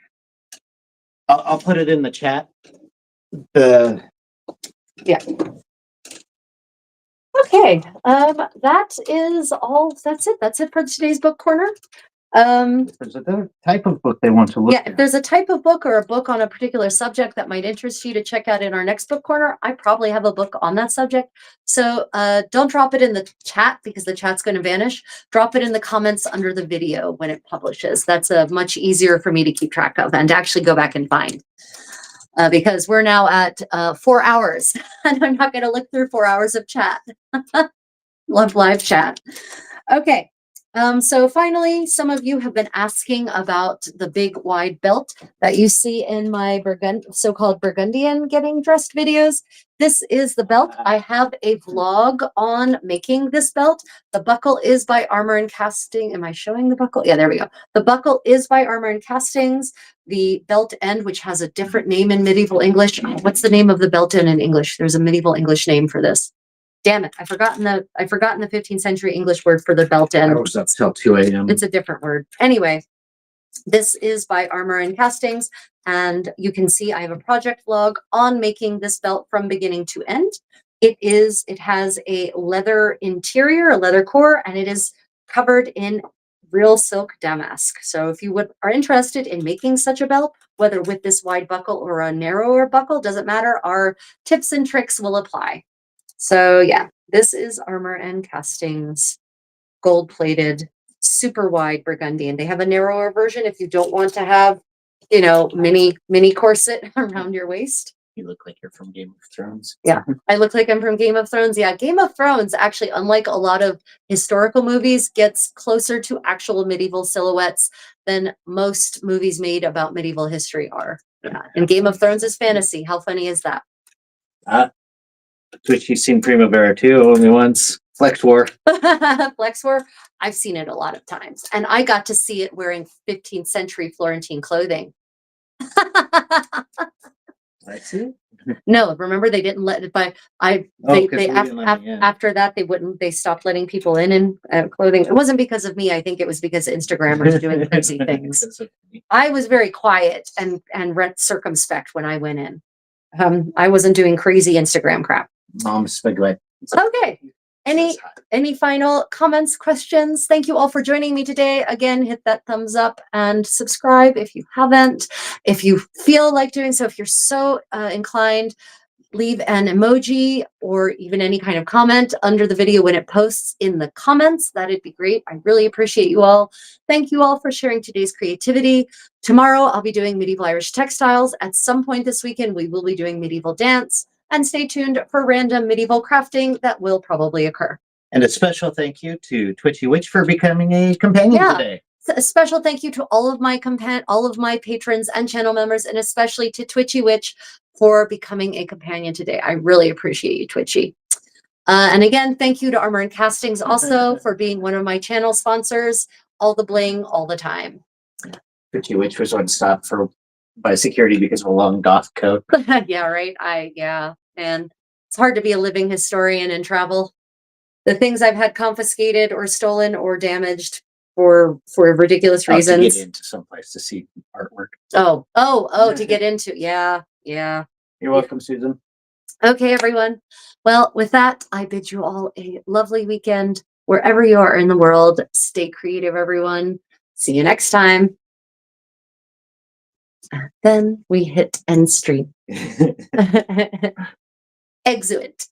I'll put it in the chat. Yeah. Okay, that is all. That's it. That's it for today's book corner. If there's a type of book they want to look Yeah, if at. there's a type of book or a book on a particular subject that might interest you to check out in our next book corner, I probably have a book on that subject. So don't drop it in the chat because the chat's going to vanish. Drop it in the comments under the video when it publishes. That's much easier for me to keep track of and to actually go back and find. Because we're now at 4 hours and I'm not going to look through 4 hours of chat. Love live chat. Okay. So finally, some of you have been asking about the big wide belt that you see in my so-called Burgundian getting dressed videos. This is the belt. I have a vlog on making this belt. The buckle is by Armor and Casting. Am I showing the buckle? Yeah, there we go. The buckle is by Armor and Castings. The belt end, which has a different name in medieval English. Oh, what's the name of the belt end in English? There's a medieval English name for this. Damn it, I've forgotten the 15th century English word for the belt end. I was up till 2 a.m. It's a different word. Anyway, this is by Armor and Castings, and you can see I have a project vlog on making this belt from beginning to end. It has a leather interior, a leather core, and it is covered in real silk damask. So if you are interested in making such a belt, whether with this wide buckle or a narrower buckle, doesn't matter, our tips and tricks will apply. So yeah, this is Armor and Castings gold-plated, super wide Burgundian. They have a narrower version if you don't want to have, mini corset around your waist. You look like you're from Game of Thrones. Yeah, I look like I'm from Game of Thrones. Yeah, Game of Thrones, actually, unlike a lot of historical movies, gets closer to actual medieval silhouettes than most movies made about medieval history are. Yeah. And Game of Thrones is fantasy. How funny is that? Which you've seen Primavera too, only once. Flex War. Flex War, I've seen it a lot of times. And I got to see it wearing 15th century Florentine clothing. I see. No, remember they didn't let it by after that they stopped letting people in clothing. It wasn't because of me. I think it was because Instagrammers doing crazy things. I was very quiet and circumspect when I went in. I wasn't doing crazy Instagram crap. Mom's spaghetti. Okay. Any final comments, questions? Thank you all for joining me today. Again, hit that thumbs up and subscribe if you haven't. If you feel like doing so, if you're so inclined, leave an emoji or even any kind of comment under the video when it posts in the comments. That'd be great. I really appreciate you all. Thank you all for sharing today's creativity. Tomorrow, I'll be doing medieval Irish textiles. At some point this weekend, we will be doing medieval dance. And stay tuned for random medieval crafting that will probably occur. And a special thank you to Twitchy Witch for becoming a companion today. A special thank you to all of my patrons and channel members, and especially to Twitchy Witch for becoming a companion today. I really appreciate you, Twitchy. And again, thank you to Armor and Castings also for being one of my channel sponsors. All the bling, all the time. Twitchy Witch was on stop by security because of a long goth coat. Yeah, right. And it's hard to be a living historian and travel. The things I've had confiscated or stolen or damaged for ridiculous reasons. To get into someplace to see artwork. To get into. Yeah. You're welcome, Susan. Okay, everyone. Well, with that, I bid you all a lovely weekend wherever you are in the world. Stay creative, everyone. See you next time. Then we hit end stream. Exit.